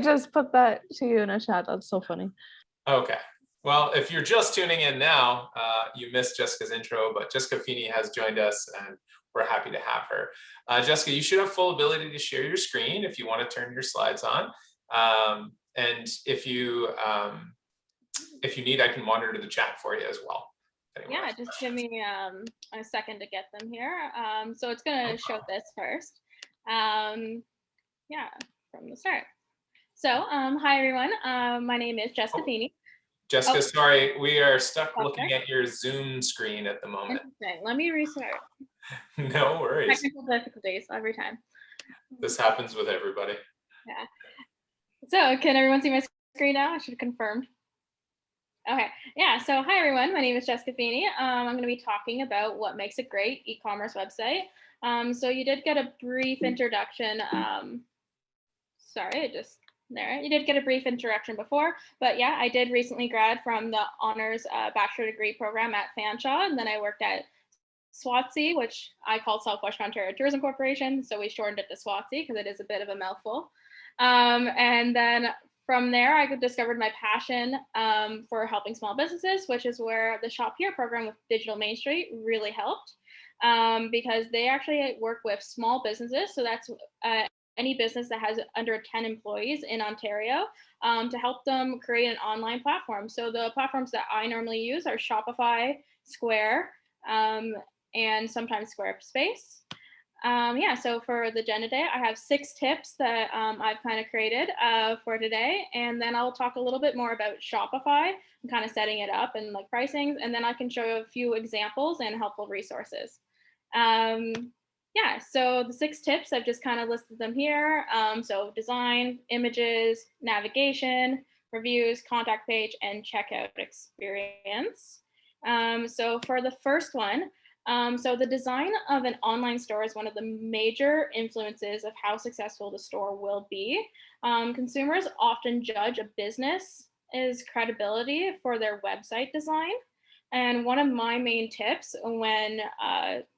just put that to you in a chat. That's so funny. Okay. Well, if you're just tuning in now, you missed Jessica's intro, but Jessica Feeney has joined us and we're happy to have her. Jessica, you should have full ability to share your screen if you want to turn your slides on. And if you need, I can monitor the chat for you as well. Yeah, just give me a second to get them here. So it's going to show this first. Yeah, from the start. So hi, everyone. My name is Jessica Feeney. Jessica, sorry, we are stuck looking at your Zoom screen at the moment. Interesting. Let me restart. No worries. Technical difficulties every time. This happens with everybody. Yeah. So can everyone see my screen now? I should have confirmed. Okay, yeah, so hi everyone, my name is Jessica Feeney. I'm going to be talking about what makes a great e-commerce website. So you did get a brief introduction. You did get a brief introduction before, but yeah, I did recently grad from the honors bachelor degree program at Fanshawe, and then I worked at SWATC, which I call Southwestern Ontario Tourism Corporation, so we shortened it to SWATC because it is a bit of a mouthful. And then from there, I discovered my passion for helping small businesses, which is where the Shop Here program with Digital Main Street really helped because they actually work with small businesses. So that's any business that has under 10 employees in Ontario to help them create an online platform. So the platforms that I normally use are Shopify, Square, and sometimes Squarespace. Yeah, so for the agenda today, I have 6 tips that I've kind of created for today. And then I'll talk a little bit more about Shopify and kind of setting it up and like pricing. And then I can show you a few examples and helpful resources. Yeah, so the 6 tips, I've just kind of listed them here. So design, images, navigation, reviews, contact page, and checkout experience. So for the first one, so the design of an online store is one of the major influences of how successful the store will be. Consumers often judge a business's credibility for their website design. And one of my main tips when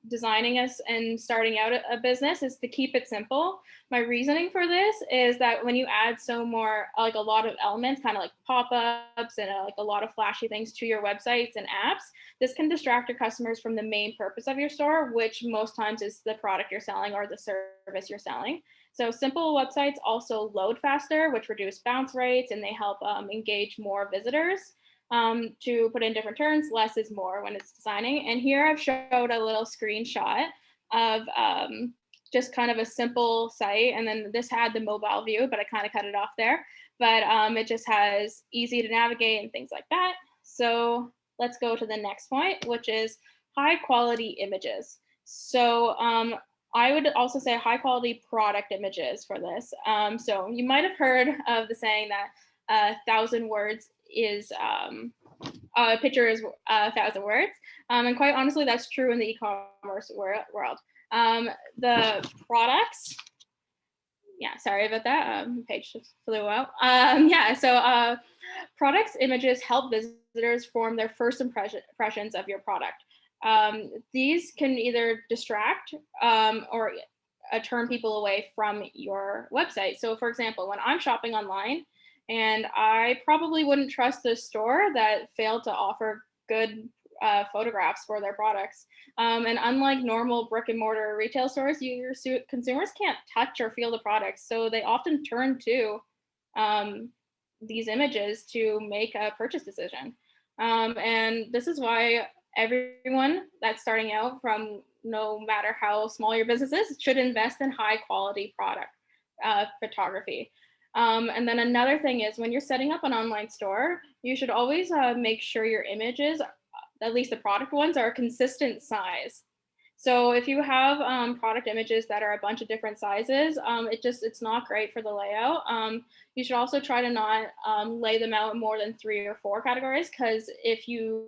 designing and starting out a business is to keep it simple. My reasoning for this is that when you add like a lot of elements, kind of like pop-ups and like a lot of flashy things to your websites and apps, this can distract your customers from the main purpose of your store, which most times is the product you're selling or the service you're selling. So simple websites also load faster, which reduce bounce rates, and they help engage more visitors. To put in different terms, less is more when it's designing. And here I've showed a little screenshot of just kind of a simple site. And then this had the mobile view, but I kind of cut it off there. But it just has easy to navigate and things like that. So let's go to the next point, which is high quality images. So I would also say high quality product images for this. So you might have heard of the saying that 1,000 words is a picture is 1,000 words. And quite honestly, that's true in the e-commerce world. The products, yeah, sorry about that. Page just flew out. Yeah, so products images help visitors form their first impressions of your product. These can either distract or turn people away from your website. So for example, when I'm shopping online, and I probably wouldn't trust a store that failed to offer good photographs for their products. And unlike normal brick and mortar retail stores, consumers can't touch or feel the products. So they often turn to these images to make a purchase decision. And this is why everyone that's starting out, from no matter how small your business is, should invest in high quality product photography. And then another thing is when you're setting up an online store, you should always make sure your images, at least the product ones, are a consistent size. So if you have product images that are a bunch of different sizes, it's not great for the layout. You should also try to not lay them out in more than 3 or 4 categories, because if you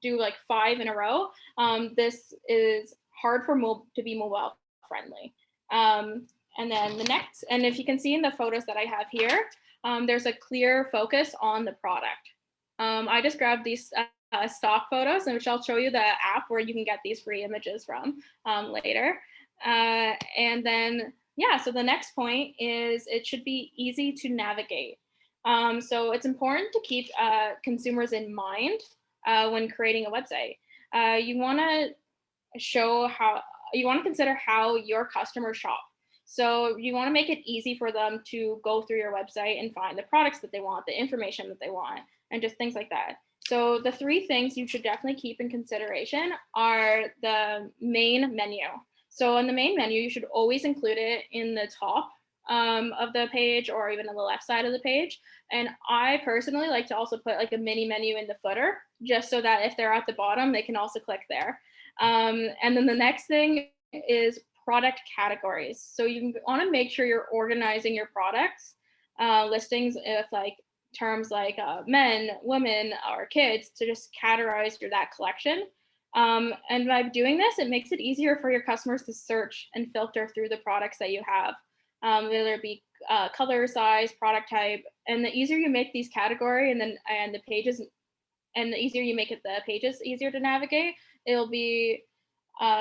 do like 5 in a row, this is hard to be mobile friendly. And then the next, and if you can see in the photos that I have here, there's a clear focus on the product. I just grabbed these stock photos, which I'll show you the app where you can get these free images from later. And then Yeah, so the next point is it should be easy to navigate. So it's important to keep consumers in mind when creating a website. You want to show how you want to consider how your customers shop. So you want to make it easy for them to go through your website and find the products that they want, the information that they want, and just things like that. So the three things you should definitely keep in consideration are the main menu. So in the main menu, you should always include it in the top of the page or even on the left side of the page. And I personally like to also put like a mini menu in the footer, just so that if they're at the bottom, they can also click there. And then the next thing is product categories. So you want to make sure you're organizing your products listings with like terms like men, women, or kids to just categorize that collection. And by doing this, it makes it easier for your customers to search and filter through the products that you have, whether it be color, size, product type. And the easier you make these category and the pages, and the easier you make it the pages easier to navigate, it'll be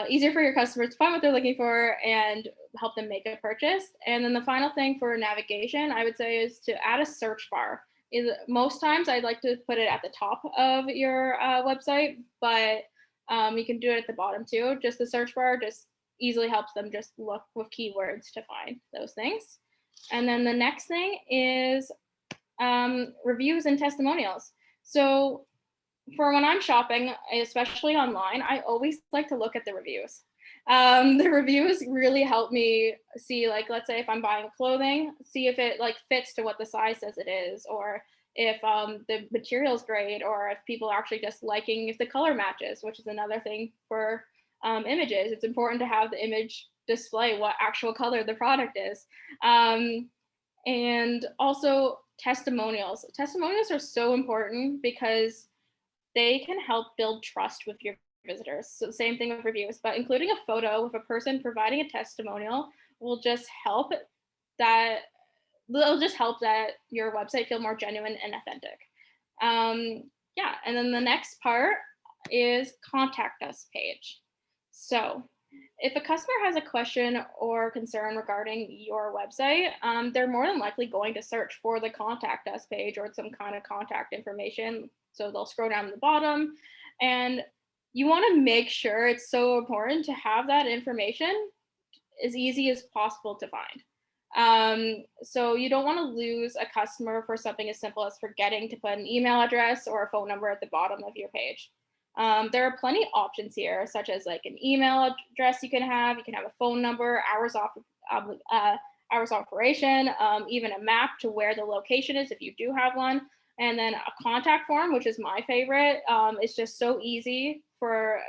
easier for your customers to find what they're looking for and help them make a purchase. And then the final thing for navigation, I would say, is to add a search bar. Most times I'd like to put it at the top of your website, but you can do it at the bottom too. Just the search bar just easily helps them just look with keywords to find those things. And then the next thing is reviews and testimonials. So for when I'm shopping, especially online, I always like to look at the reviews. The reviews really help me see, like, let's say if I'm buying clothing, see if it like fits to what the size says it is, or if the material is great, or if people are actually just liking if the color matches, which is another thing for images. It's important to have the image display what actual color the product is. And also testimonials. Testimonials are so important because they can help build trust with your visitors. So same thing with reviews, but including a photo of a person providing a testimonial will just help that your website feel more genuine and authentic. Yeah, and then the next part is contact us page. So if a customer has a question or concern regarding your website, they're more than likely going to search for the contact us page or some kind of contact information. So they'll scroll down to the bottom, and you want to make sure, it's so important to have that information as easy as possible to find. So you don't want to lose a customer for something as simple as forgetting to put an email address or a phone number at the bottom of your page. There are plenty of options here, such as like an email address you can have a phone number, hours of operation, even a map to where the location is if you do have one, and then a contact form, which is my favorite. It's just so easy for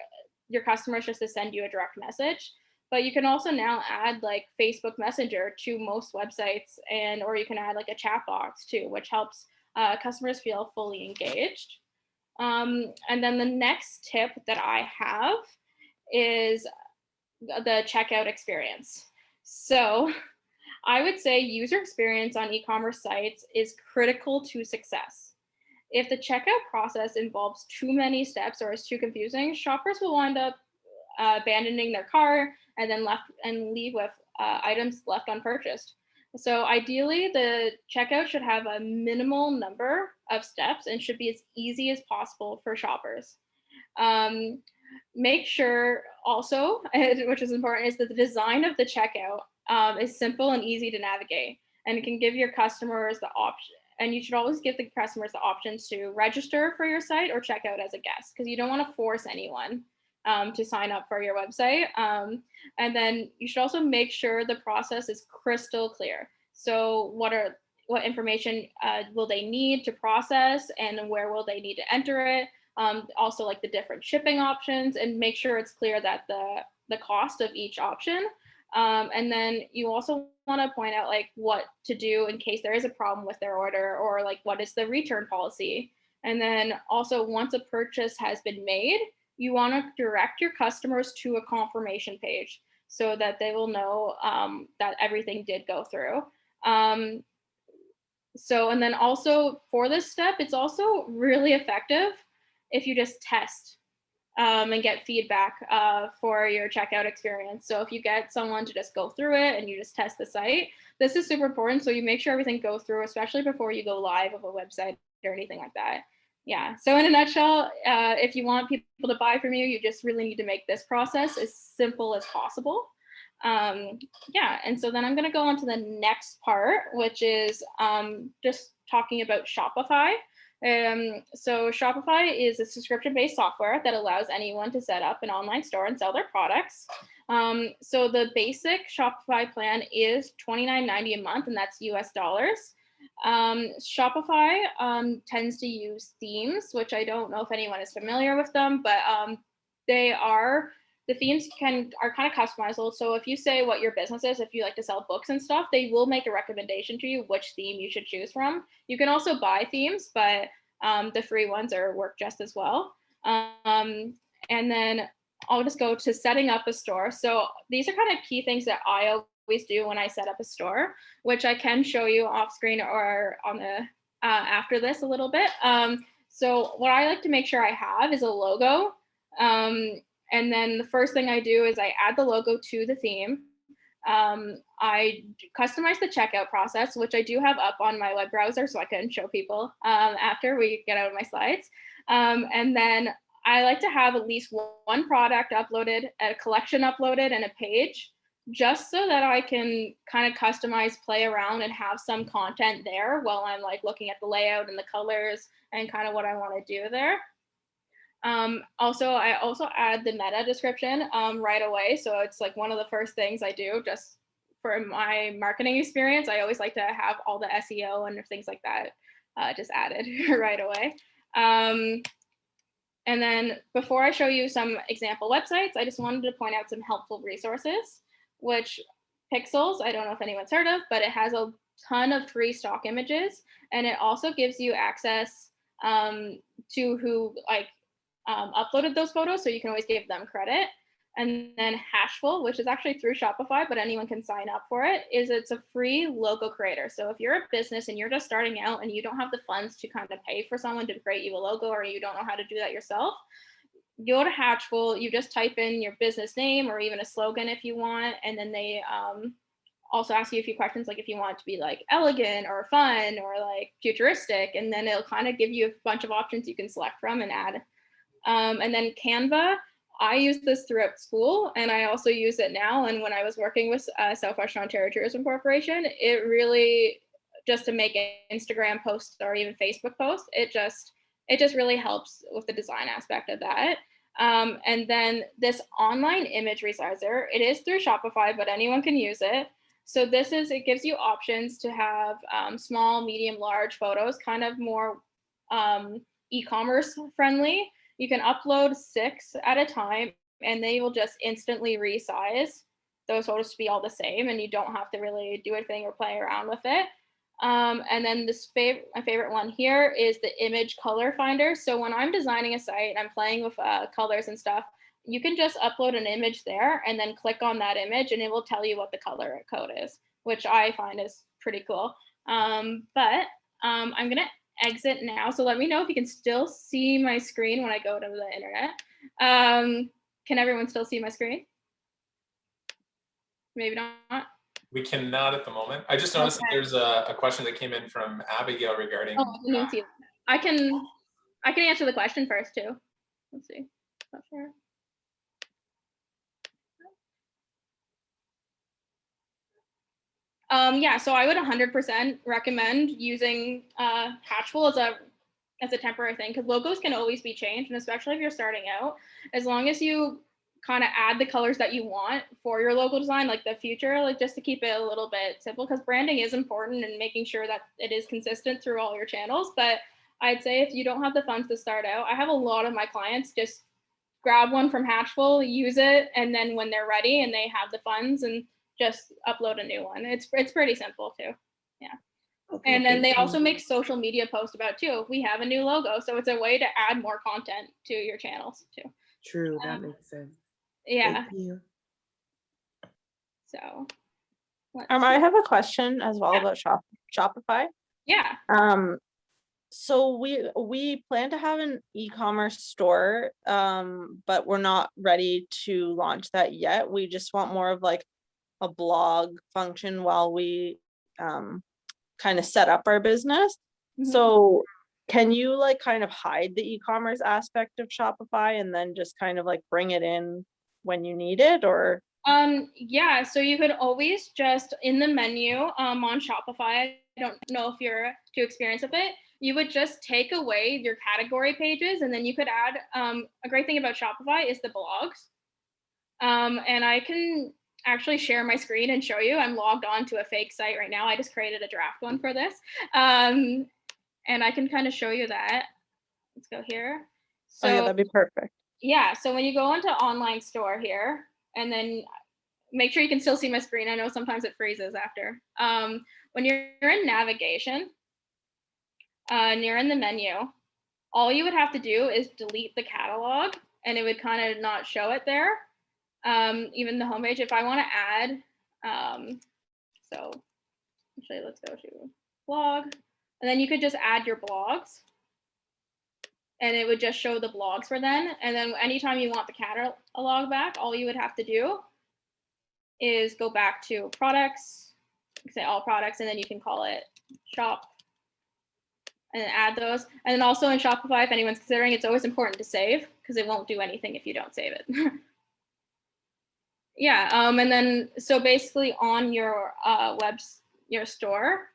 your customers just to send you a direct message. But you can also now add like Facebook Messenger to most websites, or you can add like a chat box too, which helps customers feel fully engaged. And then the next tip that I have is the checkout experience. So I would say user experience on e-commerce sites is critical to success. If the checkout process involves too many steps or is too confusing, shoppers will wind up abandoning their cart and then leave with items left unpurchased. So ideally, the checkout should have a minimal number of steps and should be as easy as possible for shoppers. Make sure also, which is important, is that the design of the checkout is simple and easy to navigate, and it can give your customers the option. And you should always give the customers the options to register for your site or check out as a guest, because you don't want to force anyone to sign up for your website. And then you should also make sure the process is crystal clear. So what information will they need to process, and where will they need to enter it? Also like the different shipping options, and make sure it's clear that the cost of each option. And then you also want to point out like what to do in case there is a problem with their order, or like what is the return policy. And then also, once a purchase has been made, you want to direct your customers to a confirmation page so that they will know that everything did go through. And then also for this step, it's also really effective if you just test and get feedback for your checkout experience. So if you get someone to just go through it and you just test the site, this is super important. So you make sure everything goes through, especially before you go live of a website or anything like that. Yeah, so in a nutshell, if you want people to buy from you, you just really need to make this process as simple as possible. Yeah, and so then I'm gonna go on to the next part, which is just talking about Shopify. So Shopify is a subscription-based software that allows anyone to set up an online store and sell their products. So the basic Shopify plan is $29.90 a month, and that's US dollars. Shopify tends to use themes, which I don't know if anyone is familiar with them, but the themes are kind of customizable. So if you say what your business is, if you like to sell books and stuff, they will make a recommendation to you which theme you should choose from. You can also buy themes, but the free ones work just as well. And then I'll just go to setting up a store. So these are kind of key things that I always do when I set up a store, which I can show you off screen or on the after this a little bit. So what I like to make sure I have is a logo. And then the first thing I do is I add the logo to the theme. I customize the checkout process, which I do have up on my web browser, so I can show people after we get out of my slides. And then I like to have at least one product uploaded, a collection uploaded, and a page, just so that I can kind of customize, play around, and have some content there while I'm like looking at the layout and the colors and kind of what I want to do there. I also add the meta description right away. So it's like one of the first things I do just for my marketing experience. I always like to have all the SEO and things like that just added right away. And then before I show you some example websites, I just wanted to point out some helpful resources, which Pixels, I don't know if anyone's heard of, but it has a ton of free stock images. And it also gives you access to who uploaded those photos, so you can always give them credit. And then Hashful, which is actually through Shopify, but anyone can sign up for it, it's a free logo creator. So if you're a business and you're just starting out and you don't have the funds to kind of pay for someone to create you a logo, or you don't know how to do that yourself, you go to Hatchful, you just type in your business name or even a slogan if you want, and then they also ask you a few questions, like if you want it to be like elegant or fun or like futuristic, and then it'll kind of give you a bunch of options you can select from and add. And then Canva, I use this throughout school, and I also use it now. And when I was working with Southwestern Ontario Tourism Corporation, it really, just to make Instagram posts or even Facebook posts, it just really helps with the design aspect of that. And then this online image resizer, it is through Shopify, but anyone can use it. So it gives you options to have small, medium, large photos, kind of more e-commerce friendly. You can upload 6 at a time, and they will just instantly resize those photos to be all the same, and you don't have to really do anything or play around with it. And then my favorite one here is the image color finder. So when I'm designing a site and I'm playing with colors and stuff, you can just upload an image there and then click on that image, and it will tell you what the color code is, which I find is pretty cool. But I'm gonna exit now. So let me know if you can still see my screen when I go to the internet. Can everyone still see my screen? Maybe not. We cannot at the moment. I just noticed that there's a question that came in from Abigail regarding. Oh, you can see that. I can answer the question first too. Let's see. Not sure. Yeah, so I would 100% recommend using Hatchful as a temporary thing, because logos can always be changed, and especially if you're starting out, as long as you kind of add the colors that you want for your logo design, like the future, like just to keep it a little bit simple, because branding is important and making sure that it is consistent through all your channels. But I'd say if you don't have the funds to start out, I have a lot of my clients just grab one from Hatchful, use it, and then when they're ready and they have the funds, and just upload a new one. It's pretty simple too. Yeah. Okay, and then they also make social media posts about too. We have a new logo, so it's a way to add more content to your channels too. True, that makes sense. Yeah. Thank you. So I have a question as well about Shopify. Yeah. So we plan to have an e-commerce store, but we're not ready to launch that yet. We just want more of like a blog function while we kind of set up our business. Mhm. So can you like kind of hide the e-commerce aspect of Shopify and then just kind of like bring it in when you need it, or? Yeah, so you could always just in the menu on Shopify, I don't know if you're too experienced with it, you would just take away your category pages and then you could add, a great thing about Shopify is the blogs. And I can actually share my screen and show you. I'm logged on to a fake site right now. I just created a draft one for this. And I can kind of show you that. Let's go here. Oh yeah, So that'd be perfect. yeah, so when you go into online store here, and then make sure you can still see my screen. I know sometimes it freezes after. When you're in navigation and you're in the menu, all you would have to do is delete the catalog and it would kind of not show it there. Even the homepage, if I want to add, so actually let's go to blog, and then you could just add your blogs and it would just show the blogs for then. And then anytime you want the catalog back, all you would have to do is go back to products, say all products, and then you can call it shop and then add those. And then also in Shopify, if anyone's considering, it's always important to save because it won't do anything if you don't save it. Yeah, and then so basically on your your store,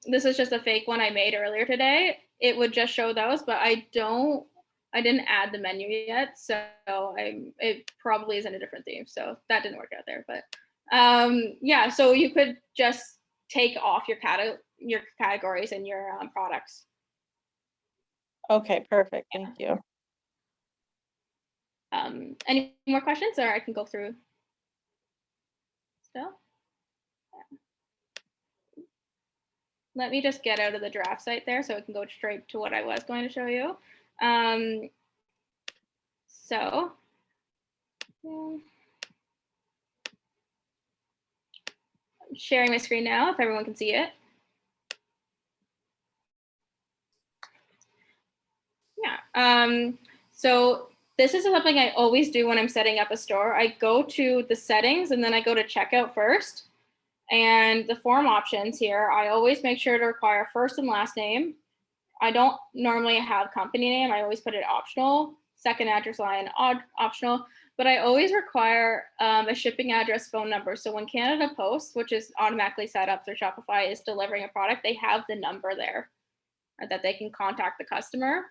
this is just a fake one I made earlier today. It would just show those, but I didn't add the menu yet, so it probably is in a different theme, so that didn't work out there. But yeah, so you could just take off your categories and your products. Okay, perfect. Thank you. Any more questions, or I can go through still? Yeah. Let me just get out of the draft site there so it can go straight to what I was going to show you. So I'm sharing my screen now if everyone can see it. Yeah. So this is something I always do when I'm setting up a store. I go to the settings and then I go to checkout first. And the form options here, I always make sure to require first and last name. I don't normally have company name. I always put it optional. Second address line, optional. But I always require a shipping address, phone number. So when Canada Post, which is automatically set up through Shopify, is delivering a product, they have the number there that they can contact the customer.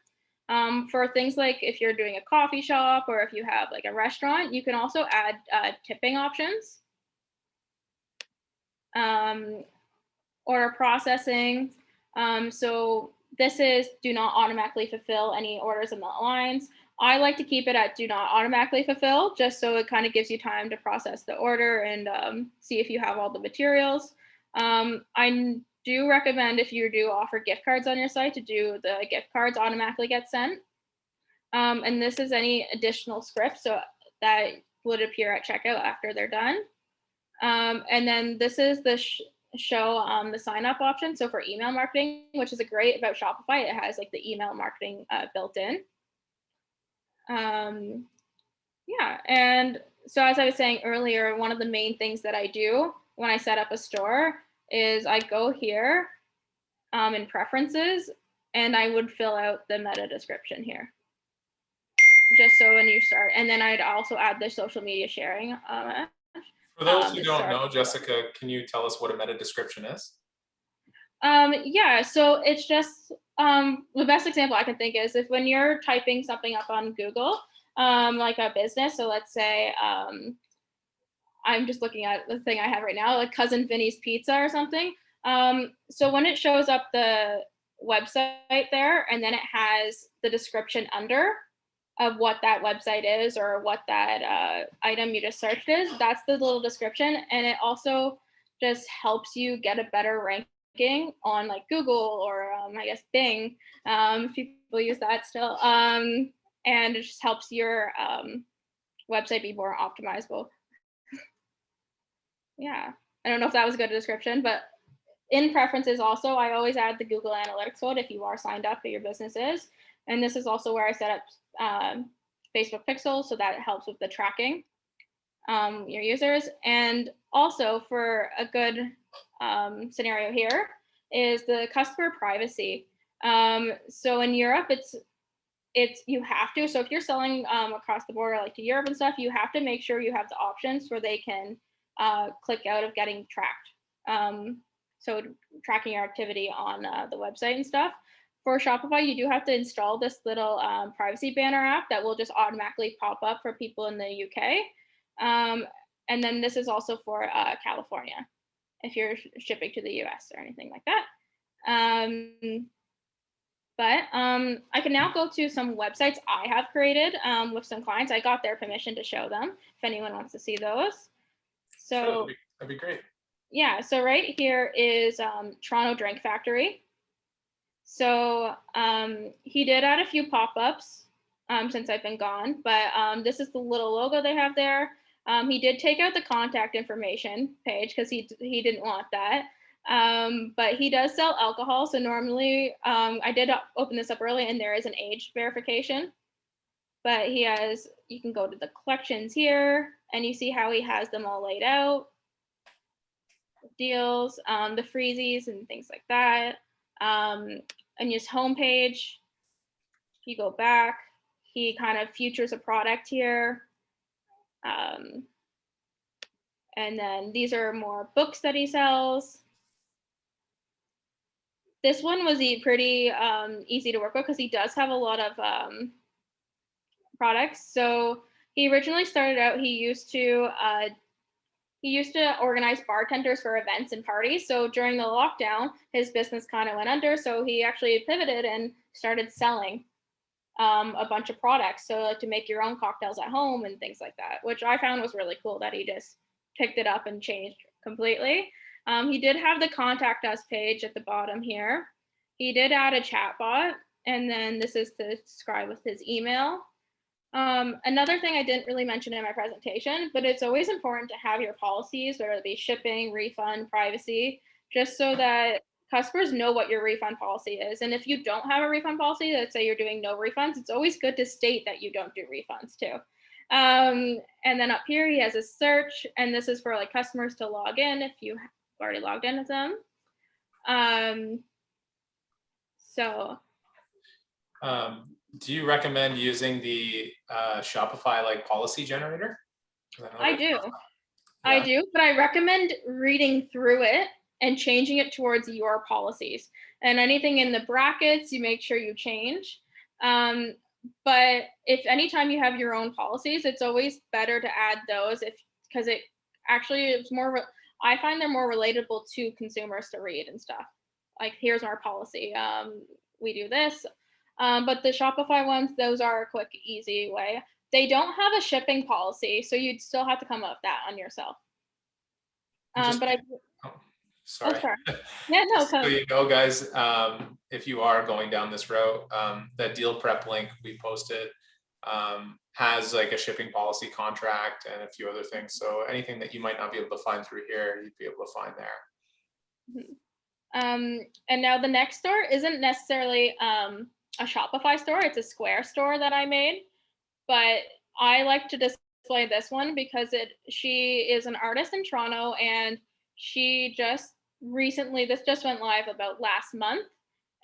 For things like if you're doing a coffee shop or if you have like a restaurant, you can also add tipping options. Order processing. So this is do not automatically fulfill any orders in the lines. I like to keep it at do not automatically fulfill, just so it kind of gives you time to process the order and see if you have all the materials. I do recommend if you do offer gift cards on your site to do the gift cards automatically get sent. And this is any additional script, so that would appear at checkout after they're done. And then this is the show the sign up option. So for email marketing, which is great about Shopify, it has like the email marketing built in. Yeah, and so as I was saying earlier, one of the main things that I do when I set up a store is I go here in preferences and I would fill out the meta description here. Just so when you start, and then I'd also add the social media sharing. For those who don't know, Jessica, can you tell us what a meta description is? Yeah, so it's just the best example I can think is if when you're typing something up on Google, like a business. So let's say I'm just looking at the thing I have right now, like Cousin Vinny's Pizza or something. So when it shows up the website there, and then it has the description under of what that website is or what that item you just searched is, that's the little description. And it also just helps you get a better ranking on like Google or I guess Bing, if people use that still. And it just helps your website be more optimizable. Yeah, I don't know if that was a good description, but in preferences also, I always add the Google Analytics code if you are signed up, or your business is. And this is also where I set up Facebook Pixel, so that helps with the tracking your users. And also for a good scenario here is the customer privacy. So in Europe, it's you have to. So if you're selling across the border, like to Europe and stuff, you have to make sure you have the options where they can click out of getting tracked. So tracking your activity on the website and stuff. For Shopify, you do have to install this little privacy banner app that will just automatically pop up for people in the UK. And then this is also for California, if you're shipping to the US or anything like that. But I can now go to some websites I have created with some clients. I got their permission to show them if anyone wants to see those. So Sure, that'd be great. Yeah, so right here is Toronto Drink Factory. So he did add a few pop-ups since I've been gone, but this is the little logo they have there. He did take out the contact information page because he didn't want that. But he does sell alcohol. So normally I did open this up early and there is an age verification, but he has, you can go to the collections here and you see how he has them all laid out. Deals, the freezies and things like that. And his homepage, you go back, he kind of features a product here. And then these are more books that he sells. This one was pretty easy to work with because he does have a lot of products. So he originally started out, he used to organize bartenders for events and parties. So during the lockdown, his business kind of went under. So he actually pivoted and started selling a bunch of products. So to make your own cocktails at home and things like that, which I found was really cool that he just picked it up and changed completely. He did have the contact us page at the bottom here. He did add a chat bot, and then this is to subscribe with his email. Another thing I didn't really mention in my presentation, but it's always important to have your policies, whether it be shipping, refund, privacy, just so that customers know what your refund policy is. And if you don't have a refund policy, let's say you're doing no refunds, it's always good to state that you don't do refunds too. And then up here, he has a search, and this is for like customers to log in if you have already logged in with them. Do you recommend using the Shopify like policy generator? I do. Yeah. I do, but I recommend reading through it and changing it towards your policies. And anything in the brackets, you make sure you change. But if anytime you have your own policies, it's always better to add those because it actually is more, I find they're more relatable to consumers to read and stuff. Like, here's our policy. We do this. But the Shopify ones, those are a quick, easy way. They don't have a shipping policy, so you'd still have to come up with that on yourself. Sorry. Yeah, no. So you know, guys, if you are going down this route, that deal prep link we posted has like a shipping policy contract and a few other things. So anything that you might not be able to find through here, you'd be able to find there. And now the next store isn't necessarily a Shopify store. It's a Square store that I made, but I like to display this one because she is an artist in Toronto, and she just recently, this just went live about last month,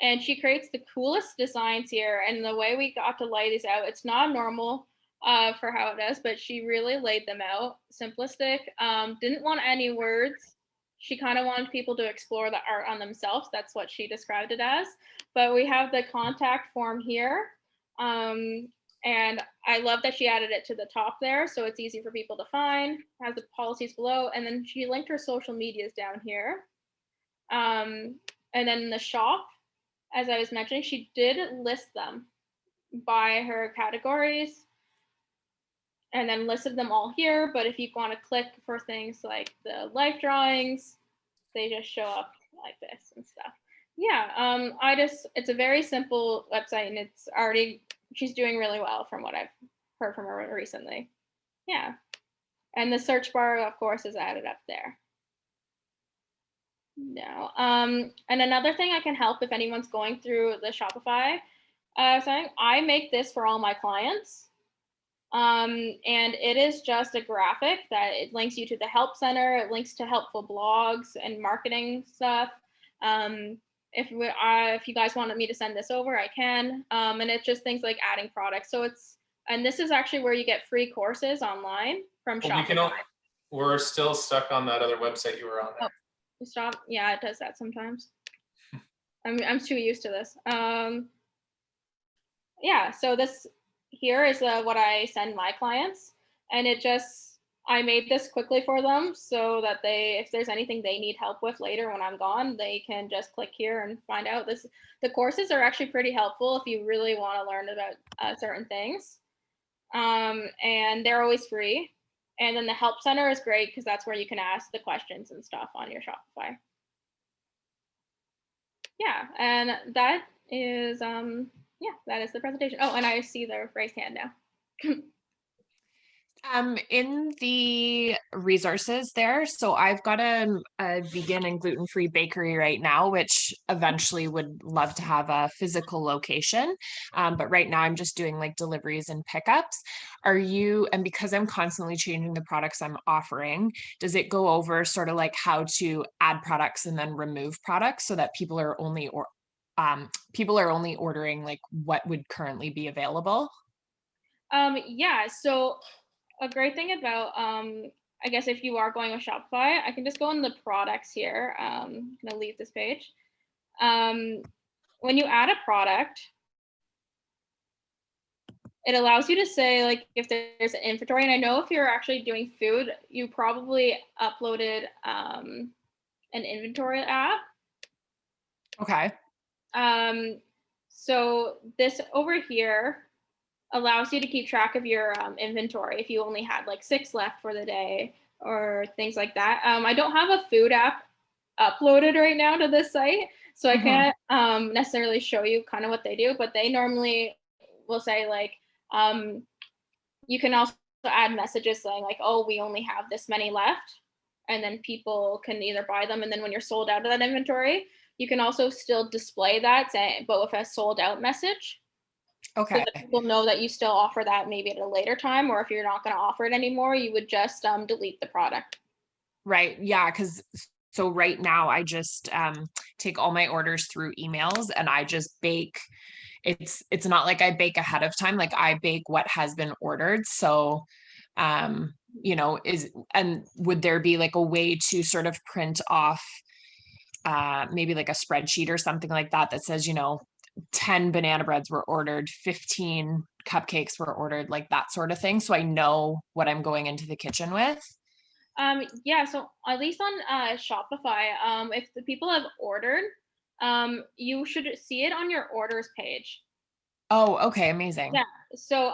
and she creates the coolest designs here. And the way we got to lay these out, it's not normal for how it is, but she really laid them out simplistic. Didn't want any words. She kind of wanted people to explore the art on themselves. That's what she described it as. But we have the contact form here. And I love that she added it to the top there, so it's easy for people to find. Has the policies below, and then she linked her social medias down here. And then in the shop, as I was mentioning, she did list them by her categories and then listed them all here. But if you want to click for things like the life drawings, they just show up like this and stuff. Yeah, it's a very simple website, and it's already, she's doing really well from what I've heard from her recently. Yeah. And the search bar, of course, is added up there. No. And another thing I can help if anyone's going through the Shopify thing, I make this for all my clients. And it is just a graphic that it links you to the help center. It links to helpful blogs and marketing stuff. If you guys wanted me to send this over, I can. And it's just things like adding products. So and this is actually where you get free courses online from Well, Shopify. we're still stuck on that other website you were on there. Oh, stop. Yeah, it does that sometimes. I'm too used to this. Yeah, so this here is what I send my clients, and I made this quickly for them so that if there's anything they need help with later when I'm gone, they can just click here and find out. The courses are actually pretty helpful if you really want to learn about certain things, and they're always free. And then the help center is great because that's where you can ask the questions and stuff on your Shopify. Yeah, and that is yeah, that is the presentation. Oh, and I see the raised hand now. In the resources there, so I've got a vegan and gluten-free bakery right now, which eventually would love to have a physical location. But right now I'm just doing like deliveries and pickups. And because I'm constantly changing the products I'm offering, does it go over sort of like how to add products and then remove products so that people are only ordering like what would currently be available? Yeah, so a great thing about I guess if you are going with Shopify, I can just go in the products here. I'm gonna leave this page. When you add a product, it allows you to say like if there's an inventory, and I know if you're actually doing food, you probably uploaded an inventory app. Okay. So this over here allows you to keep track of your inventory if you only had like 6 left for the day or things like that. I don't have a food app uploaded right now to this site, so I can't necessarily show you kind of what they do, but they normally will say like, you can also add messages saying like, oh, we only have this many left, and then people can either buy them, and then when you're sold out of that inventory, you can also still display that, but with a sold out message. Okay. So that people know that you still offer that maybe at a later time, or if you're not going to offer it anymore, you would just delete the product. Right. Yeah. So right now I just take all my orders through emails and I just bake. It's not like I bake ahead of time. Like I bake what has been ordered. So, and would there be like a way to sort of print off maybe like a spreadsheet or something like that says, 10 banana breads were ordered, 15 cupcakes were ordered, like that sort of thing. So I know what I'm going into the kitchen with. Yeah, so at least on Shopify, if the people have ordered, you should see it on your orders page. Oh, okay, amazing. Yeah, so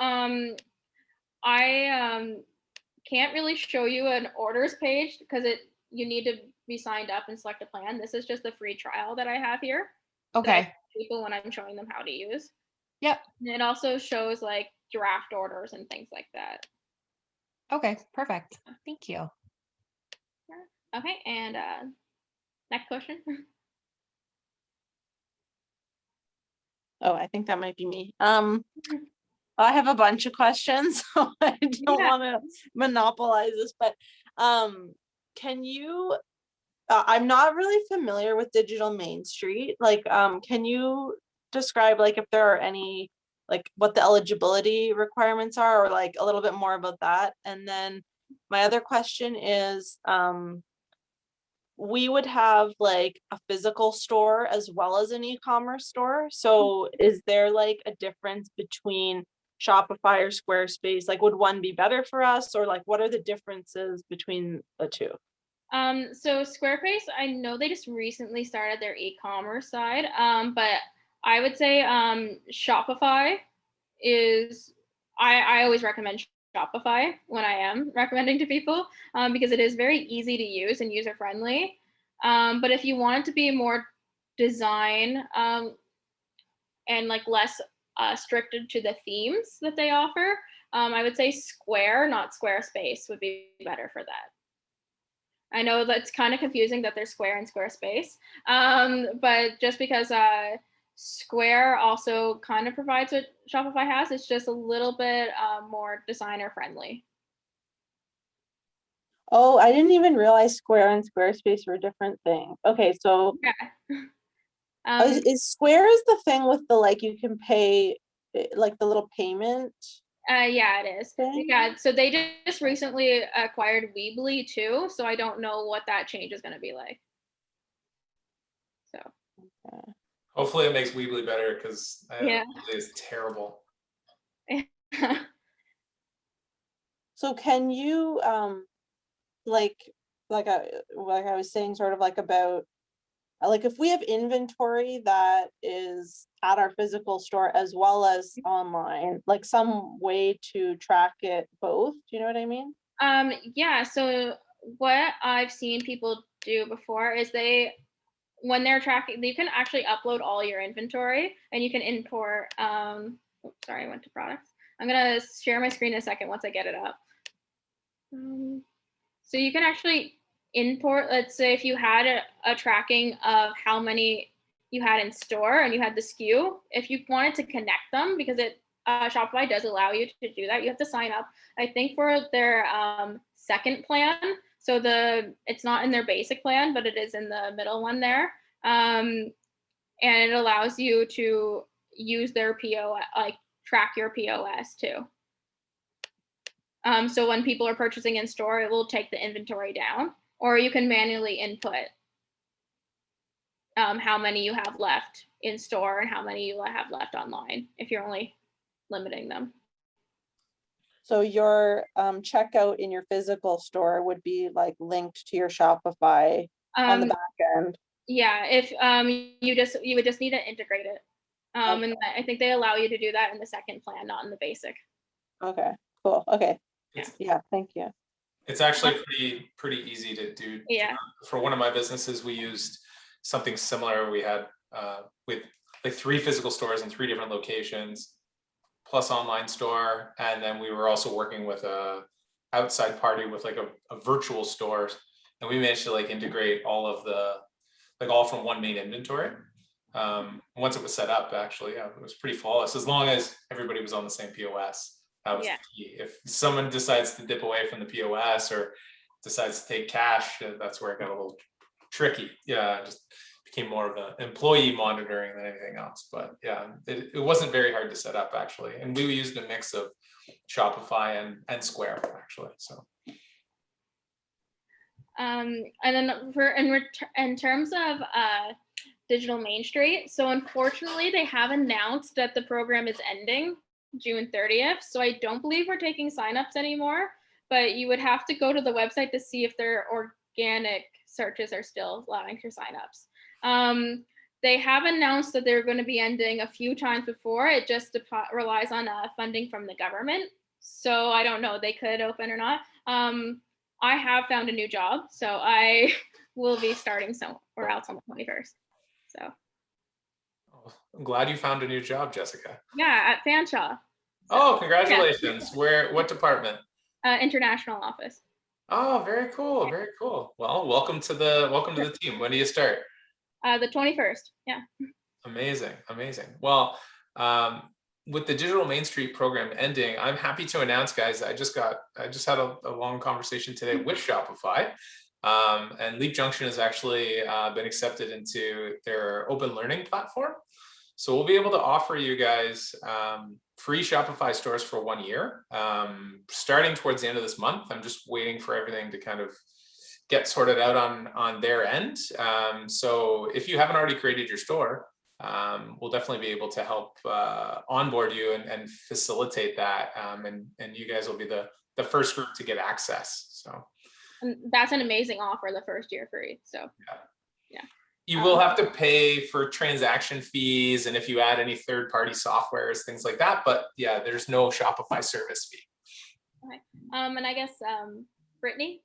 I can't really show you an orders page because you need to be signed up and select a plan. This is just the free trial that I have here. Okay. People when I'm showing them how to use. Yep. And it also shows like draft orders and things like that. Okay, perfect. Thank you. Okay, and next question. Oh, I think that might be me. I have a bunch of questions, so I don't want to monopolize this, but can you, I'm not really familiar with Digital Main Street. Like, can you describe like if there are any, like what the eligibility requirements are, or like a little bit more about that? And then my other question is, we would have like a physical store as well as an e-commerce store. So is there like a difference between Shopify or Squarespace? Like, would one be better for us, or like what are the differences between the two? So Squarespace, I know they just recently started their e-commerce side, but I would say Shopify is, I always recommend Shopify when I am recommending to people, because it is very easy to use and user friendly. But if you want it to be more design and like less restricted to the themes that they offer, I would say Square, not Squarespace, would be better for that. I know that's kind of confusing that there's Square and Squarespace, but just because Square also kind of provides what Shopify has, it's just a little bit more designer friendly. Oh, I didn't even realize Square and Squarespace were different things. Okay, so Yeah. is Square is the thing with the like you can pay like the little payment? Yeah, it is. thing? Yeah, so they just recently acquired Weebly too, so I don't know what that change is going to be like. So. Hopefully it makes Weebly better, because Yeah. Weebly is terrible. So can you like I was saying sort of like about like if we have inventory that is at our physical store as well as online, like some way to track it both, do you know what I mean? Yeah, so what I've seen people do before is when they're tracking, you can actually upload all your inventory and you can import, oops, sorry, I went to products. I'm gonna share my screen in a second once I get it up. So you can actually import, let's say if you had a tracking of how many you had in store and you had the SKU, if you wanted to connect them, because Shopify does allow you to do that, you have to sign up, I think, for their second plan. So it's not in their basic plan, but it is in the middle one there. And it allows you to use their POS, like track your POS too. So when people are purchasing in store, it will take the inventory down, or you can manually input how many you have left in store and how many you have left online if you're only limiting them. So your checkout in your physical store would be like linked to your Shopify on the back end. Yeah, if you would just need to integrate it. Okay. And I think they allow you to do that in the second plan, not in the basic. Okay, cool. Okay. It's, Yeah, thank you. it's actually pretty easy to do. Yeah. For one of my businesses, we used something similar. We had with like 3 physical stores in 3 different locations, plus online store, and then we were also working with a outside party with like a virtual store, and we managed to like integrate all of the all from one main inventory. Once it was set up, actually, yeah, it was pretty flawless as long as everybody was on the same POS. That was the key. If someone decides to dip away from the POS or decides to take cash, that's where it got a little tricky. Yeah, it just became more of an employee monitoring than anything else. But yeah, it wasn't very hard to set up actually. And we used a mix of Shopify and Square actually. So. And then in terms of Digital Main Street, so unfortunately they have announced that the program is ending June 30th. So I don't believe we're taking signups anymore, but you would have to go to the website to see if their organic searches are still allowing for signups. They have announced that they're going to be ending a few times before. It just relies on funding from the government. So I don't know, they could open or not. I have found a new job, so I will be starting somewhere else on the 21st. So. I'm glad you found a new job, Jessica. Yeah, at Fanshawe. So, oh, congratulations. Yeah. What department? International office. Oh, very cool. Very cool. Well, welcome to the team. When do you start? the 21st. Yeah. Amazing. Amazing. Well, with the Digital Main Street program ending, I'm happy to announce, guys, I just had a long conversation today with Shopify. And Leap Junction has actually been accepted into their open learning platform. So we'll be able to offer you guys free Shopify stores for 1 year, starting towards the end of this month. I'm just waiting for everything to kind of get sorted out on their end. So if you haven't already created your store, we'll definitely be able to help onboard you and facilitate that. And you guys will be the first group to get access. So. And that's an amazing offer, the first year free. So yeah. You will have to pay for transaction fees, and if you add any third-party softwares, things like that. But yeah, there's no Shopify service fee. Okay. And I guess Brittany.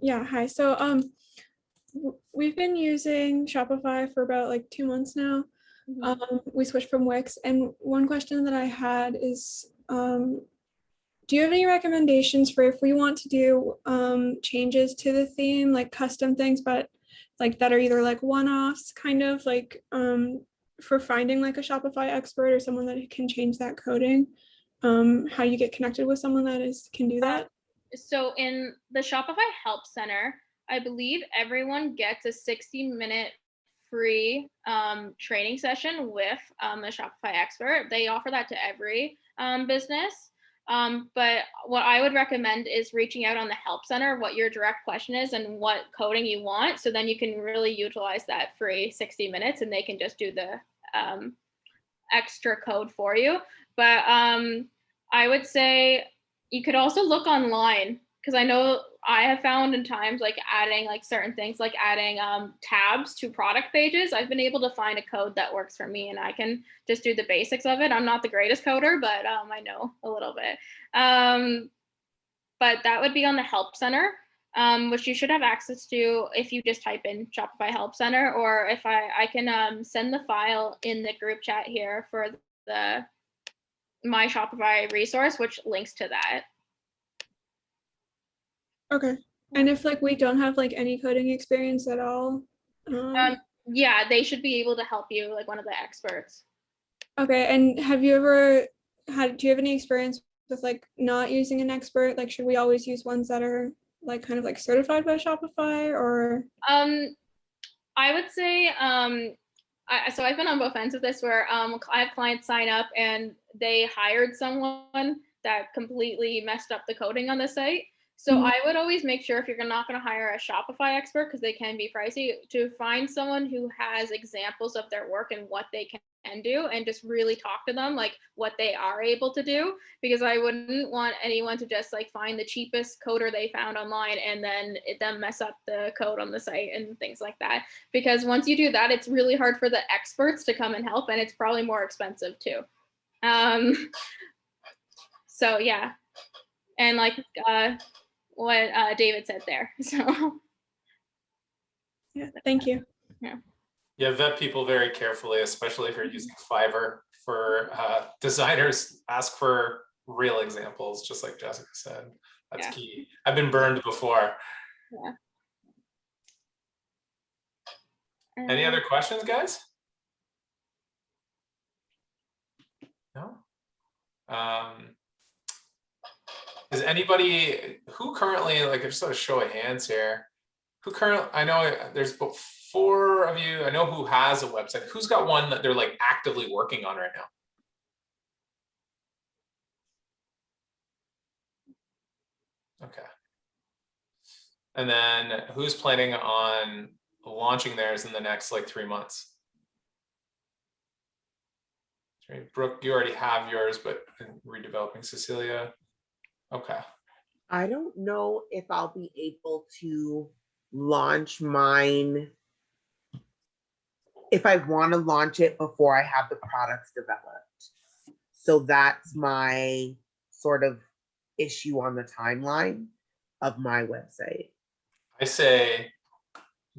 Yeah, hi. So we've been using Shopify for about like 2 months now. We switched from Wix, and one question that I had is do you have any recommendations for if we want to do changes to the theme, like custom things, but like that are either like one-offs, kind of like for finding like a Shopify expert or someone that can change that coding? How you get connected with someone that can do that? So in the Shopify Help Center, I believe everyone gets a 60-minute free training session with a Shopify expert. They offer that to every business. But what I would recommend is reaching out on the Help Center, what your direct question is and what coding you want. So then you can really utilize that free 60 minutes and they can just do the extra code for you. But I would say you could also look online, because I know I have found in times like adding like certain things, like adding tabs to product pages. I've been able to find a code that works for me and I can just do the basics of it. I'm not the greatest coder, but I know a little bit. But that would be on the Help Center, which you should have access to if you just type in Shopify Help Center, or if I can send the file in the group chat here for the My Shopify resource, which links to that. Okay. And if like we don't have like any coding experience at all? Yeah, they should be able to help you, like one of the experts. Okay. And have you ever do you have any experience with like not using an expert? Like, should we always use ones that are like kind of like certified by Shopify, or? I would say, so I've been on both ends of this where I have clients sign up and they hired someone that completely messed up the coding on the site. So I would always make sure, if you're not going to hire a Shopify expert, because they can be pricey, to find someone who has examples of their work and what they can do, and just really talk to them like what they are able to do, because I wouldn't want anyone to just like find the cheapest coder they found online and then mess up the code on the site and things like that. Because once you do that, it's really hard for the experts to come and help, and it's probably more expensive too. So yeah, and like what David said there. So Yeah, thank you. Yeah, vet people very carefully, especially if you're using Fiverr. For designers, ask for real examples, just like Jessica said. That's key. I've been burned before. Yeah. Any other questions, guys? No? Is anybody who currently, like, just sort of show of hands here, who currently, I know there's about 4 of you, I know who has a website. Who's got one that they're like actively working on right now? Okay. And then who's planning on launching theirs in the next like 3 months? Brooke, you already have yours, but redeveloping. Cecilia. Okay. I don't know if I'll be able to launch mine, if I want to launch it before I have the products developed. So that's my sort of issue on the timeline of my website. I say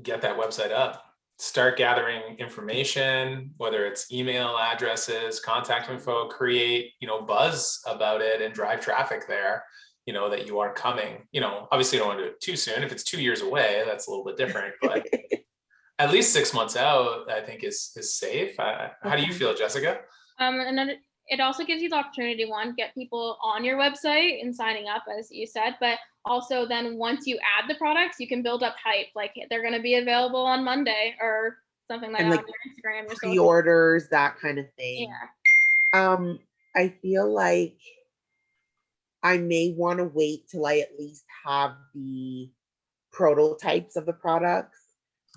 get that website up. Start gathering information, whether it's email addresses, contact info, create, buzz about it and drive traffic there, that you are coming. Obviously you don't want to do it too soon. If it's 2 years away, that's a little bit different, but at least 6 months out, I think is safe. How do you feel, Jessica? And then it also gives you the opportunity to get people on your website and signing up, as you said, but also then once you add the products, you can build up hype, like they're going to be available on Monday or something like that, on your Instagram or pre-orders, that kind of thing. Yeah. I feel like I may want to wait till I at least have the prototypes of the products,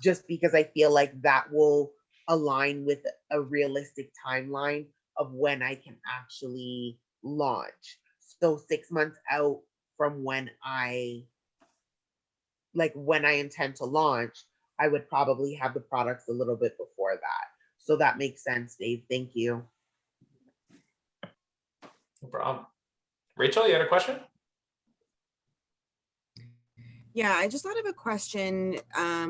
just because I feel like that will align with a realistic timeline of when I can actually launch. So 6 months out from when I intend to launch, I would probably have the products a little bit before that. So that makes sense, Dave. Thank you. No problem. Rachel, you had a question? Yeah, I just thought of a question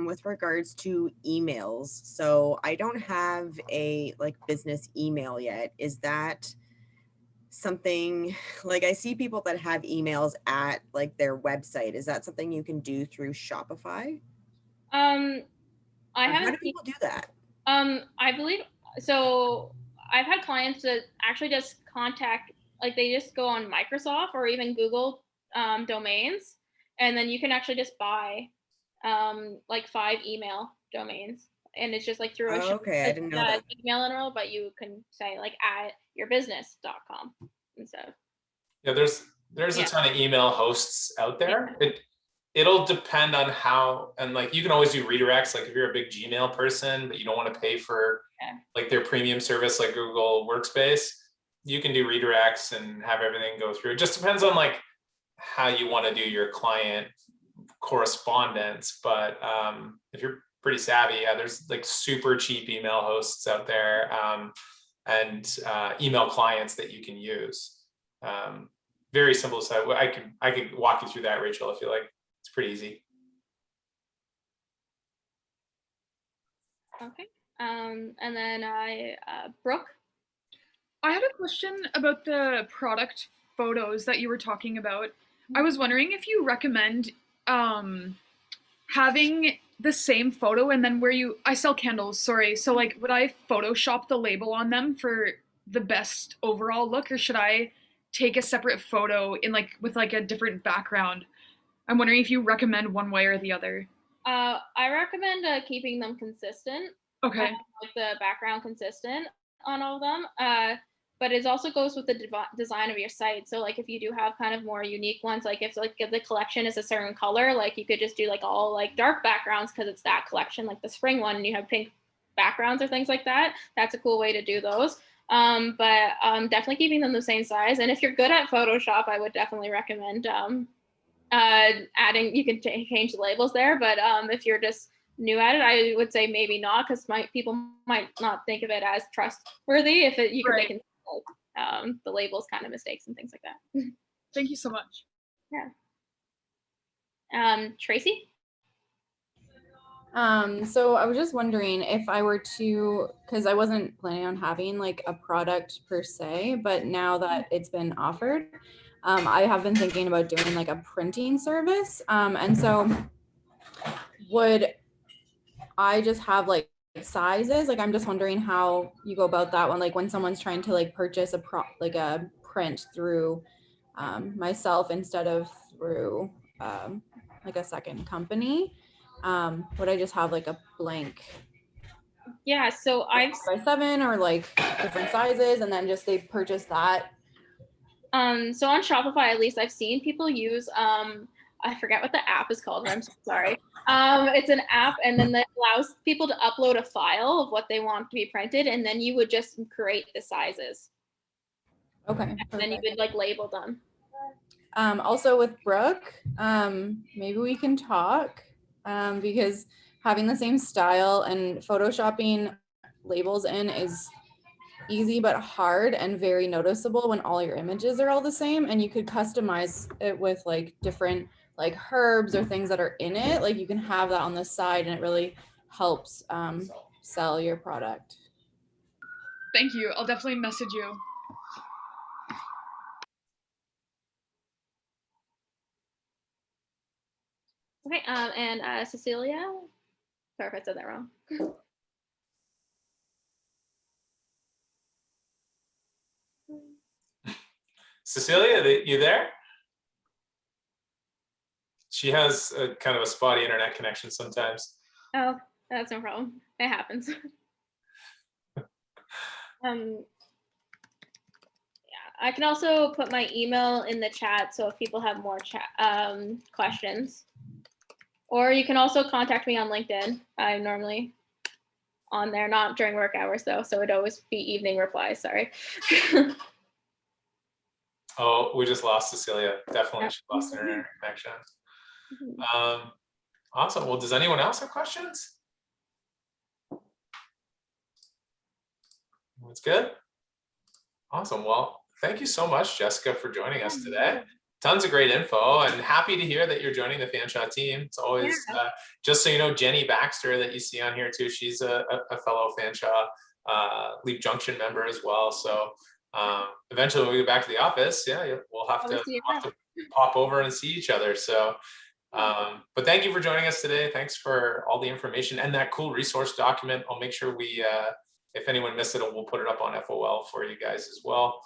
with regards to emails. So I don't have a business email yet. Is that something like I see people that have emails at like their website. Is that something you can do through Shopify? I Or how do haven't. people do that? I believe so. I've had clients that actually just contact, like they just go on Microsoft or even Google domains, and then you can actually just buy like 5 email domains, and it's just like through a Oh, okay, I didn't know that. email enroll, but you can say like at yourbusiness.com instead. Yeah, there's a ton of email hosts out there. It'll depend on how, and like you can always do redirects. Like if you're a big Gmail person, but you don't want to pay for like their premium service like Google Workspace, you can do redirects and have everything go through. It just depends on like how you want to do your client correspondence. But if you're pretty savvy, yeah, there's like super cheap email hosts out there, and email clients that you can use. Very simple site. I could walk you through that, Rachel, if you like. It's pretty easy. Okay. And then Brooke. I had a question about the product photos that you were talking about. I was wondering if you recommend having the same photo and then I sell candles, sorry. So like, would I Photoshop the label on them for the best overall look, or should I take a separate photo in like with like a different background? I'm wondering if you recommend one way or the other. I recommend keeping them consistent. Okay. Like the background consistent on all of them. But it also goes with the design of your site. So like if you do have kind of more unique ones, like if the collection is a certain color, like you could just do like all like dark backgrounds because it's that collection, like the spring one, and you have pink backgrounds or things like that. That's a cool way to do those. But definitely keeping them the same size. And if you're good at Photoshop, I would definitely recommend adding, you can change the labels there, but if you're just new at it, I would say maybe not, because people might not think of it as trustworthy if they can the labels kind of mistakes and things like that. Thank you so much. Yeah. Tracy? So I was just wondering if I were to, because I wasn't planning on having like a product per se, but now that it's been offered, I have been thinking about doing like a printing service. And so would I just have like sizes? Like, I'm just wondering how you go about that one. Like when someone's trying to like purchase a print through myself instead of through like a second company, would I just have like a blank? Yeah, so I've by 7 or like different sizes, and then just they purchase that. So on Shopify, at least I've seen people use, I forget what the app is called, I'm so sorry. It's an app, and then that allows people to upload a file of what they want to be printed, and then you would just create the sizes. Okay. And then you could like label them. Also with Brooke, maybe we can talk, because having the same style and photoshopping labels in is easy but hard and very noticeable when all your images are all the same, and you could customize it with like different like herbs or things that are in it. Like you can have that on the side, and it really helps sell your product. Thank you. I'll definitely message you. Okay, and Cecilia, sorry if I said that wrong. Cecilia, you there? She has a kind of a spotty internet connection sometimes. Oh, that's no problem. It happens. Yeah, I can also put my email in the chat, so if people have more chat questions, or you can also contact me on LinkedIn. I'm normally on there, not during work hours though, so it'd always be evening replies. Sorry. Oh, we just lost Cecilia. Definitely, she lost her internet connection. Awesome. Well, does anyone else have questions? That's good. Awesome. Well, thank you so much, Jessica, for joining us today. Tons of great info, and happy to hear that you're joining the Fanshawe team. It's always, just so you know, Jenny Baxter that you see on here too, she's a fellow Fanshawe Leap Junction member as well. So Eventually when we get back to the office, we'll have to pop over and see each other. So, but thank you for joining us today. Thanks for all the information and that cool resource document. I'll make sure we, if anyone missed it, we'll put it up on FOL for you guys as well.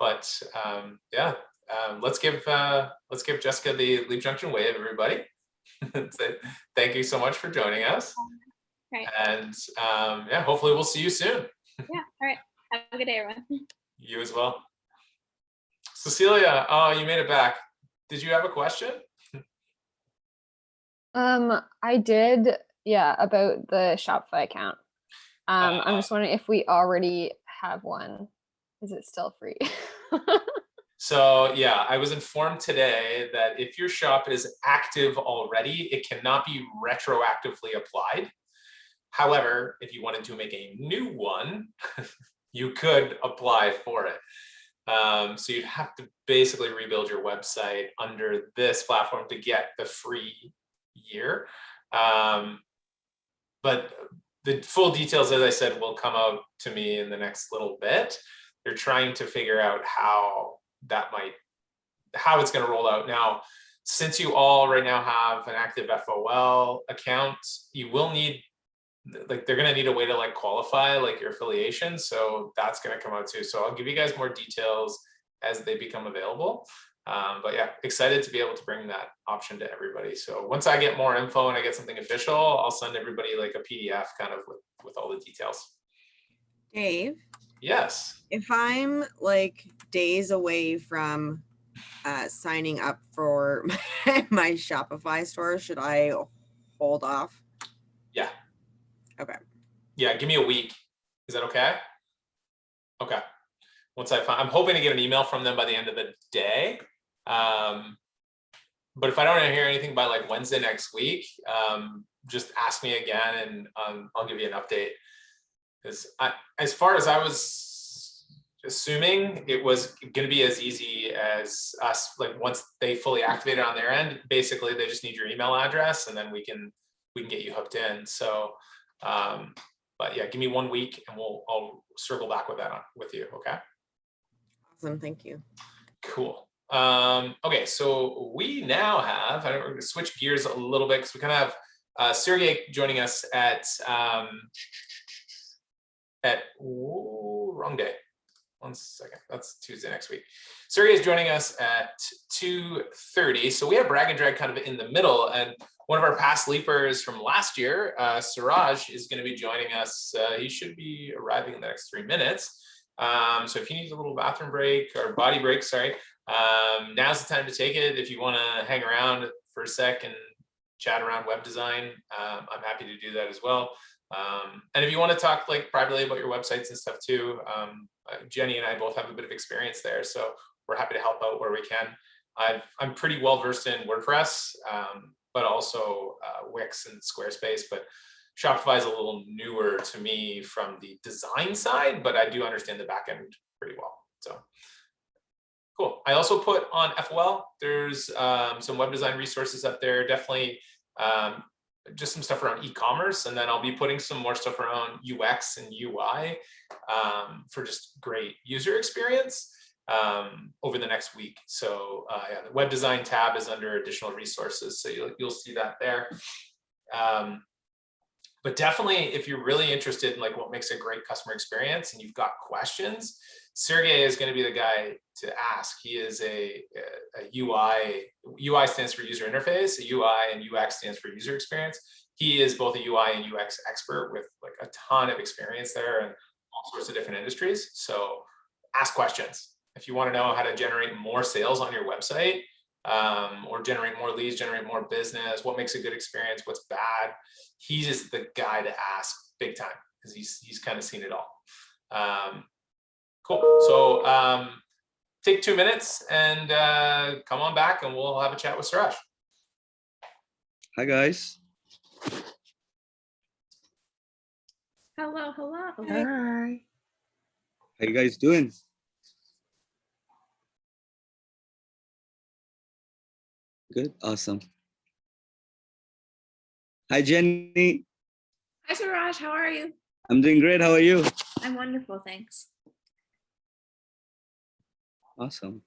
Let's give Jessica the Leap Junction wave, everybody. Thank you so much for joining us. Right. And hopefully we'll see you soon. Yeah. All right. Have a good day, everyone. You as well. Cecilia, oh, you made it back. Did you have a question? I did, about the Shopify account. I'm just wondering if we already have one. Is it still free? So yeah, I was informed today that if your shop is active already, it cannot be retroactively applied. However, if you wanted to make a new one, you could apply for it. So you'd have to basically rebuild your website under this platform to get the free year. But the full details, as I said, will come out to me in the next little bit. They're trying to figure out how it's going to roll out. Now, since you all right now have an active FOL account, you will need, they're going to need a way to qualify your affiliation. So that's going to come out too. So I'll give you guys more details as they become available. But yeah, excited to be able to bring that option to everybody. So once I get more info and I get something official, I'll send everybody a PDF kind of with all the details. Dave? Yes. If I'm days away from signing up for my Shopify store, should I hold off? Yeah. Okay. Yeah, give me a week. Is that okay? Okay. Once I'm hoping to get an email from them by the end of the day. But if I don't hear anything by Wednesday next week, just ask me again and I'll give you an update. Because as far as I was assuming, it was going to be as easy as us. Once they fully activate it on their end, basically they just need your email address, and then we can get you hooked in. So, but yeah, give me 1 week, and I'll circle back with that with you. Okay. Awesome. Thank you. Cool. Okay, so we now have. We're going to switch gears a little bit because we kind of have Sergey joining us at wrong day. 1 second. That's Tuesday next week. Sergey is joining us at 2:30. So we have Brag and Drag kind of in the middle. And one of our past leapers from last year, Serge, is going to be joining us. He should be arriving in the next 3 minutes. So if you need a little bathroom break or body break, sorry, now's the time to take it. If you want to hang around for a sec and chat around web design, I'm happy to do that as well. And if you want to talk privately about your websites and stuff too, Jenny and I both have a bit of experience there, so we're happy to help out where we can. I'm pretty well versed in WordPress, but also Wix and Squarespace, but Shopify is a little newer to me from the design side, but I do understand the back end pretty well. So cool. I also put on FOL, there's some web design resources up there, definitely just some stuff around e-commerce, and then I'll be putting some more stuff around UX and UI for just great user experience over the next week. So yeah, the web design tab is under additional resources, so you'll see that there. But definitely, if you're really interested in what makes a great customer experience and you've got questions, Sergey is going to be the guy to ask. He is a UI stands for user interface, a UI and UX stands for user experience. He is both a UI and UX expert with a ton of experience there and all sorts of different industries. So ask questions. If you want to know how to generate more sales on your website, or generate more leads, generate more business, what makes a good experience, what's bad, he's just the guy to ask big time because he's kind of seen it all. Cool. So take 2 minutes and come on back and we'll have a chat with Serge. Hi guys. Hello. Hi. How you guys doing? Good, awesome. Hi Jenny. Hi Suraj, how are you? I'm doing great. How are you? I'm wonderful, thanks. Awesome.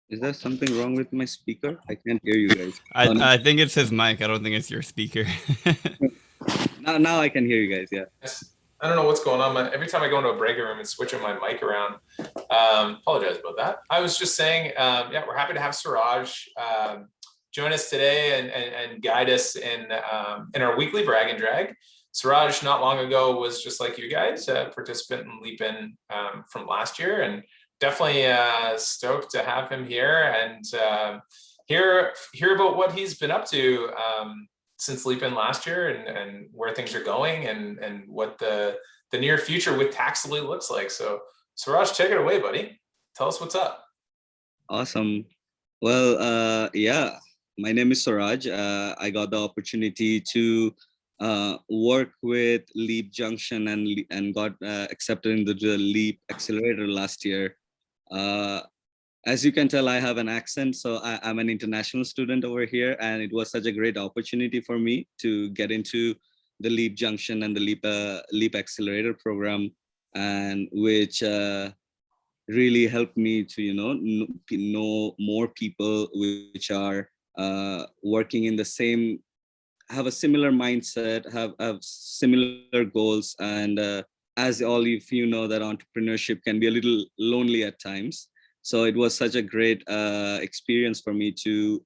Is there something wrong with my speaker? I can't hear you guys. Oh, no. I think it's his mic. I don't think it's your speaker. Now I can hear you guys. Yeah. Yes. I don't know what's going on, but every time I go into a breakout room and switching my mic around, apologize about that. I was just saying, yeah, we're happy to have Serge join us today and guide us in our weekly brag and drag. Serge, not long ago, was just like you guys, a participant in Leap In from last year, and definitely stoked to have him here and hear about what he's been up to since Leap In last year and where things are going and what the near future with Taxably looks like. So Serge, take it away, buddy. Tell us what's up. Awesome. Well, yeah, my name is Serge. I got the opportunity to work with Leap Junction and got accepted into the Leap Accelerator last year. As you can tell, I have an accent, so I'm an international student over here, and it was such a great opportunity for me to get into the Leap Junction and the Leap Accelerator program, and which really helped me to know more people which are working in the same, have a similar mindset, have similar goals, and as all of you know, that entrepreneurship can be a little lonely at times. So it was such a great experience for me to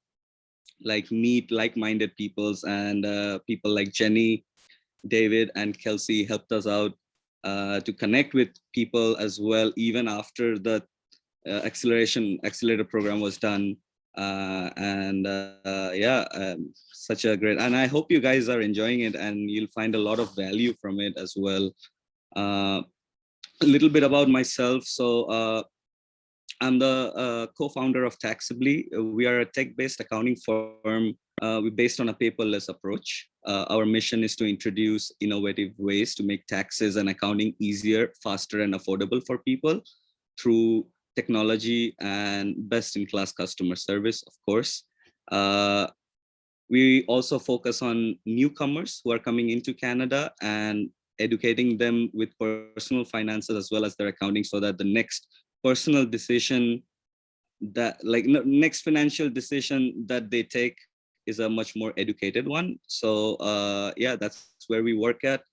meet like-minded peoples, and people like Jenny, David, and Kelsey helped us out to connect with people as well, even after the accelerator program was done. Such a great, and I hope you guys are enjoying it and you'll find a lot of value from it as well. A little bit about myself. So I'm the co-founder of Taxably. We are a tech-based accounting firm. We're based on a paperless approach. Our mission is to introduce innovative ways to make taxes and accounting easier, faster, and affordable for people through technology and best-in-class customer service, of course. We also focus on newcomers who are coming into Canada and educating them with personal finances as well as their accounting, so that the next personal decision, that next financial decision that they take is a much more educated one. So yeah, that's where we work at.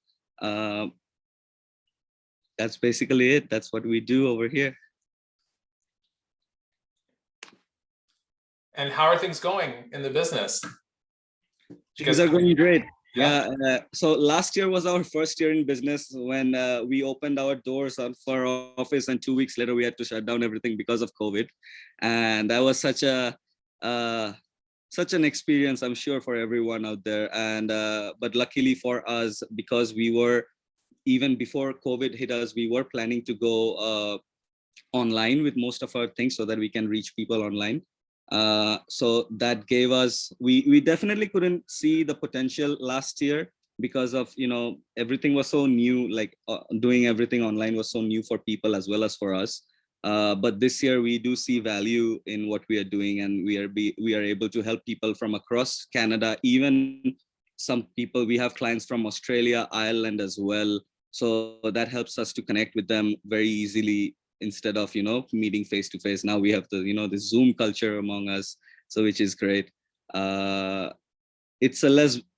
That's basically it. That's what we do over here. And how are things going in the business? Things are going great. Yeah. So last year was our first year in business when we opened our doors for our office, and 2 weeks later we had to shut down everything because of COVID. And that was such an experience, I'm sure, for everyone out there. And but luckily for us, because we were, even before COVID hit us, we were planning to go online with most of our things so that we can reach people online. So that gave us, we definitely couldn't see the potential last year because of, everything was so new, doing everything online was so new for people as well as for us. But this year we do see value in what we are doing, and we are able to help people from across Canada, even some people, we have clients from Australia, Ireland as well. So that helps us to connect with them very easily, instead of meeting face to face. Now we have the the Zoom culture among us, so which is great. It's a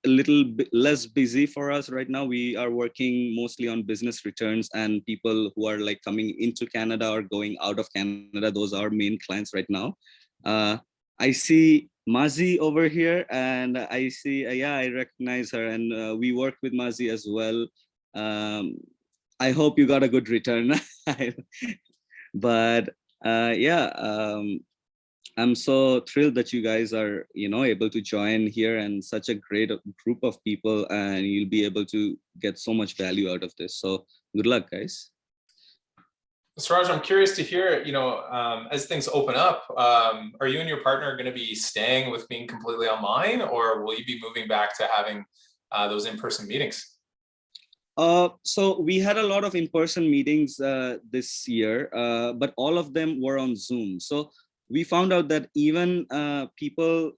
little bit less busy for us right now. We are working mostly on business returns and people who are coming into Canada or going out of Canada. Those are our main clients right now. I see Mazi over here, and I see I recognize her, and we work with Mazi as well. I hope you got a good return. But I'm so thrilled that you guys are able to join here, and such a great group of people, and you'll be able to get so much value out of this. So good luck, guys. Serge, I'm curious to hear, as things open up, are you and your partner going to be staying with being completely online, or will you be moving back to having those in-person meetings? So we had a lot of in-person meetings this year, but all of them were on Zoom. So we found out that even people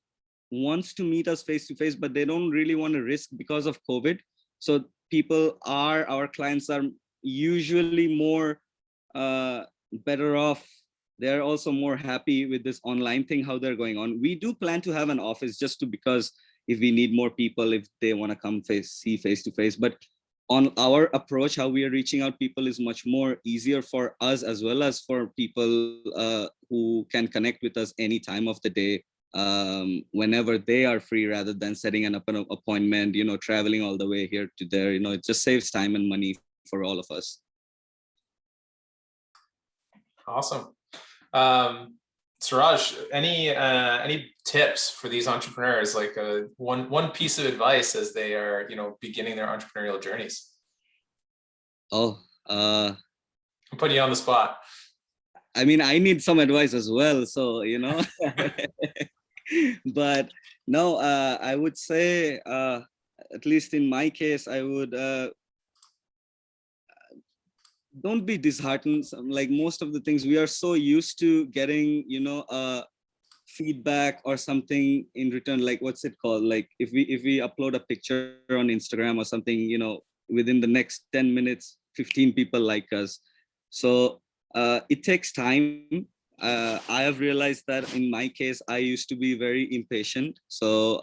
wants to meet us face to face, but they don't really want to risk because of COVID. So our clients are usually more better off. They're also more happy with this online thing, how they're going on. We do plan to have an office just because if we need more people, if they want to come see face to face. But on our approach, how we are reaching out people is much more easier for us as well as for people who can connect with us any time of the day, whenever they are free, rather than setting an appointment, traveling all the way here to there. It just saves time and money for all of us. Awesome. Serge, any tips for these entrepreneurs, like one piece of advice as they are, beginning their entrepreneurial journeys? I'm putting you on the spot. I mean, I need some advice as well, so but no, I would say, at least in my case, I would don't be disheartened. Like most of the things, we are so used to getting, feedback or something in return. Like, what's it called? Like if we upload a picture on Instagram or something, within the next 10 minutes, 15 people like us. So it takes time. I have realized that in my case, I used to be very impatient. So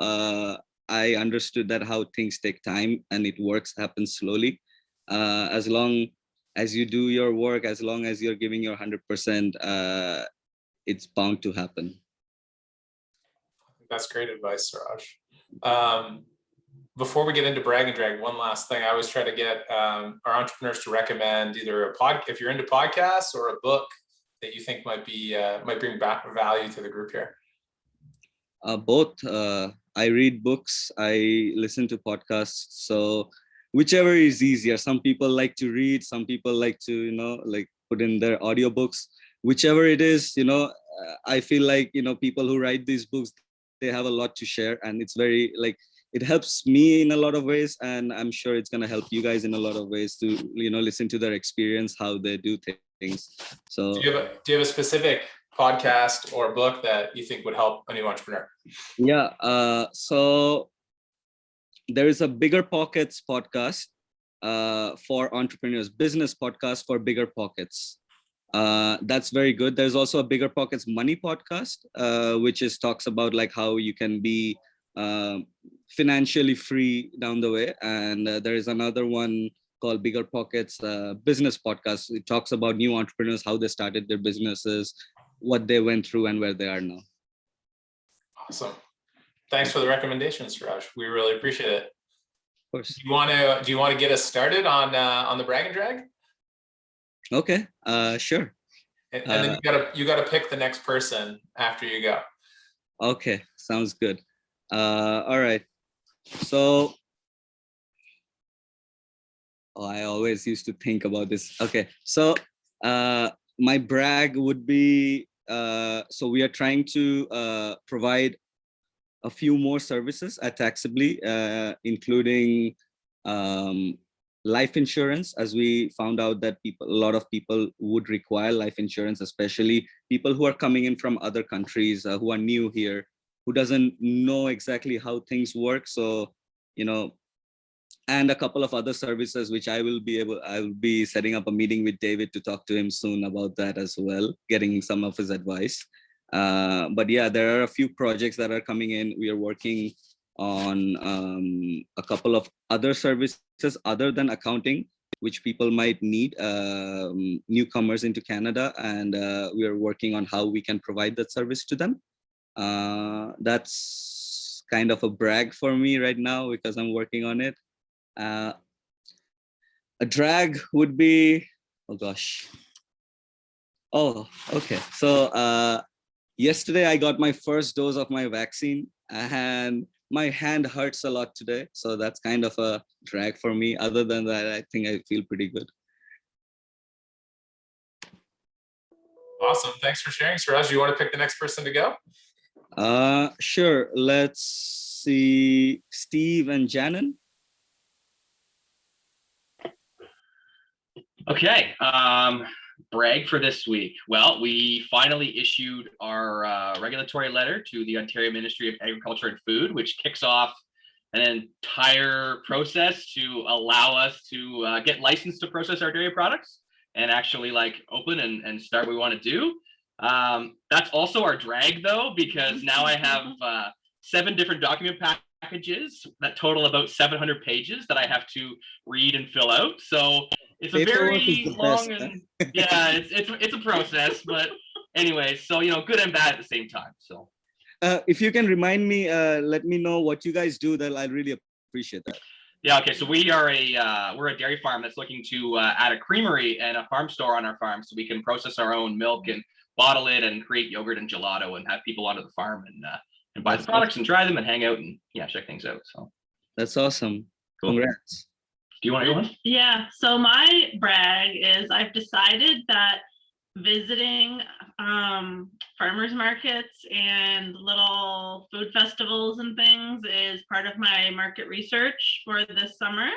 I understood that how things take time and it happens slowly. As long as you do your work, as long as you're giving your 100%, it's bound to happen. That's great advice, Serge. Before we get into brag and drag, one last thing. I always try to get our entrepreneurs to recommend either if you're into podcasts, or a book that you think might bring back value to the group here. Both. I read books, I listen to podcasts. So whichever is easier. Some people like to read, some people like to, put in their audiobooks. Whichever it is, I feel like, people who write these books, they have a lot to share, and it's very it helps me in a lot of ways, and I'm sure it's going to help you guys in a lot of ways to listen to their experience, how they do things. So do you have a specific podcast or book that you think would help a new entrepreneur? Yeah, so there is a Bigger Pockets podcast for entrepreneurs, business podcast for bigger pockets. That's very good. There's also a Bigger Pockets Money podcast, which talks about how you can be financially free down the way. And there is another one called Bigger Pockets Business Podcast. It talks about new entrepreneurs, how they started their businesses, what they went through, and where they are now. Awesome. Thanks for the recommendations, Serge. We really appreciate it. Of course. Do you want to get us started on the brag and drag? Okay, sure. And then you gotta pick the next person after you go. Okay, sounds good. All right. So I always used to think about this. Okay, so my brag would be, so we are trying to provide a few more services at Taxably, including life insurance, as we found out that a lot of people would require life insurance, especially people who are coming in from other countries, who are new here, who doesn't know exactly how things work. So, and a couple of other services, which I will be setting up a meeting with David to talk to him soon about that as well, getting some of his advice. But yeah, there are a few projects that are coming in. We are working on a couple of other services other than accounting, which people might need, newcomers into Canada, and we are working on how we can provide that service to them. That's kind of a brag for me right now because I'm working on it. A drag would be, oh gosh. Oh, okay. So yesterday I got my first dose of my vaccine, and my hand hurts a lot today. So that's kind of a drag for me. Other than that, I think I feel pretty good. Awesome. Thanks for sharing, Serge. Do you want to pick the next person to go? Sure. Let's see, Steve and Janan. Okay. brag for this week. Well, we finally issued our regulatory letter to the Ontario Ministry of Agriculture and Food, which kicks off an entire process to allow us to get licensed to process our dairy products and actually like open and start what we want to do. That's also our drag though, because now I have 7 different document packages that total about 700 pages that I have to read and fill out. So it's a very long and yeah, it's a process, but anyways, so good and bad at the same time. So if you can remind me, let me know what you guys do, that I'd really appreciate that. Yeah, okay, so we are we're a dairy farm that's looking to add a creamery and a farm store on our farm so we can process our own milk and bottle it and create yogurt and gelato and have people onto the farm and buy the products and try them and hang out and check things out. So that's awesome. Cool. Congrats. Do you want to go on? Yeah, so my brag is I've decided that visiting farmers markets and little food festivals and things is part of my market research for this summer.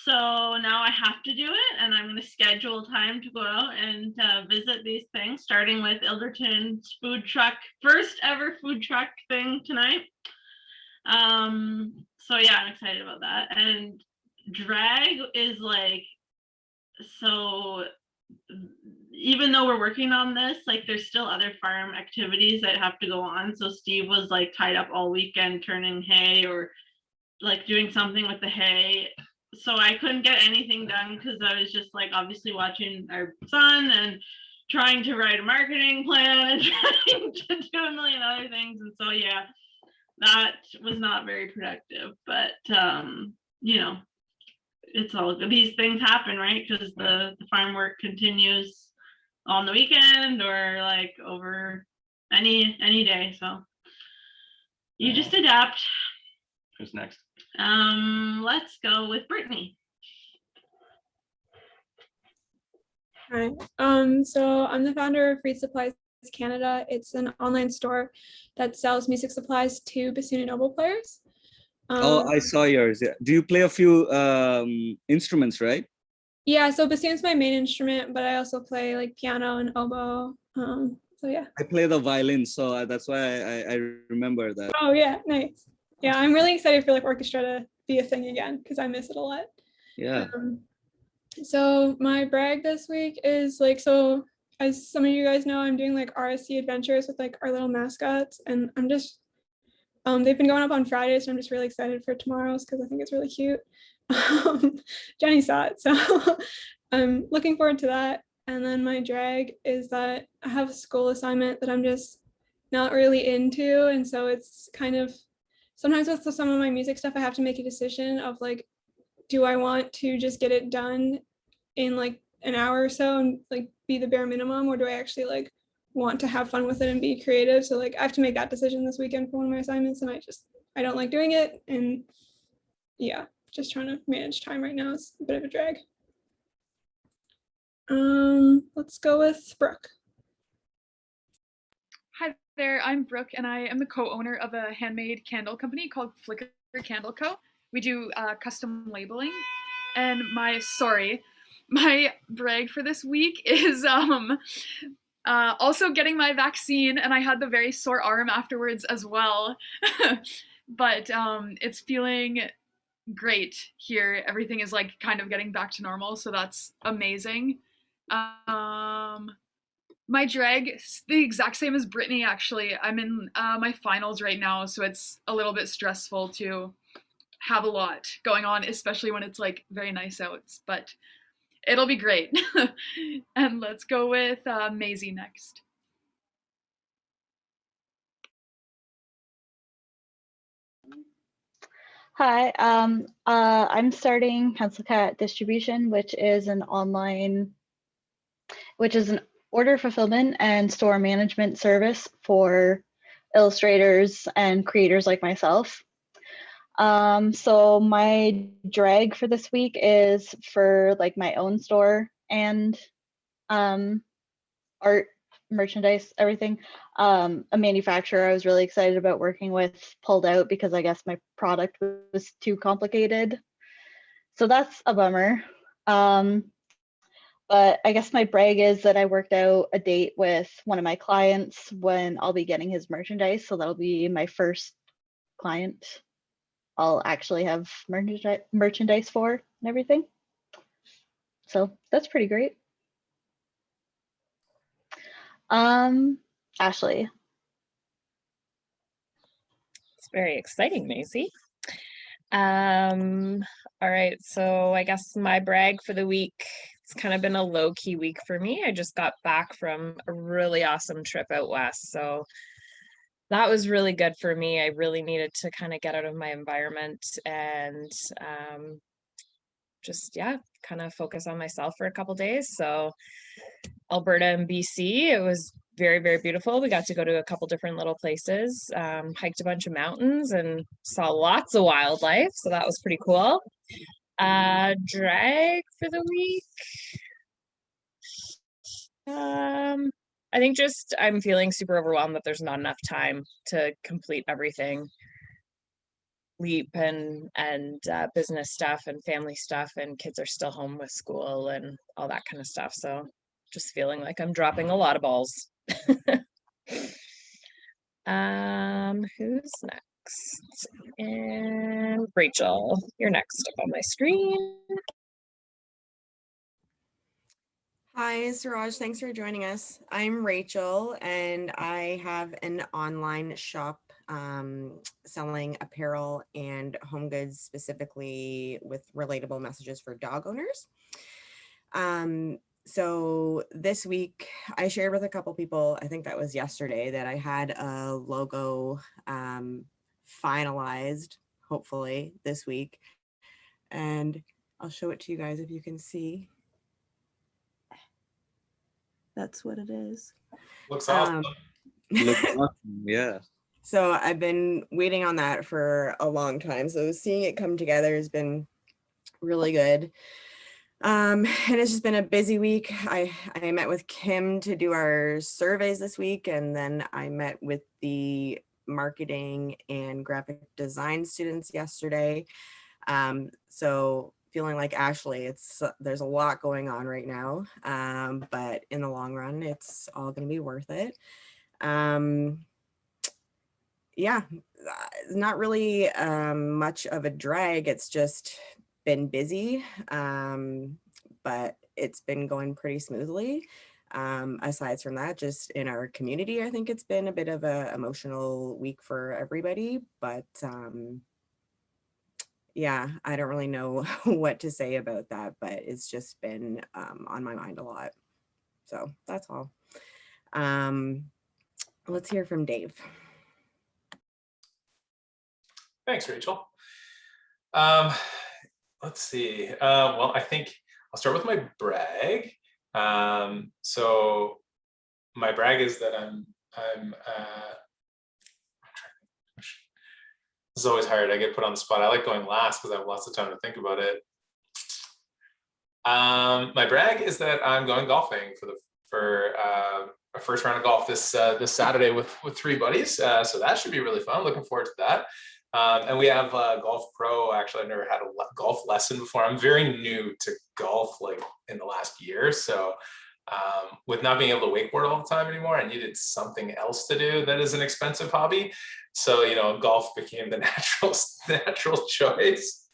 So now I have to do it, and I'm going to schedule time to go out and visit these things, starting with Ilderton's food truck, first ever food truck thing tonight. So yeah, I'm excited about that. And drag is like, so even though we're working on this, like there's still other farm activities that have to go on. So Steve was like tied up all weekend turning hay or like doing something with the hay. So I couldn't get anything done because I was just like obviously watching our son and trying to write a marketing plan and trying to do a million other things. And so yeah, that was not very productive, but it's all good. These things happen, right? Because the farm work continues on the weekend or like over any day. So you just adapt. Who's next? Let's go with Brittany. Hi. So I'm the founder of Reed Supplies Canada. It's an online store that sells music supplies to bassoon and oboe players. I saw yours. Yeah. Do you play a few instruments, right? Yeah, so bassoon's my main instrument, but I also play like piano and oboe. So yeah. I play the violin, so that's why I remember that. Oh yeah, nice. Yeah, I'm really excited for like orchestra to be a thing again because I miss it a lot. Yeah. So my brag this week is like, so as some of you guys know, I'm doing like RSC adventures with like our little mascots, and I'm just they've been going up on Fridays, so I'm just really excited for tomorrow's because I think it's really cute. Jenny saw it, so I'm looking forward to that. And then my drag is that I have a school assignment that I'm just not really into, and so it's kind of sometimes with some of my music stuff I have to make a decision of like, do I want to just get it done in like an hour or so and like be the bare minimum, or do I actually like want to have fun with it and be creative? So like I have to make that decision this weekend for one of my assignments, and I don't like doing it, and yeah, just trying to manage time right now is a bit of a drag. Let's go with Brooke. Hi there, I'm Brooke, and I am the co-owner of a handmade candle company called Flicker Candle Co. We do custom labeling, and my brag for this week is also getting my vaccine, and I had the very sore arm afterwards as well. But it's feeling great here. Everything is like kind of getting back to normal, so that's amazing. My drag, the exact same as Brittany, actually. I'm in my finals right now, so it's a little bit stressful to have a lot going on, especially when it's like very nice out, but it'll be great. And let's go with Maisie next. Hi, I'm starting Pencil Cat Distribution, which is an order fulfillment and store management service for illustrators and creators like myself. So my drag for this week is for like my own store and art, merchandise, everything. A manufacturer I was really excited about working with pulled out because I guess my product was too complicated. So that's a bummer. But I guess my brag is that I worked out a date with one of my clients when I'll be getting his merchandise. So that'll be my first client I'll actually have merchandise for and everything. So that's pretty great. Ashley. It's very exciting, Macy. All right, so I guess my brag for the week, it's kind of been a low-key week for me. I just got back from a really awesome trip out west, so that was really good for me. I really needed to kind of get out of my environment and just, yeah, kind of focus on myself for a couple days. So Alberta and BC, it was very, very beautiful. We got to go to a couple different little places, hiked a bunch of mountains and saw lots of wildlife. So that was pretty cool. Drag for the week. I think just I'm feeling super overwhelmed that there's not enough time to complete everything. Leap and business stuff and family stuff, and kids are still home with school and all that kind of stuff. So just feeling like I'm dropping a lot of balls. Who's next? And Rachel, you're next up on my screen. Hi, Serge. Thanks for joining us. I'm Rachel, and I have an online shop selling apparel and home goods, specifically with relatable messages for dog owners. So this week I shared with a couple people, I think that was yesterday, that I had a logo finalized, hopefully this week. And I'll show it to you guys if you can see. That's what it is. Looks awesome. Looks awesome. Yeah. So I've been waiting on that for a long time. So seeing it come together has been really good. And it's just been a busy week. I met with Kim to do our surveys this week, and then I met with the marketing and graphic design students yesterday. So feeling like Ashley, there's a lot going on right now, but in the long run, it's all going to be worth it. Yeah, not really much of a drag. It's just been busy, but it's been going pretty smoothly. Aside from that, just in our community, I think it's been a bit of an emotional week for everybody, but yeah, I don't really know what to say about that, but it's just been on my mind a lot. So that's all. Let's hear from Dave. Thanks, Rachel. Let's see. Well, I think I'll start with my brag. So my brag is that this is always hard. I get put on the spot. I like going last because I have lots of time to think about it. My brag is that I'm going golfing for a first round of golf this Saturday with 3 buddies. So that should be really fun. Looking forward to that. And we have Golf Pro. Actually, I've never had a golf lesson before. I'm very new to golf, like in the last year. So with not being able to wakeboard all the time anymore, I needed something else to do that is an expensive hobby. So, golf became the natural choice.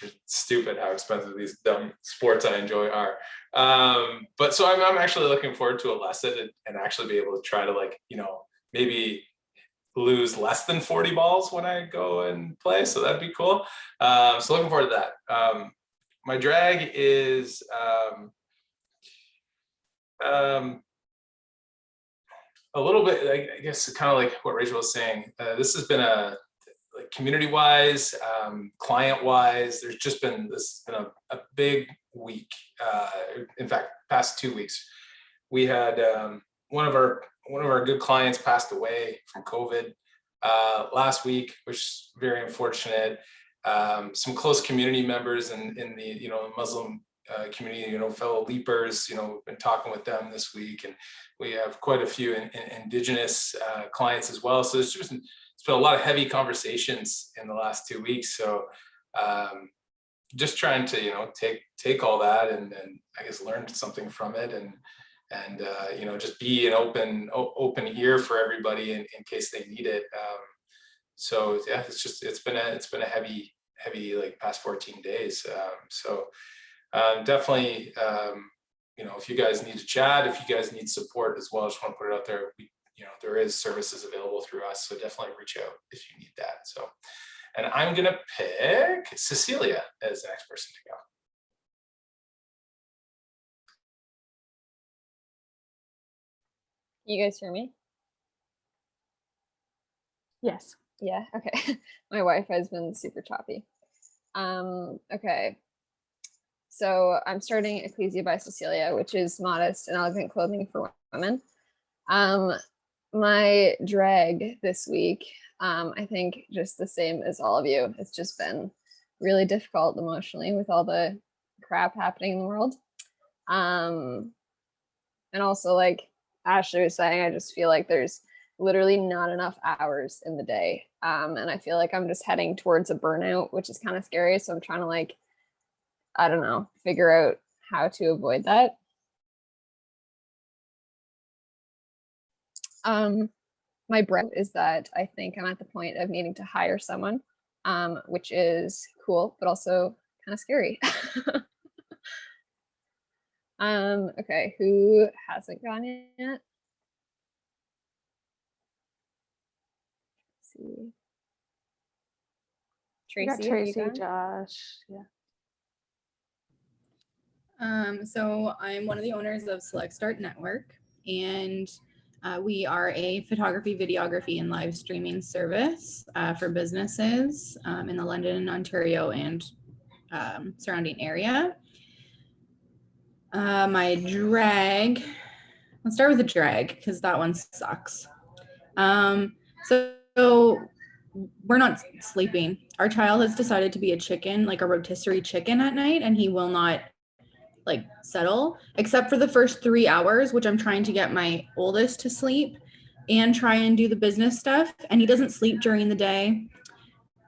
It's stupid how expensive these dumb sports I enjoy are. But so I'm actually looking forward to a lesson and actually be able to try to maybe lose less than 40 balls when I go and play. So that'd be cool. So looking forward to that. My drag is a little bit, I guess, kind of like what Rachel was saying. This has been community-wise, client-wise, there's just been a big week. In fact, past 2 weeks, we had one of our good clients passed away from COVID last week, which is very unfortunate. Some close community members in the Muslim community, fellow leapers, been talking with them this week, and we have quite a few indigenous clients as well. So it's been a lot of heavy conversations in the last 2 weeks. So just trying to, take all that and I guess learn something from it and just be an open ear for everybody in case they need it. So yeah, it's been a heavy like past 14 days. Definitely, if you guys need to chat, if you guys need support as well, I just want to put it out there. There is services available through us, so definitely reach out if you need that. So, and I'm gonna pick Cecilia as the next person to go. You guys hear me? Yes. Yeah, okay. My Wi-Fi has been super choppy. Okay. So I'm starting Ecclesia by Cecilia, which is modest and elegant clothing for women. My drag this week, I think just the same as all of you. It's just been really difficult emotionally with all the crap happening in the world. And also, like Ashley was saying, I just feel like there's literally not enough hours in the day. And I feel like I'm just heading towards a burnout, which is kind of scary. So I'm trying to I don't know, figure out how to avoid that. My breath is that I think I'm at the point of needing to hire someone, which is cool, but also kind of scary. Okay, who hasn't gone yet? Let's see. Tracy, Tracy, Josh, yeah. So I'm one of the owners of Select Start Network, and we are a photography, videography, and live streaming service for businesses in the London, Ontario, and surrounding area. My drag, let's start with the drag because that one sucks. So we're not sleeping. Our child has decided to be a chicken, like a rotisserie chicken at night, and he will not settle except for the first 3 hours, which I'm trying to get my oldest to sleep and try and do the business stuff. And he doesn't sleep during the day.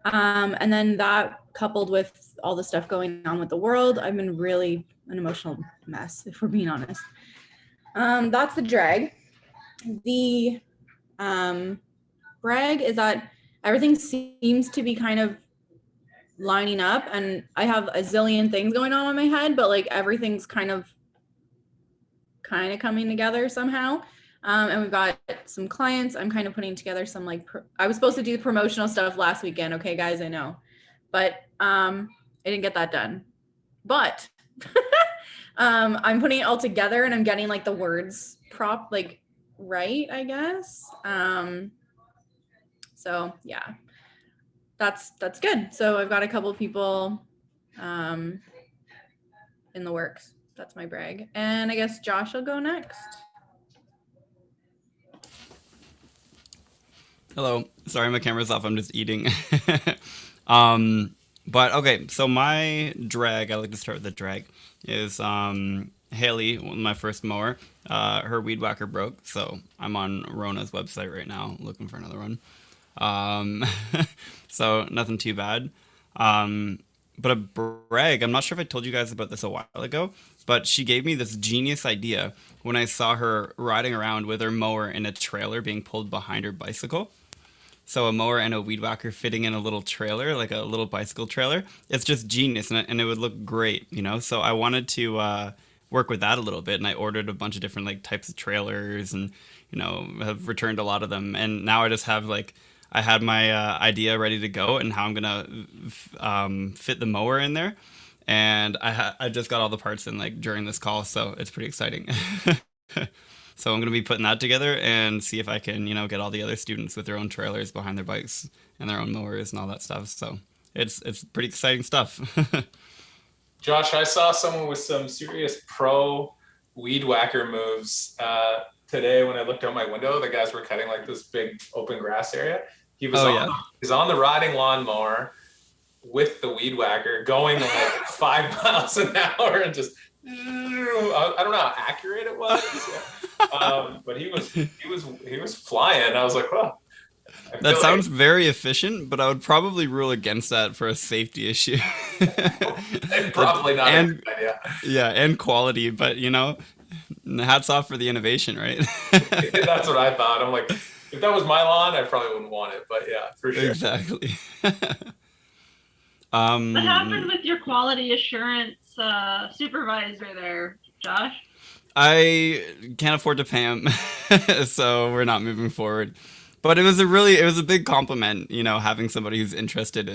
And then that coupled with all the stuff going on with the world, I've been really an emotional mess, if we're being honest. That's the drag. The brag is that everything seems to be kind of lining up, and I have a zillion things going on in my head, but everything's kind of coming together somehow. And we've got some clients. I'm kind of putting together some I was supposed to do the promotional stuff last weekend. Okay, guys, I know, but I didn't get that done. But I'm putting it all together, and I'm getting the words right, I guess. So yeah. That's good. So I've got a couple people in the works. That's my brag. And I guess Josh will go next. Hello. Sorry, my camera's off. I'm just eating. But okay, so my drag, I like to start with the drag, is Haley, my first mower. Her weed whacker broke, so I'm on Rona's website right now looking for another one. So nothing too bad. But a brag, I'm not sure if I told you guys about this a while ago, but she gave me this genius idea when I saw her riding around with her mower in a trailer being pulled behind her bicycle. So a mower and a weed whacker fitting in a little trailer, like a little bicycle trailer. It's just genius, and it would look great, So I wanted to work with that a little bit, and I ordered a bunch of different types of trailers, and have returned a lot of them, and now I just have I had my idea ready to go and how I'm gonna fit the mower in there, and I just got all the parts in during this call, so it's pretty exciting. So I'm gonna be putting that together and see if I can get all the other students with their own trailers behind their bikes and their own mowers and all that stuff. So it's pretty exciting stuff. Josh, I saw someone with some serious pro weed whacker moves today when I looked out my window. The guys were cutting this big open grass area. He was he's on the riding lawnmower with the weed whacker going 5 miles an hour and just I don't know how accurate it was. But he was flying. I was like, oh, That sounds very efficient, but I would probably rule against that for a safety issue. Probably not a and good idea. yeah, and quality, but you know, hats off for the innovation, right? That's what I thought. I'm like, if that was my lawn, I probably wouldn't want it, but yeah, for sure. Exactly. What happened with your quality assurance supervisor there, Josh? I can't afford to pay him, so we're not moving forward. But it was a big compliment, you know, having somebody who's interested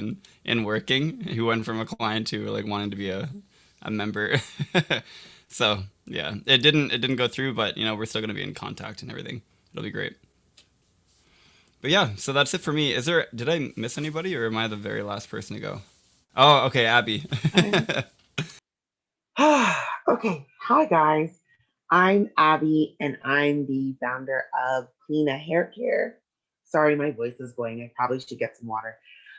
in working, who went from a client to like wanting to be a member. So yeah, it didn't go through, but you know, we're still gonna be in contact and everything. It'll be great. But yeah, so that's it for me. Did I miss anybody, or am I the very last person to go? Oh, okay, Abby. Okay, hi guys. I'm Abby, and I'm the founder of Cleana Hair Care. Sorry, my voice is going. I probably should get some water.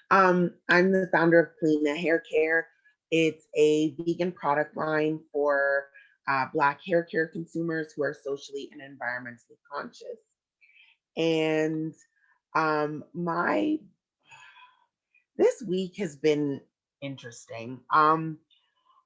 I'm the founder of Cleana Hair Care. It's a vegan product line for Black hair care consumers who are socially and environmentally conscious. And this week has been interesting.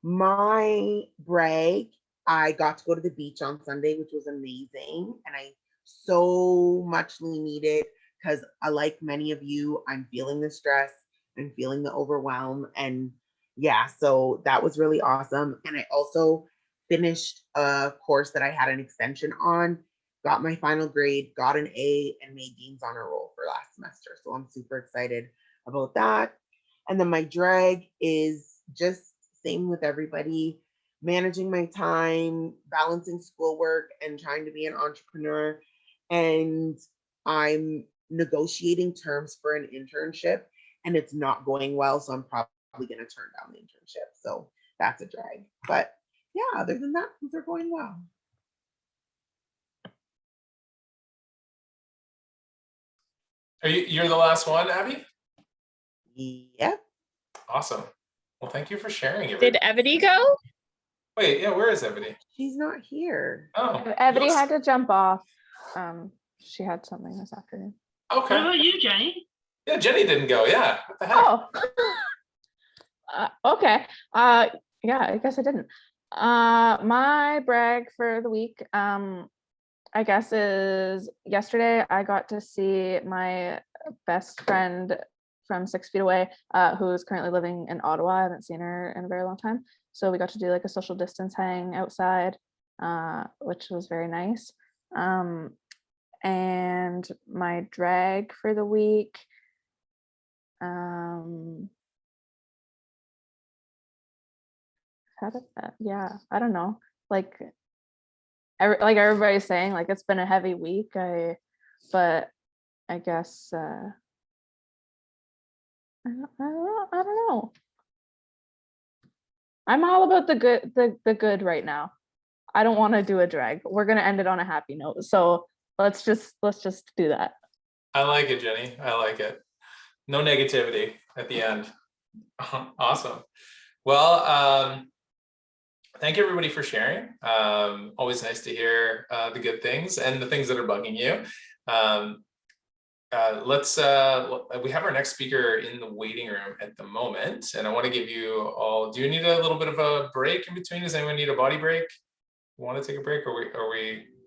My brag, I got to go to the beach on Sunday, which was amazing, and I so muchly needed, because like many of you, I'm feeling the stress, I'm feeling the overwhelm, and yeah, so that was really awesome. And I also finished a course that I had an extension on, got my final grade, got an A, and made Dean's Honor Roll for last semester. So I'm super excited about that. And then my drag is just same with everybody, managing my time, balancing schoolwork, and trying to be an entrepreneur. And I'm negotiating terms for an internship, and it's not going well. So I'm probably going to turn down the internship. So that's a drag. But yeah, other than that, things are going well. You're the last one, Abby? Yep. Awesome. Well, thank you for sharing it. Did Evity go? Wait, yeah, where is Evity? She's not here. Oh. Evity had to jump off. She had something this afternoon. Okay. What about you, Jenny? Yeah, Jenny didn't go. Yeah. What the heck? Oh. Okay. Yeah, I guess I didn't. My brag for the week, I guess, is yesterday I got to see my best friend from 6 feet away, who is currently living in Ottawa. I haven't seen her in a very long time. So we got to do like a social distance hang outside, which was very nice. And my drag for the week, yeah, I don't know. Like everybody's saying, like it's been a heavy week. But I guess I don't know. I'm all about the good right now. I don't want to do a drag. We're gonna end it on a happy note. So let's just do that. I like it, Jenny. I like it. No negativity at the end. Awesome. Well, thank you everybody for sharing. Always nice to hear the good things and the things that are bugging you. We have our next speaker in the waiting room at the moment, and I want to give you all, do you need a little bit of a break in between? Does anyone need a body break? Want to take a break, or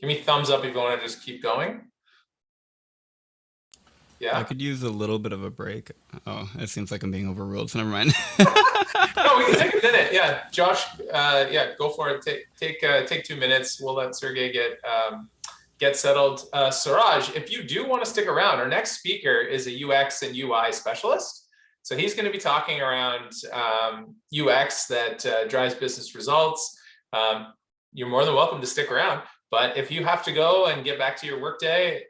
give me thumbs up if you want to just keep going. Yeah. I could use a little bit of a break. Oh, it seems like I'm being overruled, so never mind. No, we can take a minute. Yeah, Josh, yeah, go for it. Take 2 minutes. We'll let Sergey get settled. Serge, if you do want to stick around, our next speaker is a UX and UI specialist. So he's going to be talking around UX that drives business results. You're more than welcome to stick around. But if you have to go and get back to your workday,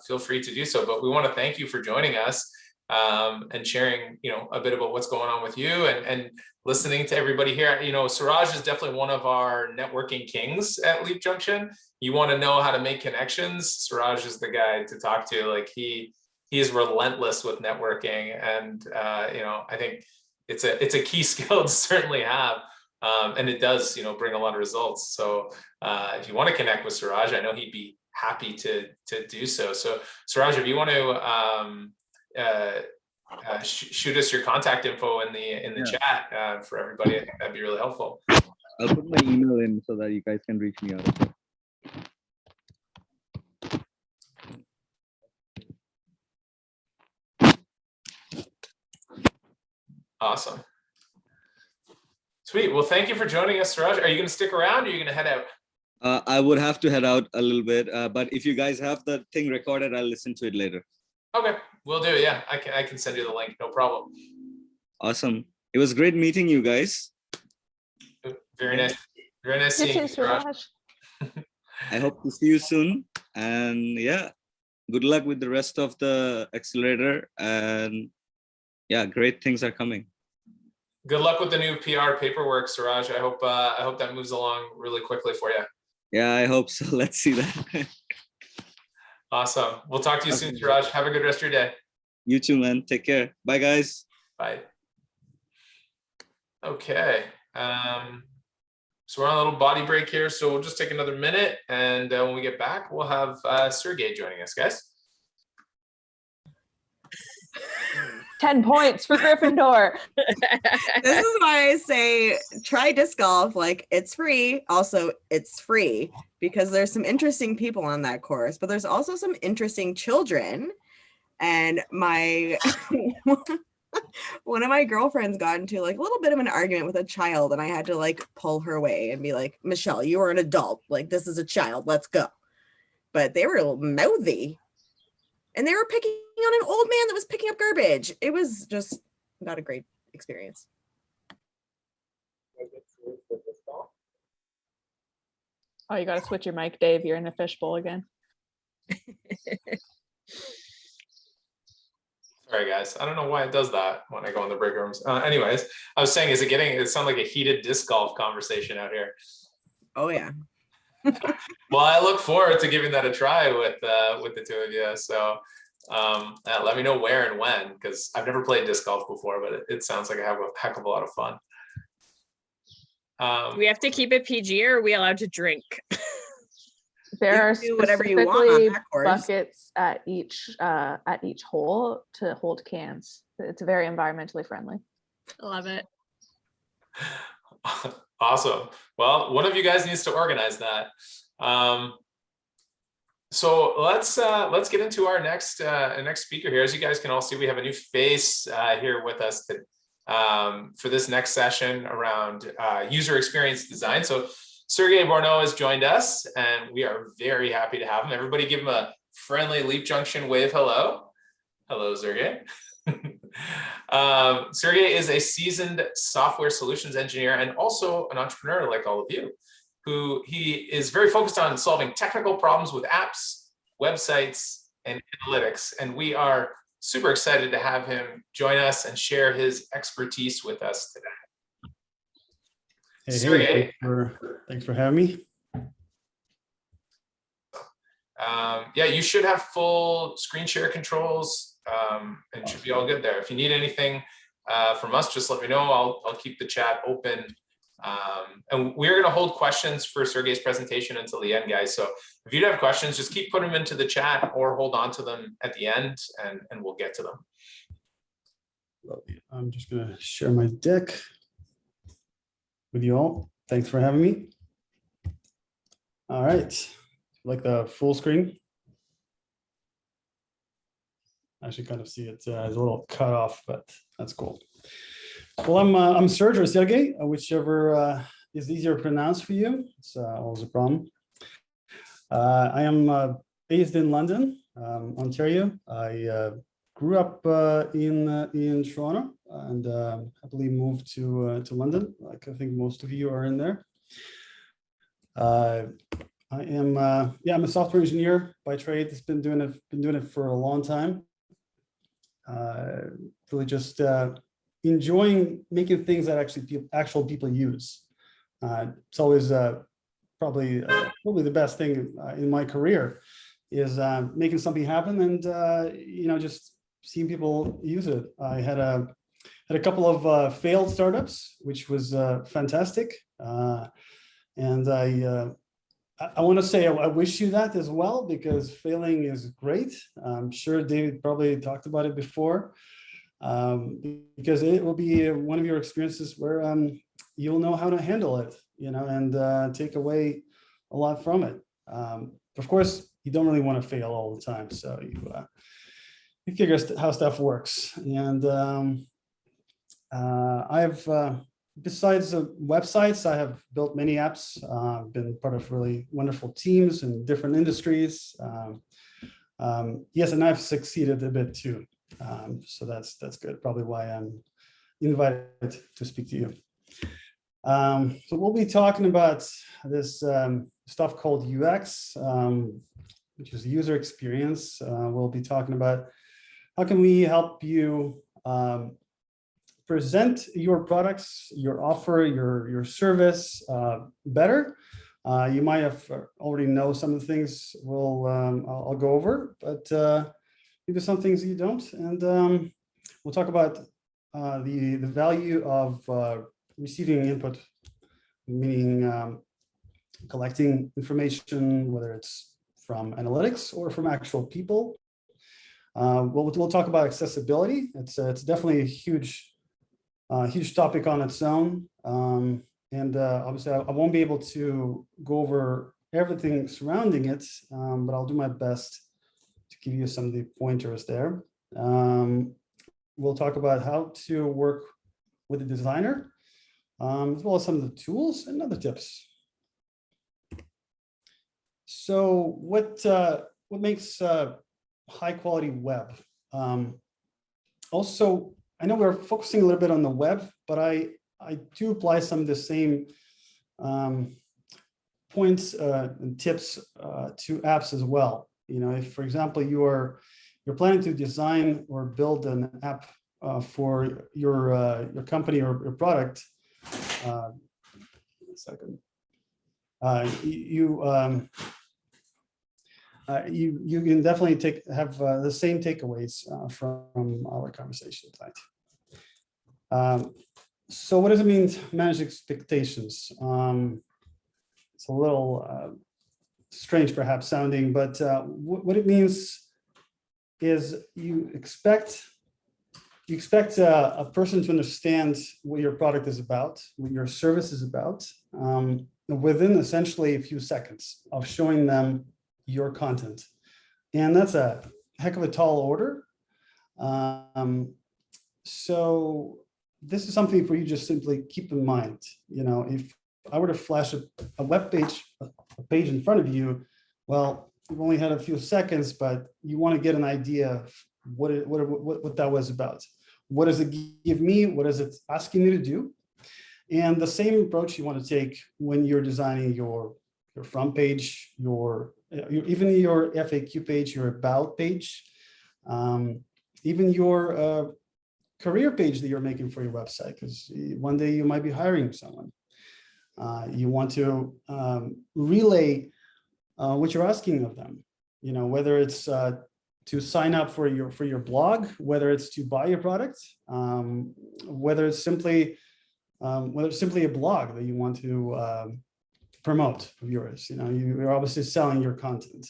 feel free to do so. But we want to thank you for joining us and sharing, a bit about what's going on with you and listening to everybody here. Serge is definitely one of our networking kings at Leap Junction. You want to know how to make connections, Serge is the guy to talk to. Like he is relentless with networking, and I think it's a key skill to certainly have. And it does, bring a lot of results. So if you want to connect with Serge, I know he'd be happy to do so. So Serge, if you want to shoot us your contact info in the chat for everybody, I think that'd be really helpful. I'll put my email in so that you guys can reach me out. Awesome. Sweet. Well, thank you for joining us, Serge. Are you going to stick around or are you going to head out? I would have to head out a little bit, but if you guys have the thing recorded, I'll listen to it later. Okay, we'll do it. Yeah, I can send you the link. No problem. Awesome. It was great meeting you guys. Very nice. Very nice seeing you, Serge. I hope to see you soon. And yeah, good luck with the rest of the accelerator. And yeah, great things are coming. Good luck with the new PR paperwork, Serge. I hope that moves along really quickly for you. Yeah, I hope so. Let's see that. Awesome. We'll talk to you soon, Serge. Have a good rest of your day. You too, man. Take care. Bye, guys. Bye. Okay. So we're on a little body break here. So we'll just take another minute. And when we get back, we'll have Sergey joining us, guys. 10 points for Gryffindor. This is why I say try disc golf. Like, it's free. Also, it's free because there's some interesting people on that course, but there's also some interesting children. And my one of my girlfriends got into like a little bit of an argument with a child, and I had to like pull her away and be like, Michelle, you are an adult. Like, this is a child. Let's go. But they were a little mouthy. And they were picking on an old man that was picking up garbage. It was just not a great experience. Oh, you got to switch your mic, Dave. You're in a fishbowl again. Sorry, guys. I don't know why it does that when I go in the break rooms. Anyways, I was saying, it sounds like a heated disc golf conversation out here. Oh, yeah. Well, I look forward to giving that a try with the two of you. So let me know where and when, because I've never played disc golf before, but it sounds like I have a heck of a lot of fun. Do we have to keep it PG, or are we allowed to drink? There are do whatever you want on that course. buckets at each hole to hold cans. It's very environmentally friendly. I love it. Awesome. Well, one of you guys needs to organize that. So let's get into our next speaker here. As you guys can all see, we have a new face here with us for this next session around user experience design. So Sergey Bornow has joined us, and we are very happy to have him. Everybody give him a friendly Leap Junction wave hello. Hello, Sergey. Sergey is a seasoned software solutions engineer and also an entrepreneur like all of you, he is very focused on solving technical problems with apps, websites, and analytics. And we are super excited to have him join us and share his expertise with us today. Hey, Sergey, thanks for having me. Yeah, you should have full screen share controls and should be all good there. If you need anything from us, just let me know. I'll keep the chat open. And we're going to hold questions for Sergey's presentation until the end, guys. So if you have questions, just keep putting them into the chat or hold on to them at the end, and we'll get to them. I'm just going to share my deck with you all. Thanks for having me. All right, like the full screen. I should kind of see it as a little cut off, but that's cool. Well, I'm Serge or Sergey, whichever is easier to pronounce for you. It's always a problem. I am based in London, Ontario. I grew up in Toronto and happily moved to London. Like I think most of you are in there. I am I'm a software engineer by trade. It's been doing it for a long time. Really just enjoying making things that actual people use. It's always probably the best thing in my career is making something happen and just seeing people use it. I had a couple of failed startups, which was fantastic, and I want to say I wish you that as well, because failing is great. I'm sure David probably talked about it before, because it will be one of your experiences where you'll know how to handle it, and take away a lot from it. Of course, you don't really want to fail all the time, so you figure how stuff works. And I've besides the websites, I have built many apps, been part of really wonderful teams in different industries. Yes, and I've succeeded a bit too. So that's good. Probably why I'm invited to speak to you. So we'll be talking about this stuff called UX, which is user experience. We'll be talking about how can we help you present your products, your offer, your service better. You might have already know some of the things I'll go over, but maybe some things you don't. And we'll talk about the value of receiving input, meaning collecting information, whether it's from analytics or from actual people. We'll talk about accessibility. It's definitely a huge topic on its own. And obviously I won't be able to go over everything surrounding it, but I'll do my best to give you some of the pointers there. We'll talk about how to work with a designer, as well as some of the tools and other tips. So what makes high quality web? Also, I know we're focusing a little bit on the web, but I do apply some of the same points and tips to apps as well. If, for example, you're planning to design or build an app for your company or your product, you can definitely have the same takeaways from our conversation tonight. So what does it mean to manage expectations? It's a little strange perhaps sounding, but what it means is you expect a person to understand what your product is about, what your service is about, within essentially a few seconds of showing them your content. And that's a heck of a tall order. So this is something for you just simply keep in mind. If I were to flash a web page, a page in front of you, well, you've only had a few seconds, but you want to get an idea of what that was about. What does it give me? What is it asking me to do? And the same approach you want to take when you're designing your front page, even your FAQ page, your about page, even your career page that you're making for your website, because one day you might be hiring someone. You want to relay what you're asking of them, whether it's to sign up for your blog, whether it's to buy your product, whether it's simply a blog that you want to promote of yours. You're obviously selling your content.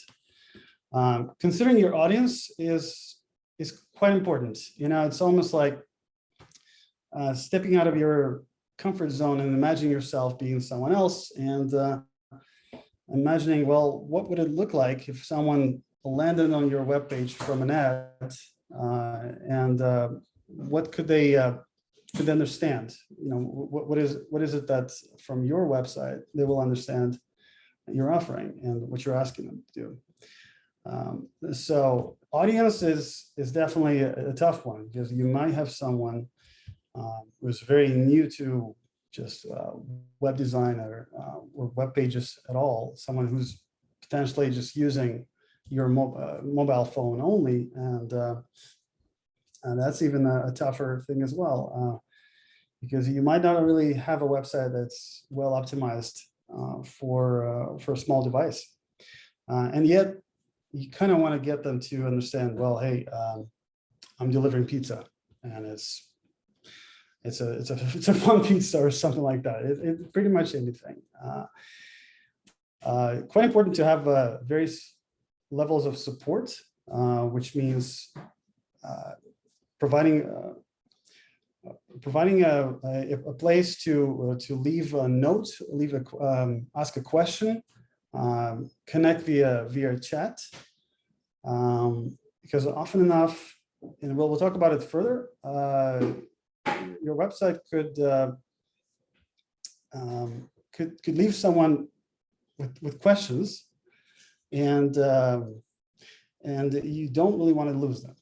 Considering your audience is quite important. It's almost like stepping out of your comfort zone and imagining yourself being someone else, and imagining, well, what would it look like if someone landed on your webpage from an ad, and what could they understand? What is it that from your website they will understand you're offering and what you're asking them to do. So audience is definitely a tough one, because you might have someone who's very new to just web design or web pages at all, someone who's potentially just using your mobile phone only, and that's even a tougher thing as well, because you might not really have a website that's well optimized for a small device, and yet you kind of want to get them to understand, well, hey, I'm delivering pizza, and it's a fun pizza or something like that. It pretty much anything. Quite important to have various levels of support, which means providing a place to leave a note, ask a question, connect via chat, because often enough, and we'll talk about it further, your website could leave someone with questions, and you don't really want to lose them.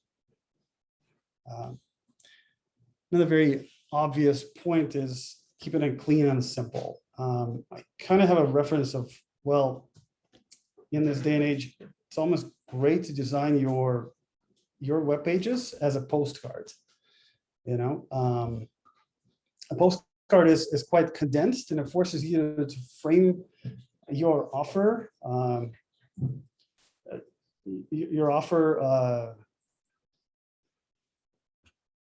Another very obvious point is keeping it clean and simple. I kind of have a reference of, well, in this day and age, it's almost great to design your web pages as a postcard. You know, a postcard is quite condensed, and it forces you to frame your offer.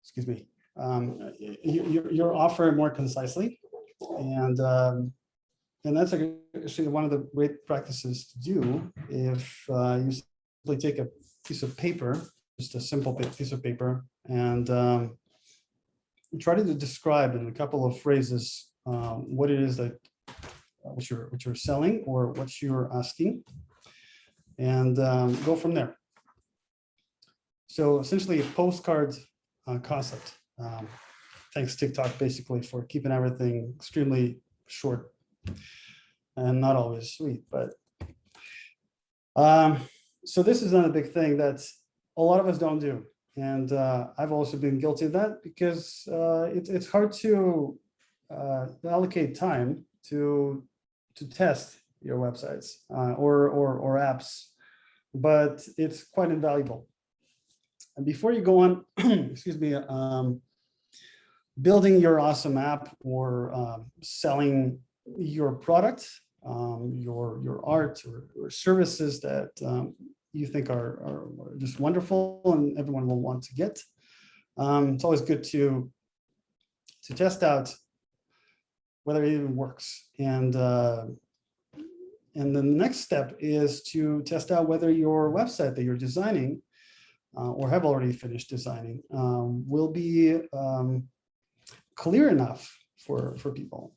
Excuse me. Your offer more concisely, and that's actually one of the great practices to do. If you simply take a piece of paper, just a simple piece of paper, and try to describe in a couple of phrases what it is that what you're selling or what you're asking, and go from there. So essentially, a postcard concept. Thanks TikTok basically for keeping everything extremely short and not always sweet. But so this is another big thing that a lot of us don't do, and I've also been guilty of that, because it's hard to allocate time to test your websites or apps, but it's quite invaluable. And before you go on, excuse me, building your awesome app or selling your product, your art or services that you think are just wonderful and everyone will want to get, it's always good to test out whether it even works. And then the next step is to test out whether your website that you're designing or have already finished designing will be clear enough for people.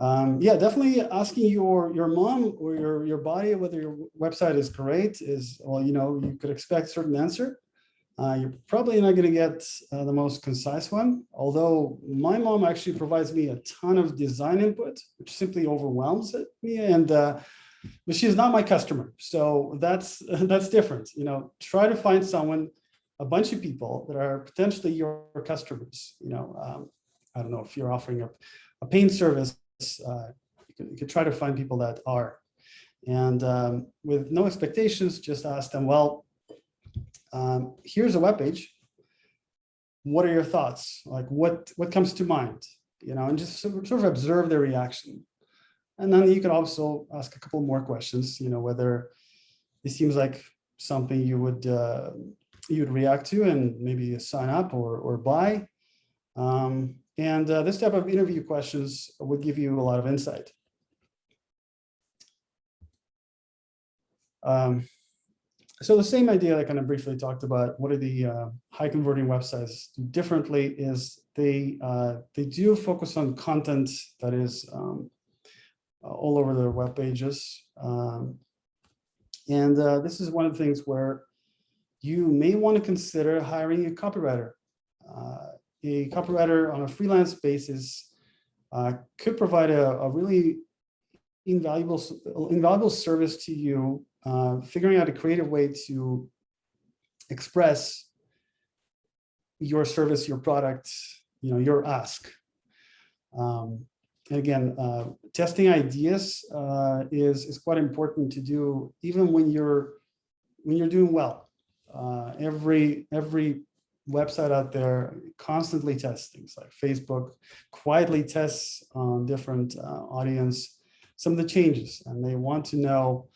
Yeah, definitely asking your mom or your body whether your website is great is, well, you know, you could expect a certain answer. You're probably not going to get the most concise one, although my mom actually provides me a ton of design input, which simply overwhelms me. And but she's not my customer, so that's different. You know, try to find someone, a bunch of people that are potentially your customers. You know, I don't know if you're offering a paint service, you could try to find people that are, and with no expectations, just ask them, well, here's a webpage. What are your thoughts? Like, what comes to mind? You know, and just sort of observe their reaction. And then you can also ask a couple more questions, you know, whether it seems like something you'd react to and maybe sign up or buy. And this type of interview questions would give you a lot of insight. So the same idea I kind of briefly talked about, what are the high converting websites do differently, is they do focus on content that is all over their web pages. And this is one of the things where you may want to consider hiring a copywriter. A copywriter on a freelance basis could provide a really invaluable service to you, figuring out a creative way to express your service, your product, you know, your ask. And again, testing ideas is quite important to do, even when you're doing well. Every website out there constantly tests things. Like Facebook quietly tests on different audience some of the changes, and they want to know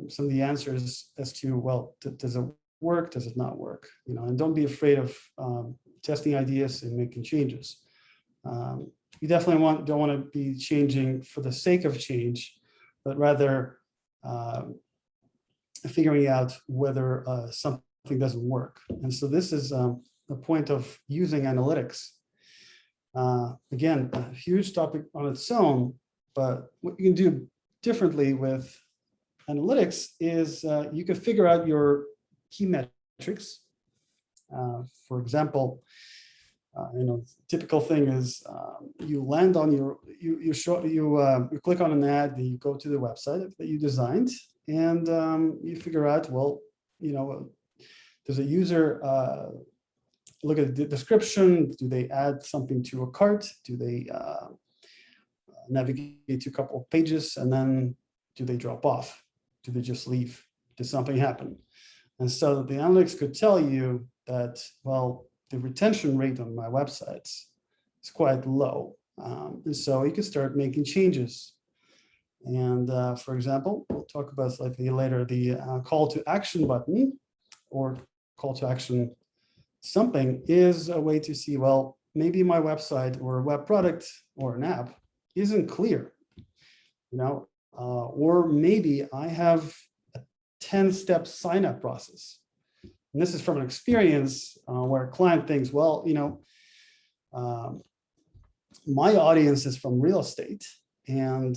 some of the answers as to, well, does it work? Does it not work? You know, and don't be afraid of testing ideas and making changes. you definitely don't want to be changing for the sake of change, but rather figuring out whether something doesn't work. And so this is the point of using analytics. Again, a huge topic on its own, but what you can do differently with analytics is you can figure out your key metrics. For example, typical thing is you land on you click on an ad, and you go to the website that you designed, and you figure out, well, does a user look at the description? Do they add something to a cart? Do they navigate to a couple of pages, and then do they drop off? Do they just leave? Did something happen? And so the analytics could tell you that, well, the retention rate on my websites is quite low. And so you can start making changes. And for example, we'll talk about slightly later, the call to action button or call to action something is a way to see, well, maybe my website or a web product or an app isn't clear, or maybe I have a 10-step sign-up process. And this is from an experience where a client thinks, well, my audience is from real estate, and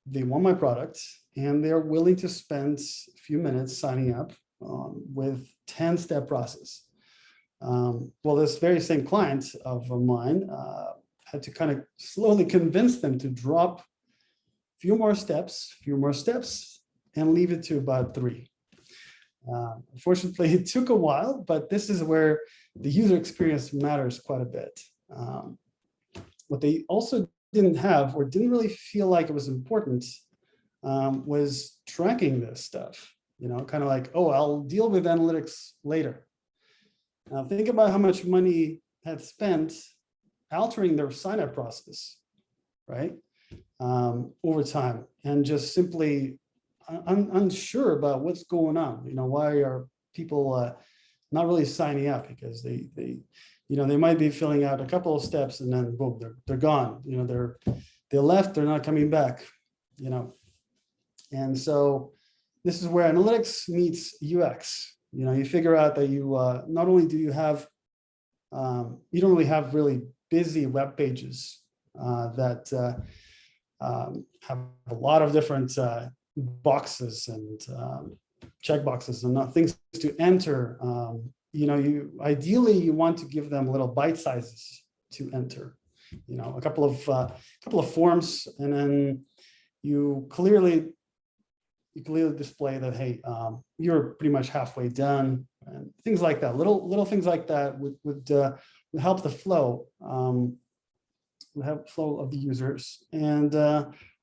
they want my product, and they're willing to spend a few minutes signing up with 10-step process. Well, this very same client of mine had to kind of slowly convince them to drop a few more steps, and leave it to about 3. Unfortunately, it took a while, but this is where the user experience matters quite a bit. What they also didn't have, or didn't really feel like it was important, was tracking this stuff. Kind of like, oh, I'll deal with analytics later. Now think about how much money had spent altering their sign-up process, right? Over time, and just simply unsure about what's going on. Why are people not really signing up? Because they might be filling out a couple of steps, and then boom, they're gone. They left, they're not coming back. And so this is where analytics meets UX. You figure out that you not only do you have, you don't really have really busy web pages that have a lot of different boxes and check boxes and things to enter. Ideally you want to give them little bite sizes to enter. A couple of forms, and then you clearly display that, hey, you're pretty much halfway done, and things like that. Little things like that would help the flow, of the users. And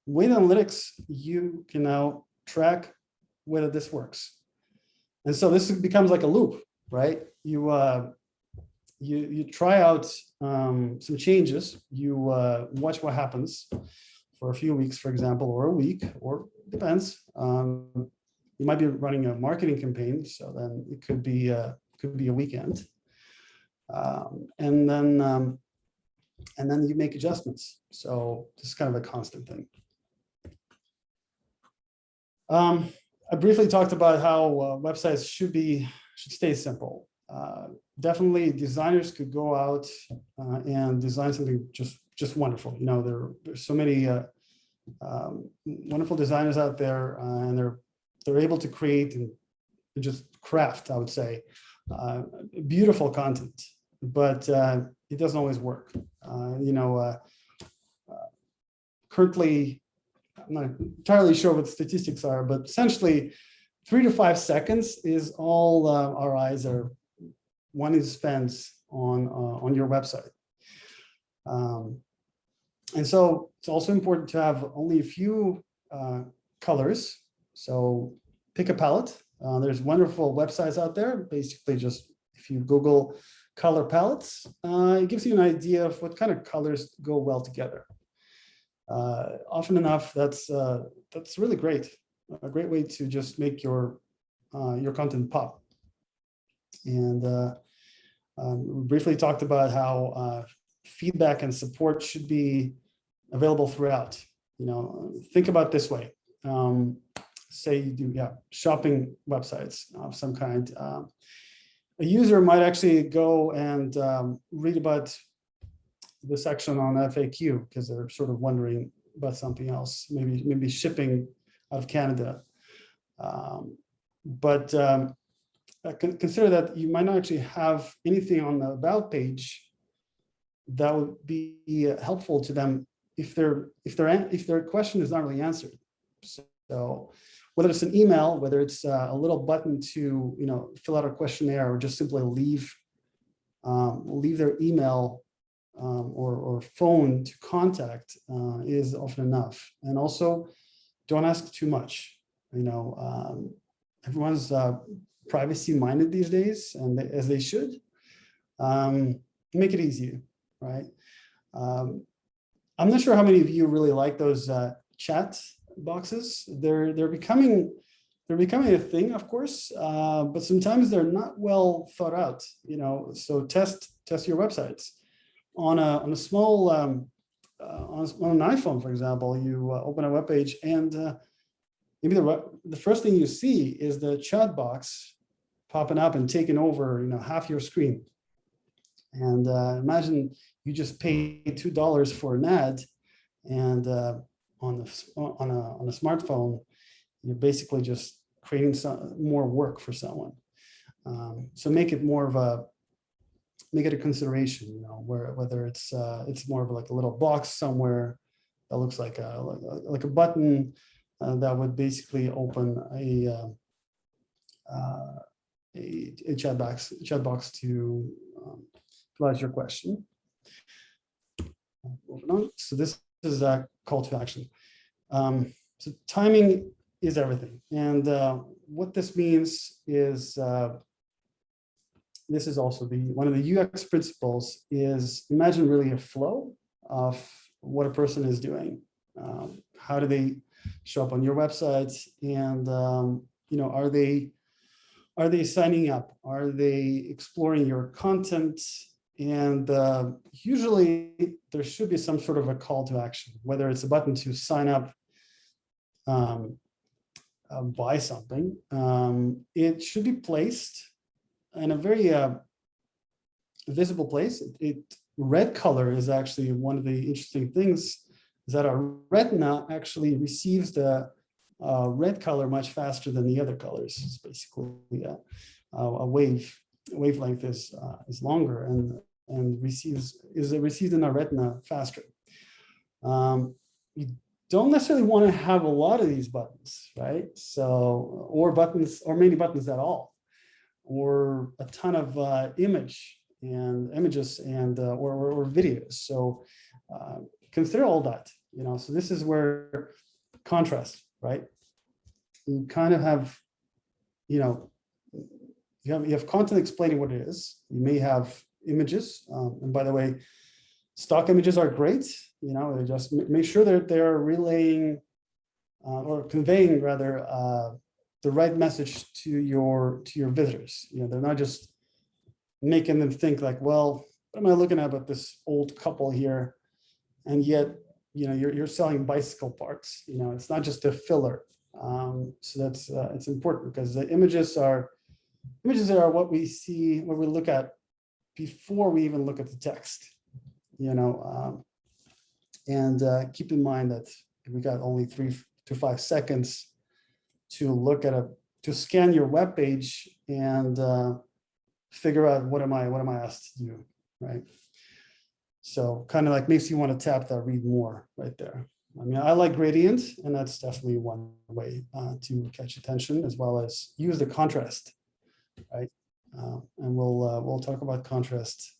with analytics, you can now track whether this works. And so this becomes like a loop, right? You try out some changes. You watch what happens for a few weeks, for example, or a week, or depends. You might be running a marketing campaign, so then it could be a weekend, and then you make adjustments. So this is kind of a constant thing. I briefly talked about how websites should stay simple. Definitely, designers could go out and design something just wonderful. There's so many wonderful designers out there, and they're able to create and just craft, I would say, beautiful content. But it doesn't always work. Currently, I'm not entirely sure what the statistics are, but essentially 3 to 5 seconds is all our eyes are wanting to spend on your website. And so it's also important to have only a few colors. So pick a palette. There's wonderful websites out there. Basically, just if you Google color palettes, it gives you an idea of what kind of colors go well together. Often enough, that's really great. A great way to just make your content pop. And we briefly talked about how feedback and support should be available throughout. Think about it this way. Say you do shopping websites of some kind. A user might actually go and read about the section on FAQ because they're sort of wondering about something else, maybe shipping out of Canada. But consider that you might not actually have anything on the about page that would be helpful to them if their question is not really answered. So whether it's an email, whether it's a little button to fill out a questionnaire, or just simply leave their email or phone to contact is often enough. And also, don't ask too much. Everyone's privacy-minded these days, and as they should. Make it easy, right? I'm not sure how many of you really like those chat boxes. They're becoming a thing, of course, but sometimes they're not well thought out. So test your websites on a small on an iPhone, for example. You open a web page, and maybe the first thing you see is the chat box popping up and taking over half your screen. And imagine you just pay $2 for an ad, and on a smartphone, you're basically just creating some more work for someone. So make it a consideration, whether it's more of like a little box somewhere that looks like a button that would basically open a chat box to fill out your question. Moving on. So this is a call to action. So timing is everything, and what this means is this is also one of the UX principles is imagine really a flow of what a person is doing. How do they show up on your website, and are they signing up? Are they exploring your content? And usually there should be some sort of a call to action, whether it's a button to sign up, buy something. It should be placed in a very visible place. Red color is actually one of the interesting things, is that our retina actually receives the red color much faster than the other colors. It's basically a wavelength is longer and is received in our retina faster. You don't necessarily want to have a lot of these buttons, right? So, or many buttons at all, or a ton of images and or videos. So consider all that. So this is where contrast, right? You kind of have, you have content explaining what it is. You may have images, and by the way, stock images are great. They just make sure that they're relaying or conveying rather the right message to your visitors. They're not just making them think like, well, what am I looking at about this old couple here? And yet, you're selling bicycle parts. It's not just a filler. So that's it's important, because the images are what we see, what we look at before we even look at the text. And keep in mind that we got only 3 to 5 seconds to to scan your web page and figure out what am I asked to do, right? So kind of like makes you want to tap that read more right there. I mean, I like gradient, and that's definitely one way to catch attention, as well as use the contrast, right? And we'll talk about contrast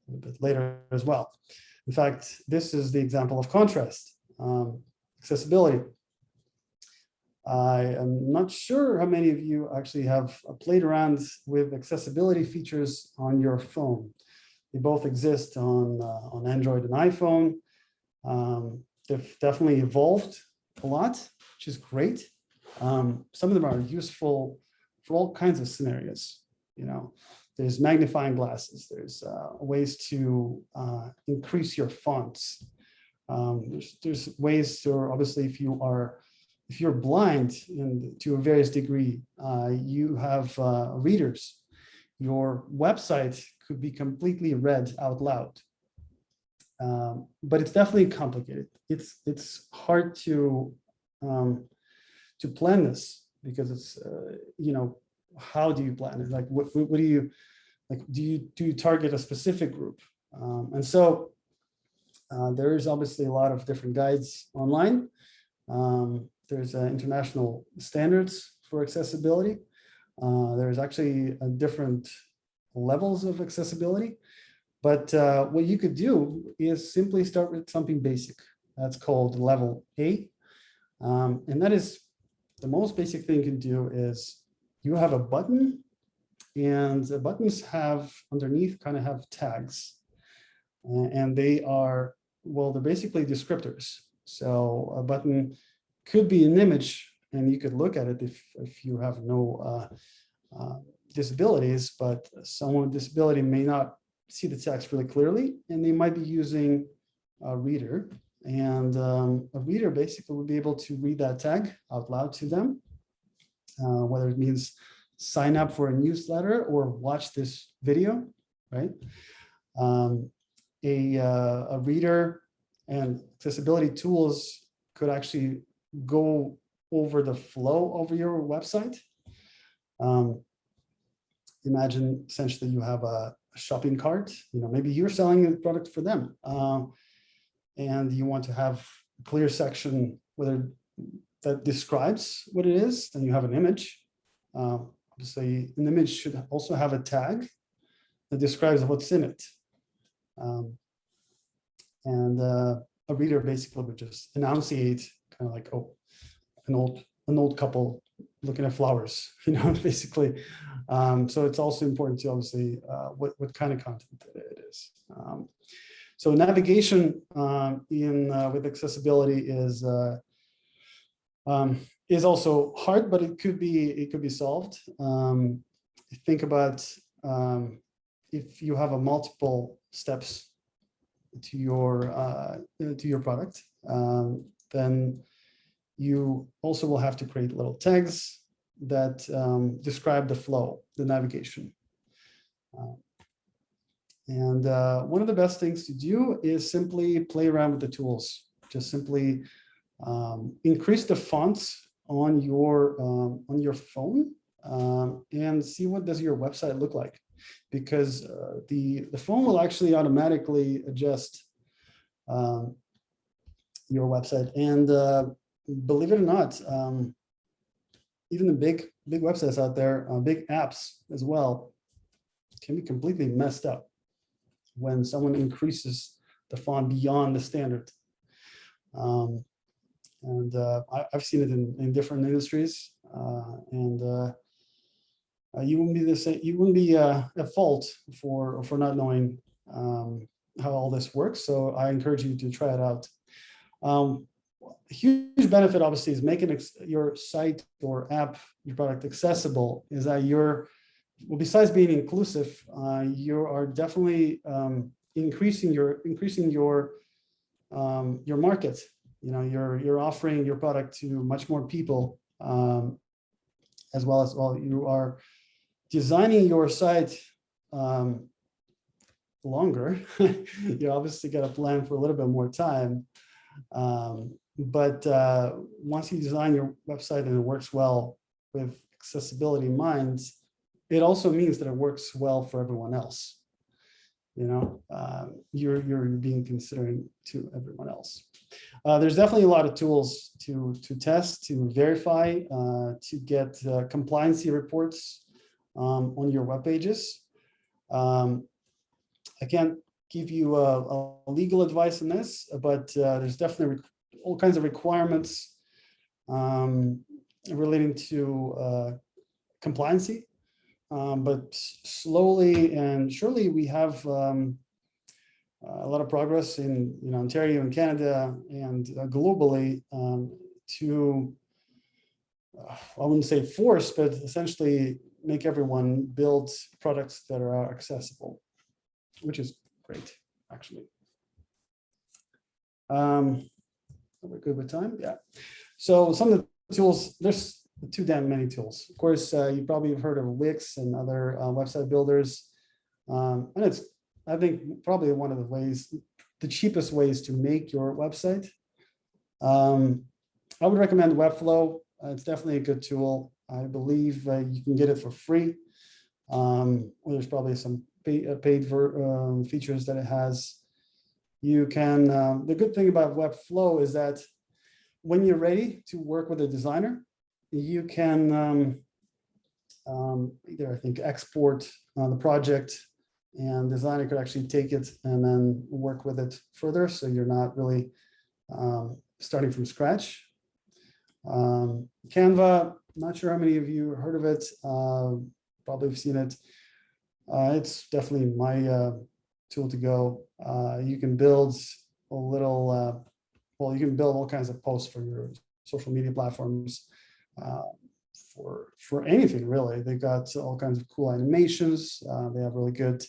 a bit later as well. In fact, this is the example of contrast. Accessibility. I am not sure how many of you actually have played around with accessibility features on your phone. They both exist on Android and iPhone. They've definitely evolved a lot, which is great. Some of them are useful for all kinds of scenarios. there's magnifying glasses. There's ways to increase your fonts. There's ways to, obviously, if you're blind and to a various degree, you have readers. Your website could be completely read out loud. But it's definitely complicated. It's hard to plan this, because it's how do you plan it? Like what do you like? Do you target a specific group? And so there is obviously a lot of different guides online. There's international standards for accessibility. There's actually different levels of accessibility. But what you could do is simply start with something basic. That's called level A. And that is the most basic thing you can do is you have a button, and the buttons have underneath kind of have tags. And they are, well, they're basically descriptors. So a button could be an image, and you could look at it if you have no disabilities, but someone with disability may not see the text really clearly, and they might be using a reader. And a reader basically would be able to read that tag out loud to them, whether it means sign up for a newsletter or watch this video, right? A reader and accessibility tools could actually go over the flow of your website. Imagine essentially you have a shopping cart, maybe you're selling a product for them, and you want to have a clear section whether that describes what it is, and you have an image. Obviously, an image should also have a tag that describes what's in it. And a reader basically would just enunciate, kind of like, oh, an old couple looking at flowers, basically. So it's also important to obviously what kind of content it is. So navigation with accessibility is also hard, but it could be solved. Think about if you have a multiple steps to your product, then you also will have to create little tags that describe the flow, the navigation. And one of the best things to do is simply play around with the tools. Just simply increase the fonts on your phone and see what does your website look like, because the phone will actually automatically adjust your website. And believe it or not, even the big websites out there, big apps as well, can be completely messed up when someone increases the font beyond the standard. And I've seen it in different industries, and you wouldn't be the same. You wouldn't be at fault for not knowing how all this works. So I encourage you to try it out. A huge benefit, obviously, is making your site or app, your product accessible. Is that well, besides being inclusive, you are definitely increasing your market. You're offering your product to much more people, as well as you are designing your site longer. You obviously got to plan for a little bit more time. But once you design your website and it works well with accessibility in mind, it also means that it works well for everyone else. You're being considered to everyone else. There's definitely a lot of tools to test, to verify, to get compliancy reports on your web pages. I can't give you a legal advice on this, but there's definitely all kinds of requirements relating to compliancy. But slowly and surely we have a lot of progress in Ontario and Canada and globally to, I wouldn't say force, but essentially make everyone build products that are accessible, which is great, actually. We're good with time, yeah. So some of the tools, there's too damn many tools. Of course, you probably have heard of Wix and other website builders. And it's, I think, probably one of the ways, the cheapest ways to make your website. I would recommend Webflow. It's definitely a good tool. I believe you can get it for free. There's probably some paid features that it has. You can, the good thing about Webflow is that when you're ready to work with a designer, you can either, I think, export the project, and the designer could actually take it and then work with it further. So you're not really starting from scratch. Canva, not sure how many of you heard of it. Probably have seen it. It's definitely my tool to go. You can build a little, well, you can build all kinds of posts for your social media platforms, for anything really. They got all kinds of cool animations. They have really good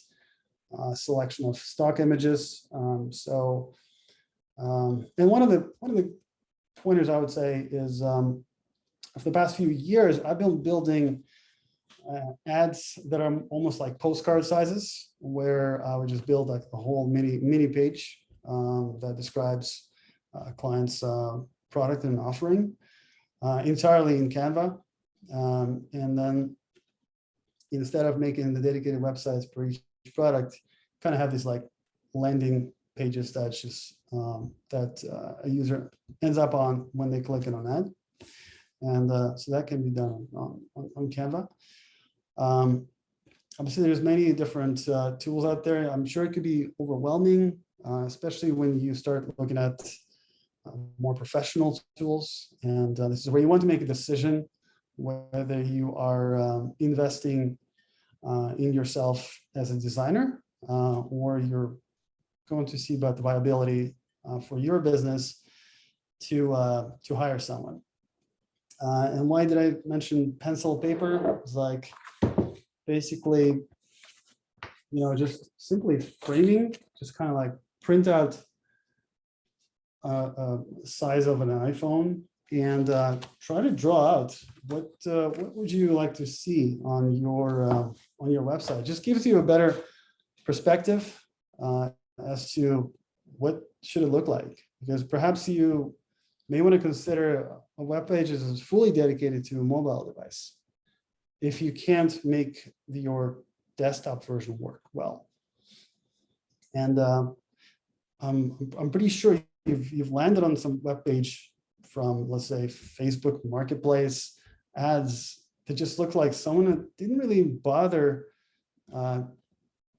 selection of stock images. And one of the pointers I would say is, for the past few years, I've been building ads that are almost like postcard sizes, where I would just build like a whole mini page that describes a client's product and offering entirely in Canva. And then instead of making the dedicated websites for each product, kind of have these like landing pages that's just that a user ends up on when they click on an ad. And so that can be done on Canva. Obviously, there's many different tools out there. I'm sure it could be overwhelming, especially when you start looking at more professional tools. And this is where you want to make a decision whether you are investing in yourself as a designer, or you're going to see about the viability for your business to hire someone. And why did I mention pencil paper? It's like basically, just simply framing, just kind of like print out a size of an iPhone and try to draw out what would you like to see on your website. It just gives you a better perspective as to what should it look like, because perhaps you may want to consider a web page as fully dedicated to a mobile device if you can't make your desktop version work well. And I'm pretty sure you've landed on some web page from, let's say, Facebook Marketplace ads that just look like someone that didn't really bother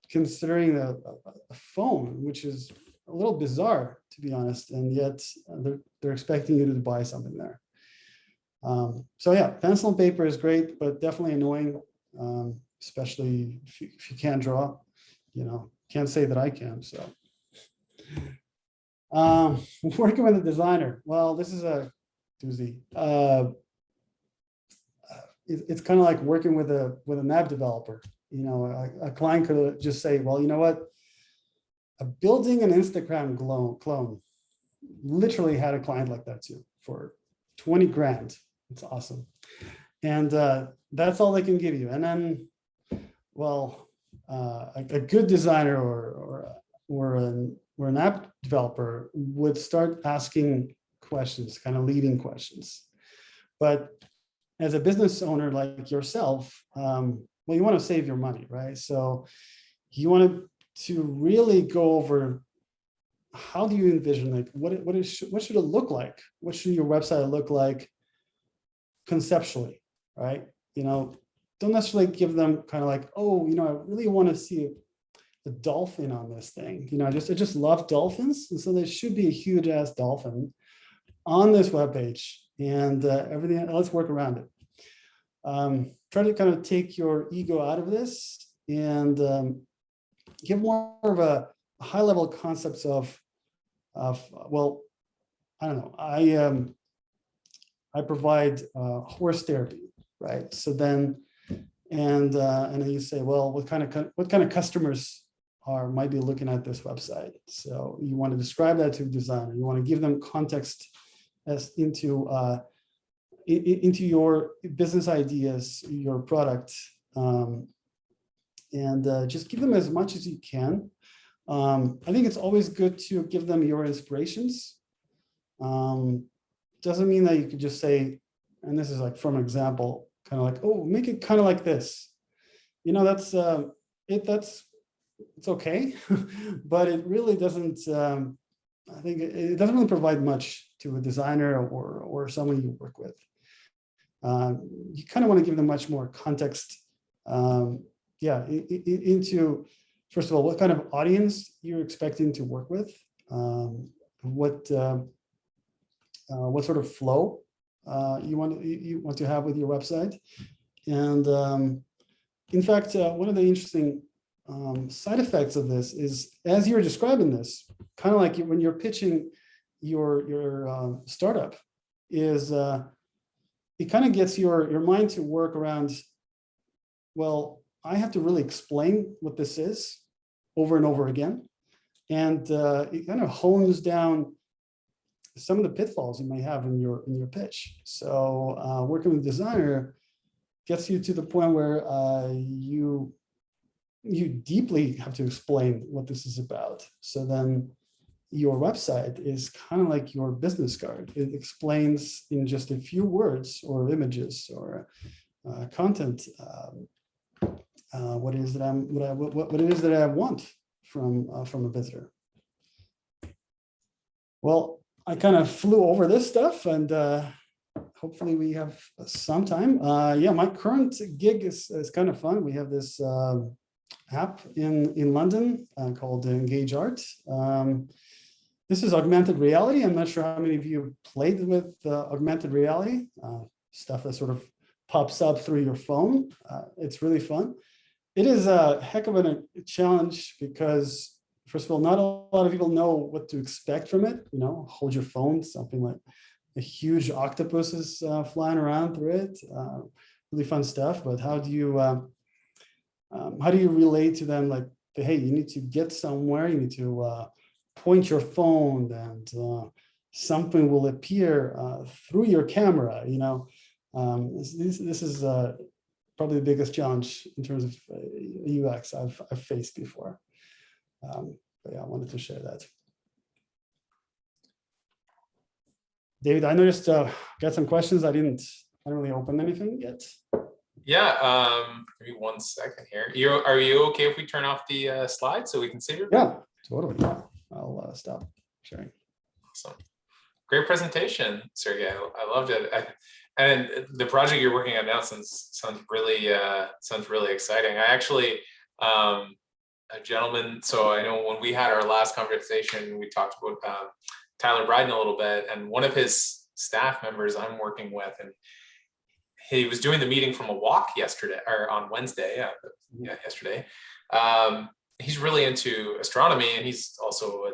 considering a phone, which is a little bizarre, to be honest, and yet they're expecting you to buy something there. So yeah, pencil and paper is great, but definitely annoying, especially if you can't draw. Can't say that I can. So working with a designer, well, this is a doozy. It's kind of like working with an app developer. A client could just say, well, you know what? Building an Instagram clone. Literally had a client like that too for 20 grand. It's awesome. And that's all they can give you. And then, well, a good designer or an app developer would start asking questions, kind of leading questions. But as a business owner like yourself, well, you want to save your money, right? So you want to really go over, how do you envision, like, what should it look like? What should your website look like conceptually, right? Don't necessarily give them kind of like, oh, I really want to see a dolphin on this thing. I just love dolphins, and so there should be a huge ass dolphin on this webpage, and everything. Let's work around it. Try to kind of take your ego out of this and give more of a high level concepts of well, I don't know. I provide horse therapy, right? So then and then you say, well, what kind of customers might be looking at this website. So you want to describe that to a designer. You want to give them context as into your business ideas, your product, and just give them as much as you can. I think it's always good to give them your inspirations. Doesn't mean that you could just say, and this is like from an example, kind of like, oh, make it kind of like this. You know, that's it's okay, but it really doesn't. I think it doesn't really provide much to a designer or someone you work with. You kind of want to give them much more context. Into, first of all, what kind of audience you're expecting to work with, what sort of flow you want to have with your website, and in fact, one of the interesting side effects of this is, as you're describing this, kind of like when you're pitching your startup, is it kind of gets your mind to work around, well, I have to really explain what this is over and over again. And it kind of hones down some of the pitfalls you may have in your pitch. So working with a designer gets you to the point where you deeply have to explain what this is about. So then your website is kind of like your business card. It explains in just a few words or images or content what it is that I want from a visitor. Well, I kind of flew over this stuff, and hopefully we have some time. Yeah, my current gig is kind of fun. We have this app in London called Engage Art. This is augmented reality. I'm not sure how many of you played with augmented reality, stuff that sort of pops up through your phone. It's really fun. It is a heck of a challenge because, first of all, not a lot of people know what to expect from it. You know, hold your phone, something like a huge octopus is flying around through it. Really fun stuff. But how do you relate to them? Like, hey, you need to get somewhere. You need to point your phone, and something will appear through your camera. You know, this is probably the biggest challenge in terms of UX I've faced before. But yeah, I wanted to share that. David, I noticed got some questions. I didn't really open anything yet. Yeah, maybe 1 second here. Are you okay if we turn off the slide so we can see your? Yeah, totally. Yeah. I'll stop sharing. Awesome. Great presentation, Sergey. I loved it. And the project you're working on now sounds really exciting. I actually, a gentleman, so I know when we had our last conversation, we talked about Tyler Bryden a little bit, and one of his staff members I'm working with, and he was doing the meeting from a walk yesterday, or on Wednesday, yesterday. He's really into astronomy, and he's also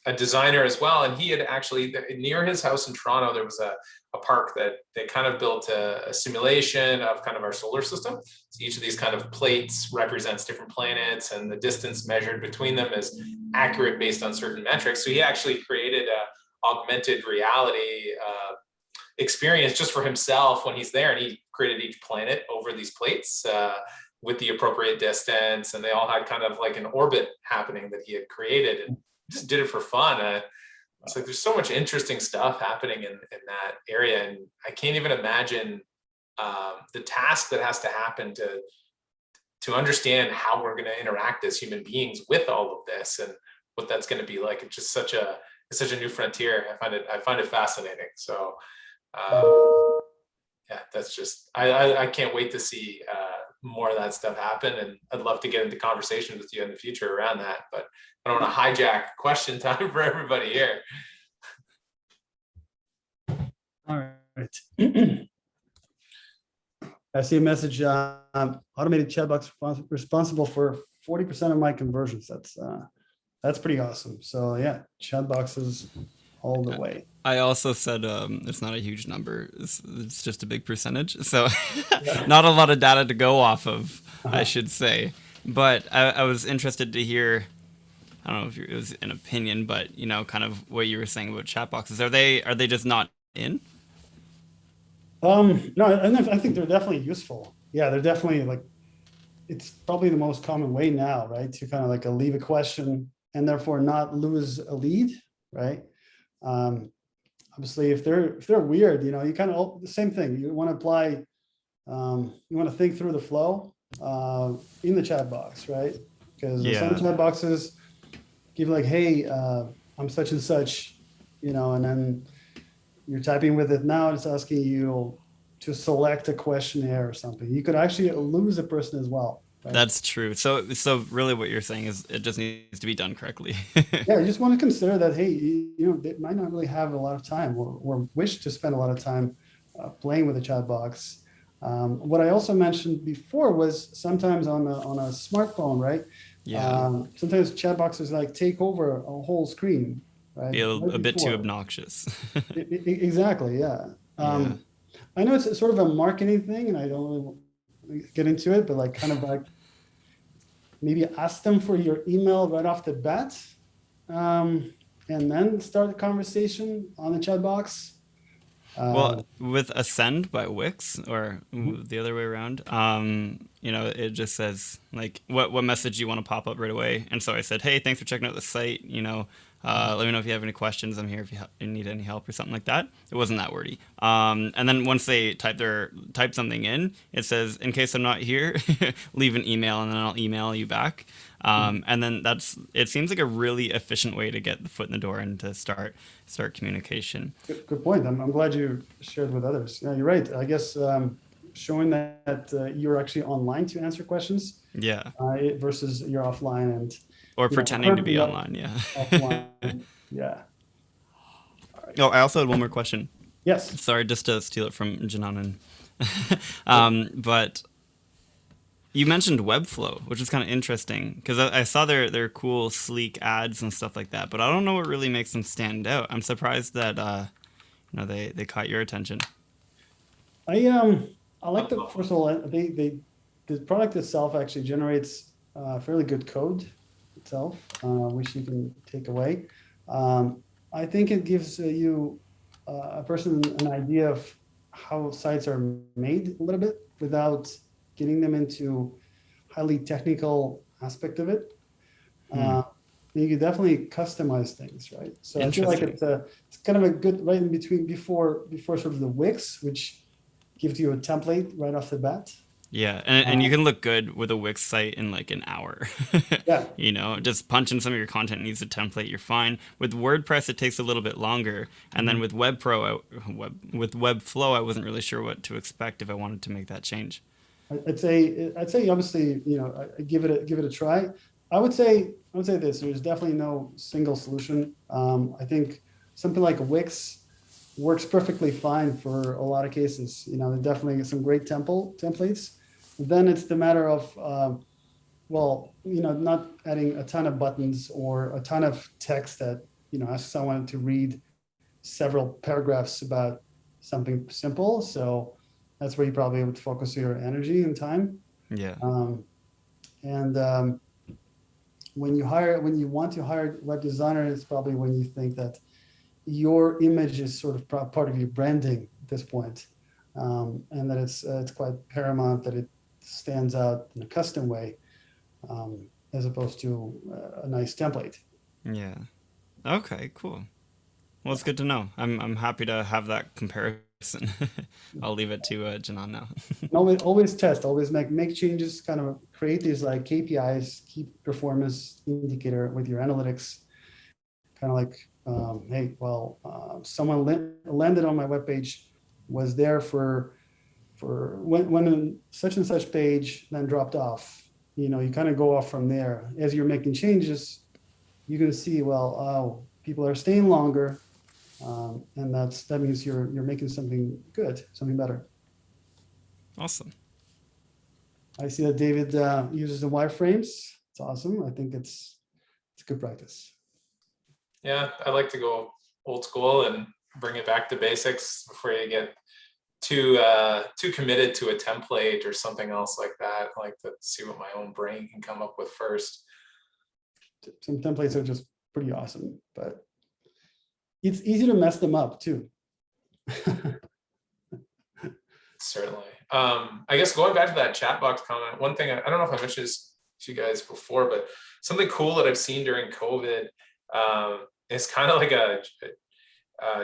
a designer as well. And he had actually, near his house in Toronto, there was a park that they kind of built a simulation of kind of our solar system. So each of these kind of plates represents different planets, and the distance measured between them is accurate based on certain metrics. So he actually created a augmented reality experience just for himself when he's there, and he created each planet over these plates with the appropriate distance, and they all had kind of like an orbit happening that he had created, and just did it for fun. It's like there's so much interesting stuff happening in that area, and I can't even imagine the task that has to happen to understand how we're going to interact as human beings with all of this, and what that's going to be like. It's just such a new frontier. I find it fascinating. So yeah, that's just I can't wait to see more of that stuff happen, and I'd love to get into conversations with you in the future around that, but I don't want to hijack question time for everybody here. All right. I see a message, automated chatbots responsible for 40% of my conversions. That's pretty awesome. So yeah, chat boxes all the way. I also said it's not a huge number. It's just a big percentage. So not a lot of data to go off of, I should say. But I was interested to hear, I don't know if it was an opinion, but, you know, kind of what you were saying about chat boxes. Are they just not in? No, I think they're definitely useful. Yeah, they're definitely like, it's probably the most common way now, right? To kind of like leave a question and therefore not lose a lead, right? Obviously, if they're weird, you know, you kind of the same thing. You want to apply, you want to think through the flow in the chat box, right? Because some chat boxes give like, hey, I'm such and such, you know, and then you're typing with it now, it's asking you to select a questionnaire or something. You could actually lose a person as well. Right? That's true. So really what you're saying is it just needs to be done correctly. Yeah, you just want to consider that, hey, you know, they might not really have a lot of time or wish to spend a lot of time playing with the chat box. What I also mentioned before was sometimes on a smartphone, right? Yeah. Sometimes chat boxes like take over a whole screen, right? Be a Right bit too before. Obnoxious. Exactly, yeah. Yeah. I know it's sort of a marketing thing, and I don't really get into it, but like kind of like maybe ask them for your email right off the bat, and then start the conversation on the chat box. Well, with Ascend by Wix, or the other way around, you know, it just says like what message you want to pop up right away. And so I said, hey, thanks for checking out the site. You know, let me know if you have any questions. I'm here if you need any help or something like that. It wasn't that wordy. And then once they type something in, it says, in case I'm not here, leave an email and then I'll email you back. And then it seems like a really efficient way to get the foot in the door and to start communication. Good point. I'm glad you shared with others. Yeah, you're right. I guess showing that you're actually online to answer questions. Yeah. Versus you're offline and. Or pretending to be online. Yeah. Offline. Yeah. Right. Oh, I also had one more question. Yes. Sorry, just to steal it from Janan. But you mentioned Webflow, which is kind of interesting because I saw their cool, sleek ads and stuff like that, but I don't know what really makes them stand out. I'm surprised that you know, they caught your attention. I like the first of all, the product itself actually generates fairly good code itself, which you can take away. I think it gives you a person an idea of how sites are made a little bit without getting them into highly technical aspect of it. You can definitely customize things, right? So I feel like it's kind of a good right in between before sort of the Wix, which gives you a template right off the bat. Yeah, and you can look good with a Wix site in like an hour. Yeah. You know, just punch in some of your content, needs a template, you're fine. With WordPress, it takes a little bit longer. And then with Webflow, I wasn't really sure what to expect if I wanted to make that change. I'd say obviously, you know, give it a try. I would say this, there's definitely no single solution. I think something like Wix works perfectly fine for a lot of cases. You know, there definitely some great templates. Then it's the matter of, well, you know, not adding a ton of buttons or a ton of text that, you know, asks someone to read several paragraphs about something simple. So that's where you probably would focus your energy and time. Yeah. When you want to hire a web designer, it's probably when you think that your image is sort of part of your branding at this point, and that it's quite paramount that it stands out in a custom way, as opposed to a nice template. Yeah. Okay, cool. Well, it's good to know. I'm happy to have that comparison. I'll leave it to Janan now. always test, always make changes, kind of create these like KPIs, key performance indicator with your analytics, kind of like, hey, well, someone landed on my webpage, was there for when such and such page, then dropped off. You know, you kind of go off from there. As you're making changes, you can see, well, people are staying longer, and that means you're making something good, something better. Awesome. I see that David uses the wireframes. It's awesome. I think it's good practice. Yeah, I like to go old school and bring it back to basics before you get too committed to a template or something else like that. I like to see what my own brain can come up with first. Some templates are just pretty awesome, but it's easy to mess them up too. Certainly. I guess going back to that chat box comment, one thing, I don't know if I mentioned this to you guys before, but something cool that I've seen during COVID is kind of like a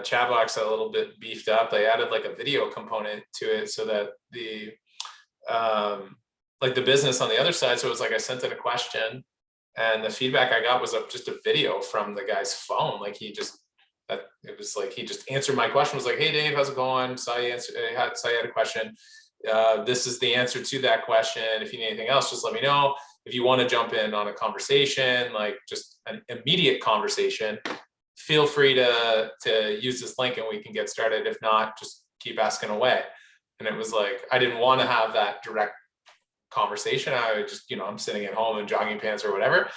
chat box a little bit beefed up. They added like a video component to it so that the like the business on the other side, so it was like I sent in a question and the feedback I got was just a video from the guy's phone. Like it was like he just answered my question, was like, hey Dave, how's it going? Saw you had a question. This is the answer to that question. If you need anything else, just let me know. If you want to jump in on a conversation, like just an immediate conversation, feel free to use this link and we can get started. If not, just keep asking away. And it was like, I didn't want to have that direct conversation. I would just, I'm sitting at home in jogging pants or whatever.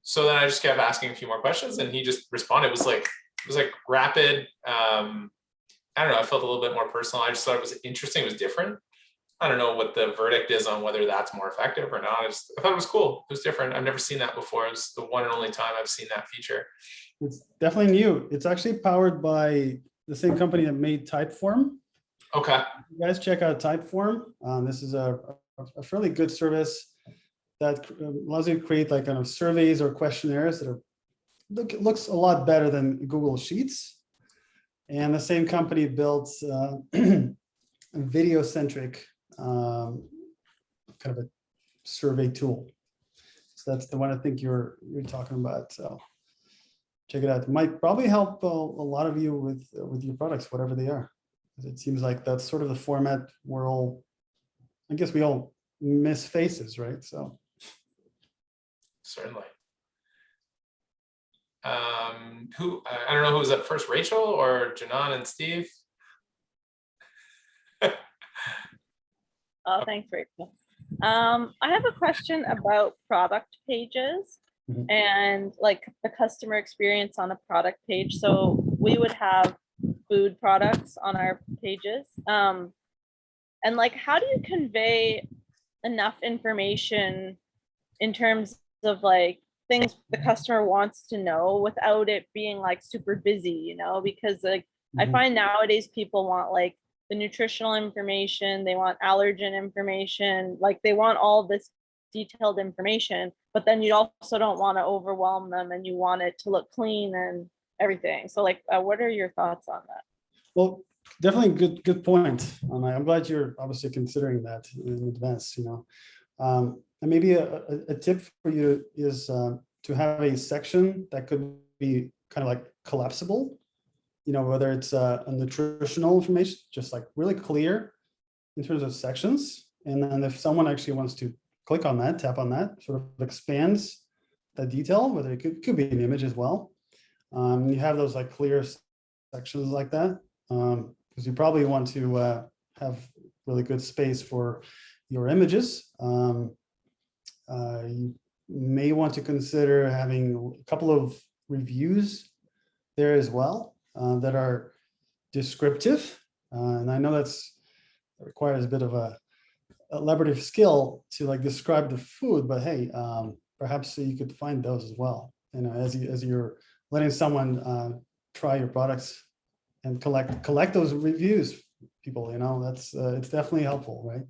So then I just kept asking a few more questions and he just responded. It was like rapid. I don't know. I felt a little bit more personal. I just thought it was interesting. It was different. I don't know what the verdict is on whether that's more effective or not. I thought it was cool. It was different. I've never seen that before. It was the one and only time I've seen that feature. It's definitely new. It's actually powered by the same company that made Typeform. Okay. You guys check out Typeform. This is a fairly good service that allows you to create like kind of surveys or questionnaires that are looks a lot better than Google Sheets. And the same company built a video-centric kind of a survey tool. So that's the one I think you're talking about. So check it out. It might probably help a lot of you with your products, whatever they are. It seems like that's sort of the format I guess we all miss faces, right? So certainly. I don't know who was up first, Rachel or Janan and Steve? Thanks, Rachel. I have a question about product pages and like the customer experience on a product page. So we would have food products on our pages. And like, how do you convey enough information in terms of like things the customer wants to know without it being like super busy, because like I find nowadays people want like the nutritional information, they want allergen information, like they want all this detailed information, but then you also don't want to overwhelm them and you want it to look clean and everything. So like, what are your thoughts on that? Well, definitely good point. I'm glad you're obviously considering that in advance, and maybe a tip for you is to have a section that could be kind of like collapsible, whether it's a nutritional information, just like really clear in terms of sections. And then if someone actually wants to click on that, tap on that, sort of expands the detail, whether it could be an image as well. You have those like clear sections like that, because you probably want to have really good space for your images. You may want to consider having a couple of reviews there as well that are descriptive. And I know that requires a bit of a elaborative skill to like describe the food, but hey, perhaps you could find those as well. As you're letting someone try your products and collect those reviews, people, that's it's definitely helpful, right?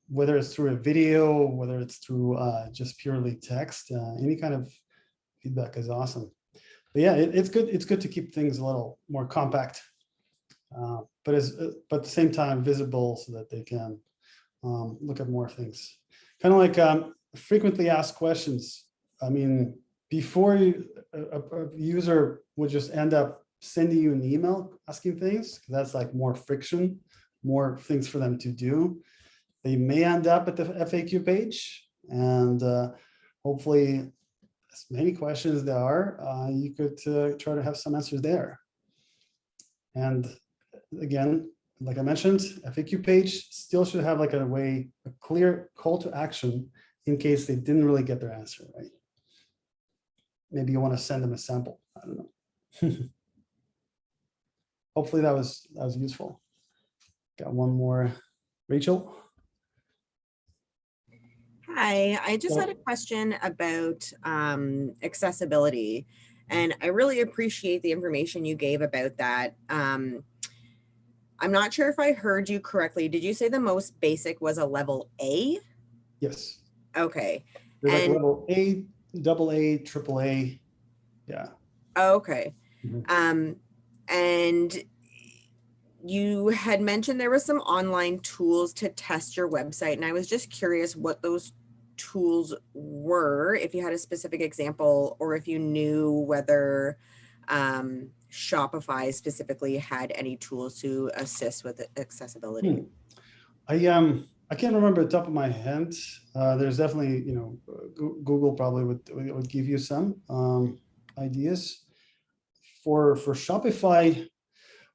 Whether it's through a video, whether it's through just purely text, any kind of feedback is awesome. But yeah, it's good to keep things a little more compact, but at the same time visible so that they can look at more things. Kind of like frequently asked questions. I mean, before a user would just end up sending you an email asking things, that's like more friction, more things for them to do. They may end up at the FAQ page, and hopefully as many questions there are, you could try to have some answers there. And again, like I mentioned, FAQ page still should have like a clear call to action in case they didn't really get their answer, right? Maybe you want to send them a sample, I don't know. hopefully that was useful. Got one more, Rachel. Hi, I just had a question about accessibility, and I really appreciate the information you gave about that. I'm not sure if I heard you correctly. Did you say the most basic was a level A? Yes. Okay. There's like And level A, double A, triple A. Yeah. okay. Mhm. And you had mentioned there was some online tools to test your website, and I was just curious what those tools were, if you had a specific example, or if you knew whether Shopify specifically had any tools to assist with accessibility. I can't remember the top of my head. There's definitely, Google probably would give you some ideas. For Shopify,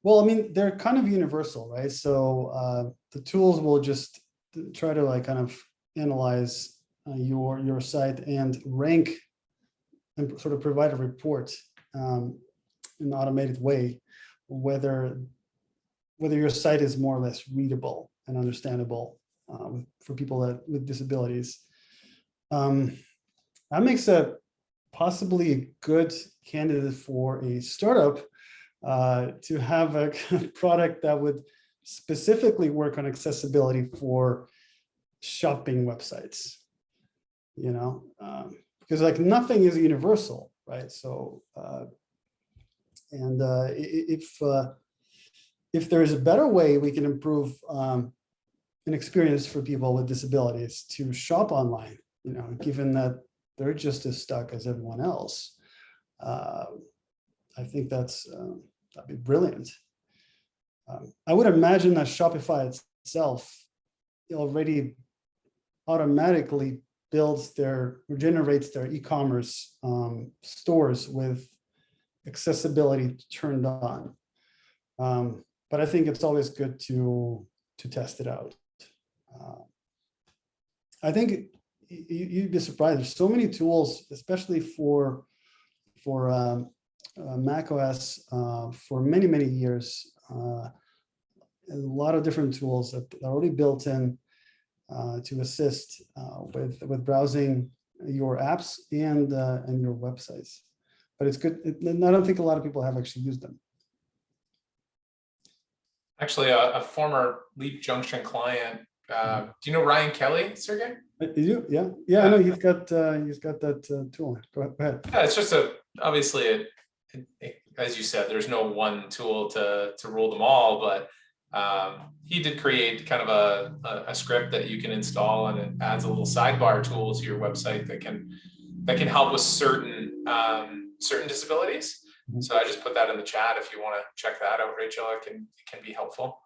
well, I mean, they're kind of universal, right? So the tools will just try to like kind of analyze your site and rank and sort of provide a report in an automated way, whether your site is more or less readable and understandable for people with disabilities. That makes a possibly a good candidate for a startup to have a product that would specifically work on accessibility for shopping websites, because like nothing is universal, right? So, if there is a better way we can improve an experience for people with disabilities to shop online, given that they're just as stuck as everyone else, I think that'd be brilliant. I would imagine that Shopify itself already automatically generates their e-commerce stores with accessibility turned on. But I think it's always good to test it out. I think you'd be surprised. There's so many tools, especially for Mac OS for many, many years. A lot of different tools that are already built in to assist with browsing your apps and your websites. But it's good. I don't think a lot of people have actually used them. Actually, a former Leap Junction client. Do you know Ryan Kelly, Sergey? You? Yeah. I know he's got that tool. Go ahead. Yeah, it's just obviously as you said, there's no one tool to rule them all, but he did create kind of a script that you can install, and it adds a little sidebar tool to your website that can help with certain disabilities. So I just put that in the chat if you want to check that out, Rachel. It can be helpful.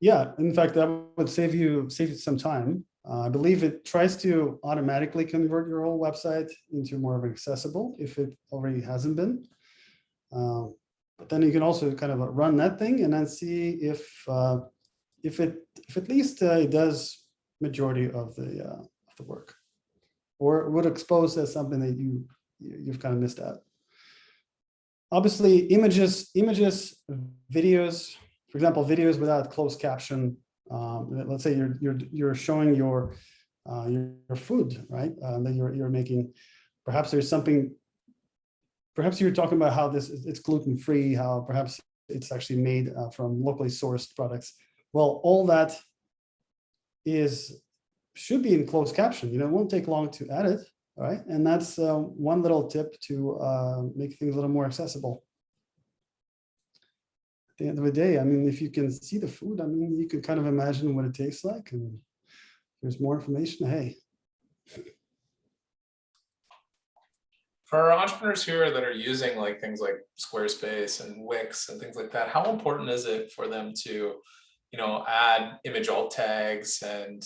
Yeah, in fact, that would save you some time. I believe it tries to automatically convert your whole website into more of an accessible if it already hasn't been. But then you can also kind of run that thing and then see if at least it does majority of the work, or would expose as something that you've kind of missed out. Obviously, images, videos. For example, videos without closed caption. Let's say you're showing your food, right? That you're making. Perhaps there's something. Perhaps you're talking about how it's gluten-free, how perhaps it's actually made from locally sourced products. Well, all that should be in closed caption. It won't take long to edit, right? And that's one little tip to make things a little more accessible. At the end of the day, I mean, if you can see the food, I mean, you can kind of imagine what it tastes like, and if there's more information, hey. For entrepreneurs here that are using like things like Squarespace and Wix and things like that, how important is it for them to, add image alt tags and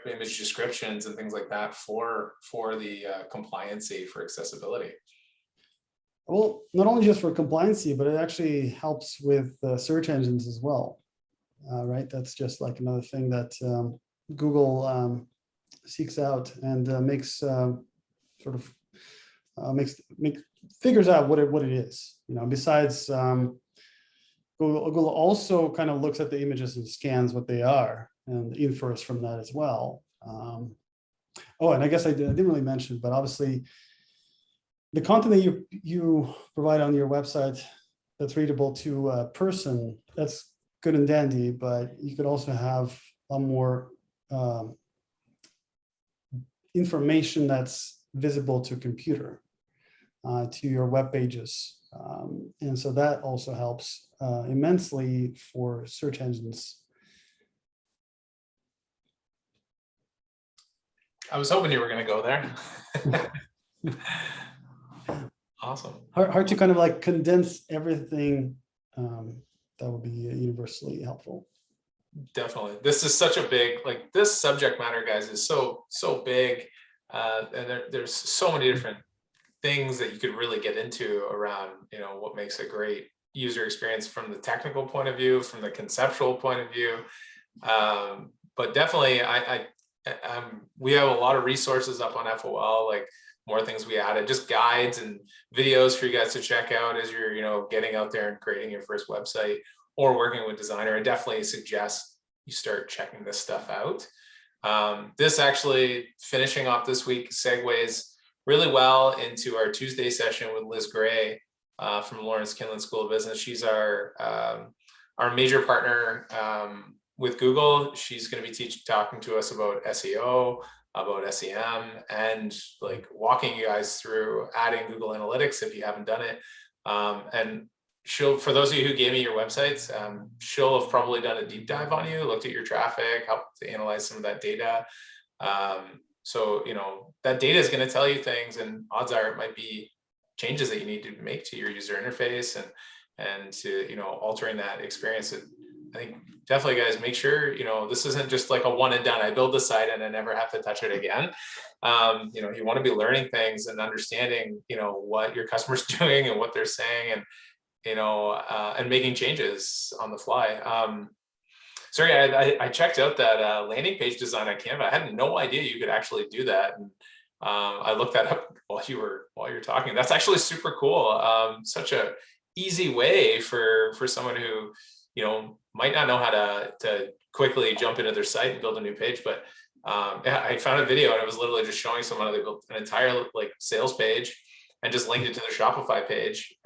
image descriptions and things like that for the compliancy for accessibility? Well, not only just for compliancy, but it actually helps with search engines as well, right? That's just like another thing that Google seeks out and makes figures out what it is. Besides Google also kind of looks at the images and scans what they are and infers from that as well. Oh, and I guess I didn't really mention, but obviously the content that you provide on your website that's readable to a person, that's good and dandy, but you could also have a more information that's visible to a computer, to your web pages. And so that also helps immensely for search engines. I was hoping you were going to go there. Awesome. Hard to kind of like condense everything. That would be universally helpful. Definitely. This is such a big, like this subject matter, guys, is so big. And there's so many different things that you could really get into around, what makes a great user experience from the technical point of view, from the conceptual point of view. But definitely, we have a lot of resources up on FOL, like more things we added, just guides and videos for you guys to check out as you're, getting out there and creating your first website or working with designer. I definitely suggest you start checking this stuff out. This actually, finishing off this week, segues really well into our Tuesday session with Liz Gray from Lawrence Kinlan School of Business. She's our major partner with Google. She's going to be talking to us about SEO, about SEM, and like walking you guys through adding Google Analytics if you haven't done it. And for those of you who gave me your websites, she'll have probably done a deep dive on you, looked at your traffic, helped to analyze some of that data. So, that data is going to tell you things, and odds are it might be changes that you need to make to your user interface and to, altering that experience. I think definitely, guys, make sure, this isn't just like a one and done. I build the site and I never have to touch it again. You want to be learning things and understanding, what your customer's doing and what they're saying, and, and making changes on the fly. Sorry, I checked out that landing page design on Canva. I had no idea you could actually do that. And I looked that up while you were talking. That's actually super cool. Such a easy way for someone who, might not know how to quickly jump into their site and build a new page. But I found a video and it was literally just showing someone how they built an entire like sales page and just linked it to their Shopify page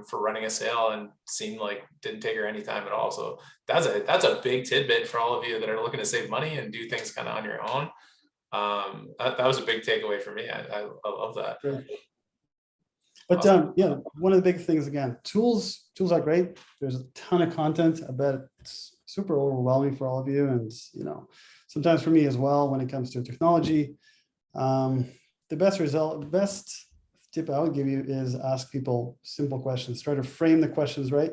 for running a sale, and seemed like didn't take her any time at all. So that's a big tidbit for all of you that are looking to save money and do things kind of on your own. That was a big takeaway for me. I love that. Sure. But yeah, one of the big things, again, tools are great. There's a ton of content. I bet it's super overwhelming for all of you. And, sometimes for me as well, when it comes to technology, the best tip I would give you is ask people simple questions. Try to frame the questions right.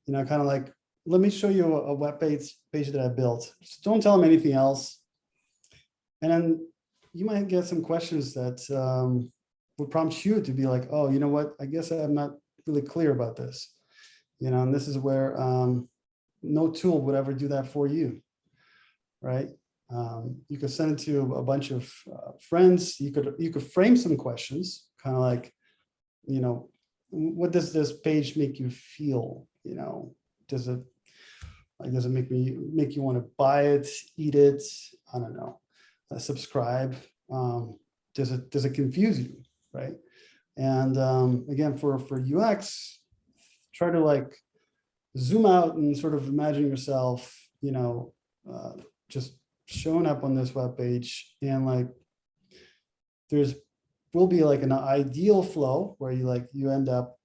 Kind of like, let me show you a web page that I built. Just don't tell them anything else. And then you might get some questions that would prompt you to be like, oh, you know what? I guess I'm not really clear about this. And this is where no tool would ever do that for you, right? You could send it to a bunch of friends. You could frame some questions, kind of like, what does this page make you feel? Does it make you want to buy it, eat it? I don't know. Subscribe. Does it confuse you, right? And again, for UX, try to like zoom out and sort of imagine yourself, just showing up on this web page, and like will be like an ideal flow where you end up,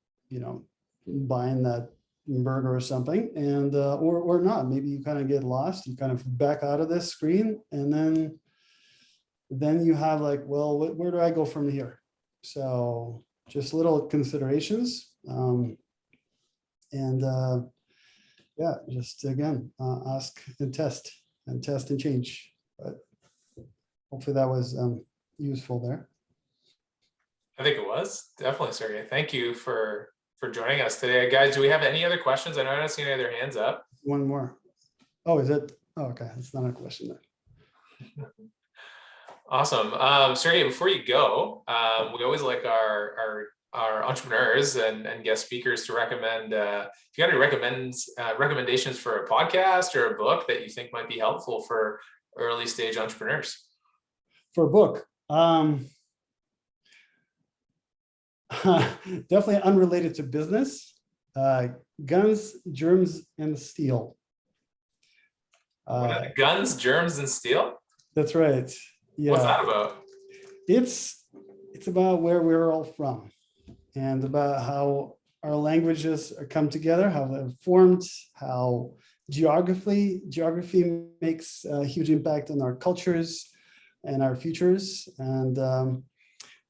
buying that burger or something, and or not. Maybe you kind of get lost, you kind of back out of this screen, and then you have like, well, where do I go from here? So just little considerations, yeah, just again, ask and test and change. But hopefully that was useful there. I think it was definitely, Sergey. Thank you for joining us today, guys. Do we have any other questions? I know I don't see any other hands up. One more. Oh, is it? Oh, okay, that's not a question then. Awesome. Sergey, before you go, we always like our our entrepreneurs and guest speakers to recommend, if you got any recommendations for a podcast or a book that you think might be helpful for early stage entrepreneurs. For a book, definitely unrelated to business, Guns, Germs, and Steel. Guns, Germs, and Steel? That's right. Yeah. What's that about? It's about where we're all from and about how our languages come together, how they're formed, how geography makes a huge impact on our cultures and our futures, and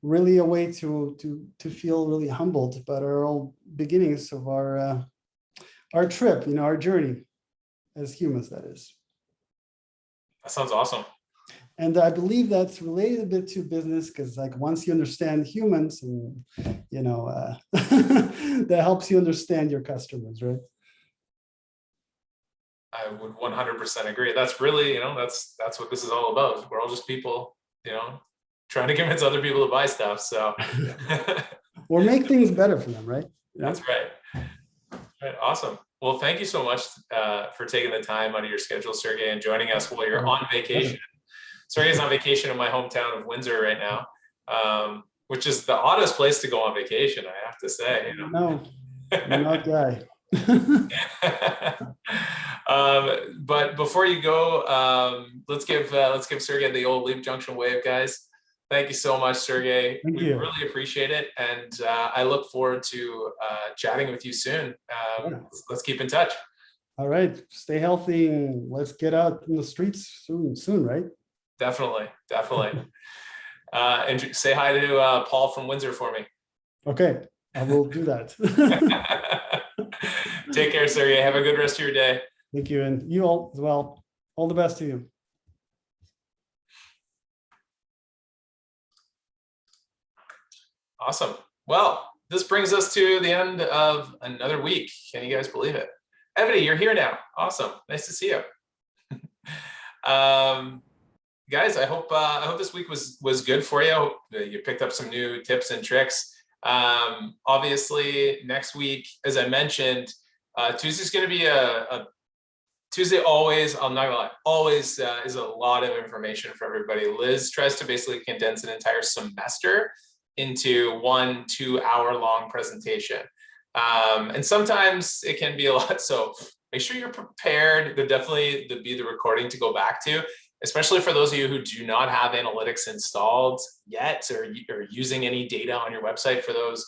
really a way to feel really humbled about our own beginnings of our trip, our journey as humans, that is. That sounds awesome. And I believe that's related a bit to business, because like once you understand humans, and that helps you understand your customers, right? I would 100% agree. That's really, that's what this is all about. We're all just people, trying to convince other people to buy stuff. So, or make things better for them, right? That's right. Right. Awesome. Well, thank you so much for taking the time out of your schedule, Sergey, and joining us while you're on vacation. Sergey's on vacation in my hometown of Windsor right now, which is the oddest place to go on vacation, I have to say. No, you're not guy. But before you go, let's give Sergey the old Leap Junction wave, guys. Thank you so much, Sergey. We really appreciate it, and I look forward to chatting with you soon. Let's keep in touch. All right, stay healthy, and let's get out in the streets soon, right? Definitely. And say hi to Paul from Windsor for me. Okay, I will do that. Take care, Sergey. Have a good rest of your day. Thank you, and you all as well. All the best to you. Awesome. Well, this brings us to the end of another week. Can you guys believe it? Ebony, you're here now. Awesome. Nice to see you. Guys, I hope this week was good for you. I hope you picked up some new tips and tricks. Obviously, next week, as I mentioned, Tuesday's going to be a Tuesday. Always, I'm not gonna lie, always is a lot of information for everybody. Liz tries to basically condense an entire semester into 1-2 hour long presentation, and sometimes it can be a lot. So make sure you're prepared. There'll definitely be the recording to go back to, especially for those of you who do not have analytics installed yet, or using any data on your website. For those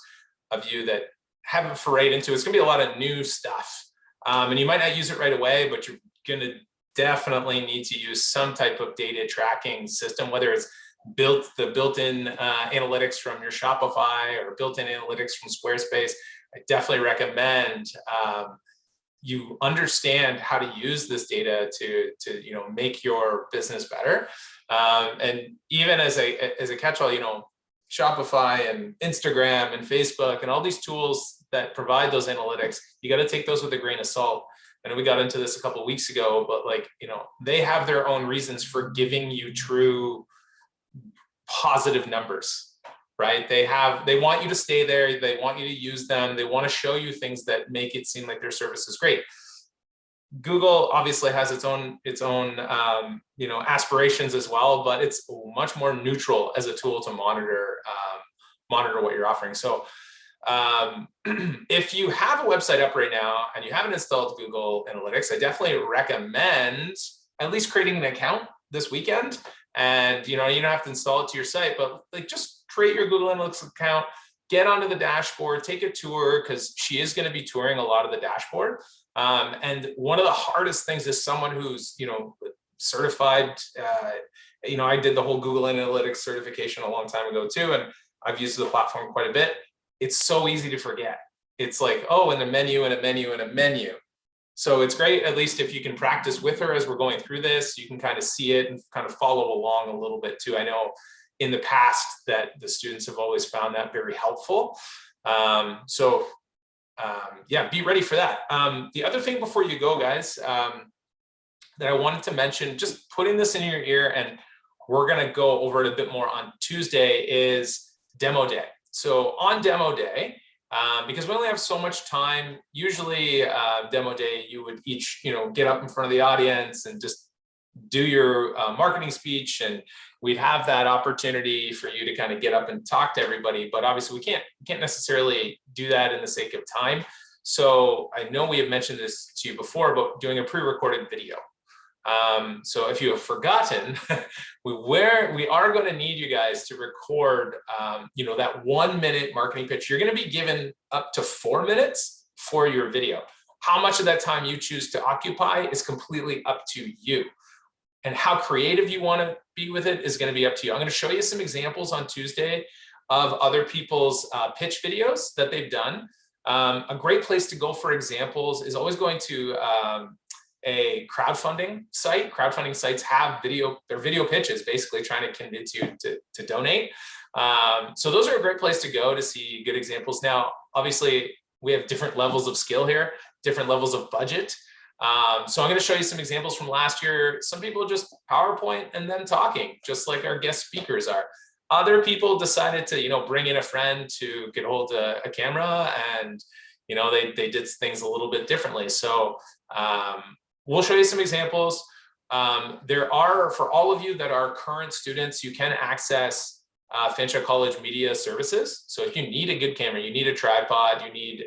of you that haven't forayed into it, it's gonna be a lot of new stuff. And you might not use it right away, but you're gonna definitely need to use some type of data tracking system, whether it's built-in analytics from your Shopify or built-in analytics from Squarespace. I definitely recommend you understand how to use this data to make your business better. And even as a catch-all, Shopify and Instagram and Facebook and all these tools that provide those analytics, you got to take those with a grain of salt. And we got into this a couple of weeks ago, but they have their own reasons for giving you true positive numbers, right? They want you to stay there. They want you to use them. They want to show you things that make it seem like their service is great. Google obviously has its own aspirations as well, but it's much more neutral as a tool to monitor what you're offering. So if you have a website up right now and you haven't installed Google Analytics, I definitely recommend at least creating an account this weekend. And you don't have to install it to your site, but just create your Google Analytics account, get onto the dashboard, take a tour, because she is going to be touring a lot of the dashboard. And one of the hardest things is someone who's certified. I did the whole Google Analytics certification a long time ago too, and I've used the platform quite a bit. It's so easy to forget. It's like, oh, and a menu and a menu and a menu. So it's great, at least if you can practice with her as we're going through this, you can kind of see it and kind of follow along a little bit too. I know in the past that the students have always found that very helpful. Be ready for that. The other thing before you go, guys, that I wanted to mention, just putting this in your ear, and we're going to go over it a bit more on Tuesday, is demo day. So on demo day, because we only have so much time, usually demo day, you would each, get up in front of the audience and just do your marketing speech, and we'd have that opportunity for you to kind of get up and talk to everybody. But obviously we can't necessarily do that in the sake of time. So I know we have mentioned this to you before about doing a pre-recorded video. So if you have forgotten, we are going to need you guys to record, that 1 minute marketing pitch. You're going to be given up to 4 minutes for your video. How much of that time you choose to occupy is completely up to you. And how creative you want to be with it is going to be up to you. I'm going to show you some examples on Tuesday of other people's pitch videos that they've done. A great place to go for examples is always going to a crowdfunding site. Crowdfunding sites have their video pitches, basically trying to convince you to donate. So those are a great place to go to see good examples. Now, obviously, we have different levels of skill here, different levels of budget. So I'm going to show you some examples from last year. Some people just PowerPoint and then talking, just like our guest speakers are. Other people decided to, bring in a friend to get hold of a camera, and, they did things a little bit differently. So we'll show you some examples. There are, for all of you that are current students, you can access Fanshawe College Media Services. So if you need a good camera, you need a tripod, you need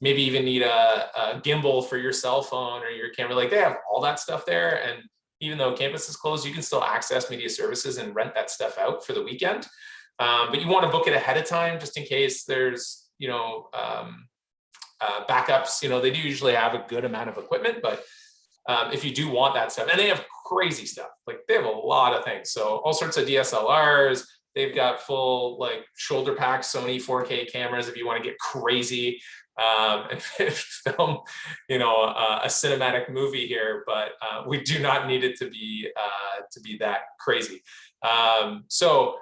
maybe even need a gimbal for your cell phone or your camera, like they have all that stuff there. And even though campus is closed, you can still access media services and rent that stuff out for the weekend. But you want to book it ahead of time just in case there's, backups. They do usually have a good amount of equipment, but if you do want that stuff, and they have crazy stuff, like they have a lot of things. So all sorts of DSLRs, they've got full like shoulder pack Sony 4K cameras if you want to get crazy and film, a cinematic movie here, but we do not need it to be that crazy. So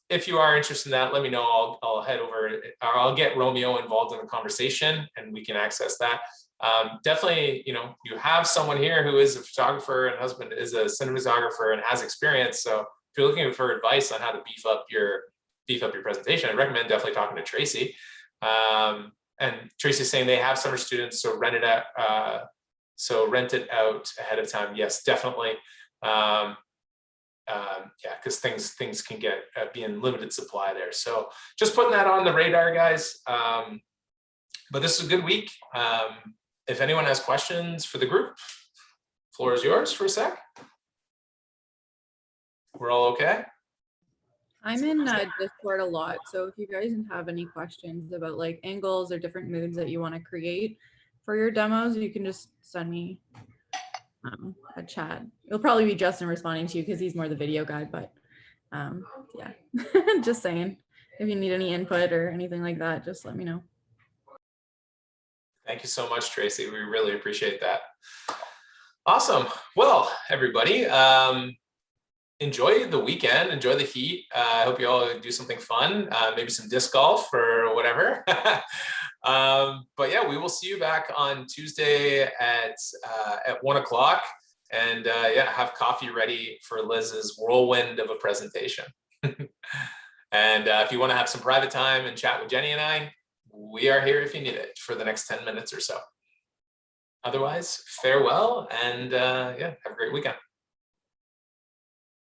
if you are interested in that, let me know. I'll head over, or I'll get Romeo involved in the conversation and we can access that. Definitely, you have someone here who is a photographer and husband is a cinematographer and has experience. So if you're looking for advice on how to beef up your presentation, I recommend definitely talking to Tracy. And Tracy's saying they have summer students, so rent it out. Ahead of time. Yes, definitely. Yeah, because things can be in limited supply there. So just putting that on the radar, guys. But this is a good week. If anyone has questions for the group, floor is yours for a sec. We're all okay? I'm in Discord a lot, so if you guys have any questions about like angles or different moods that you want to create for your demos, you can just send me a chat. It'll probably be Justin responding to you because he's more the video guy, but yeah, just saying. If you need any input or anything like that, just let me know. Thank you so much, Tracy. We really appreciate that. Awesome. Well, everybody, enjoy the weekend, enjoy the heat. I hope you all do something fun, maybe some disc golf or whatever. But yeah, we will see you back on Tuesday at 1 o'clock, and yeah, have coffee ready for Liz's whirlwind of a presentation. And if you want to have some private time and chat with Jenny and I, we are here if you need it for the next 10 minutes or so. Otherwise, farewell, and yeah, have a great weekend.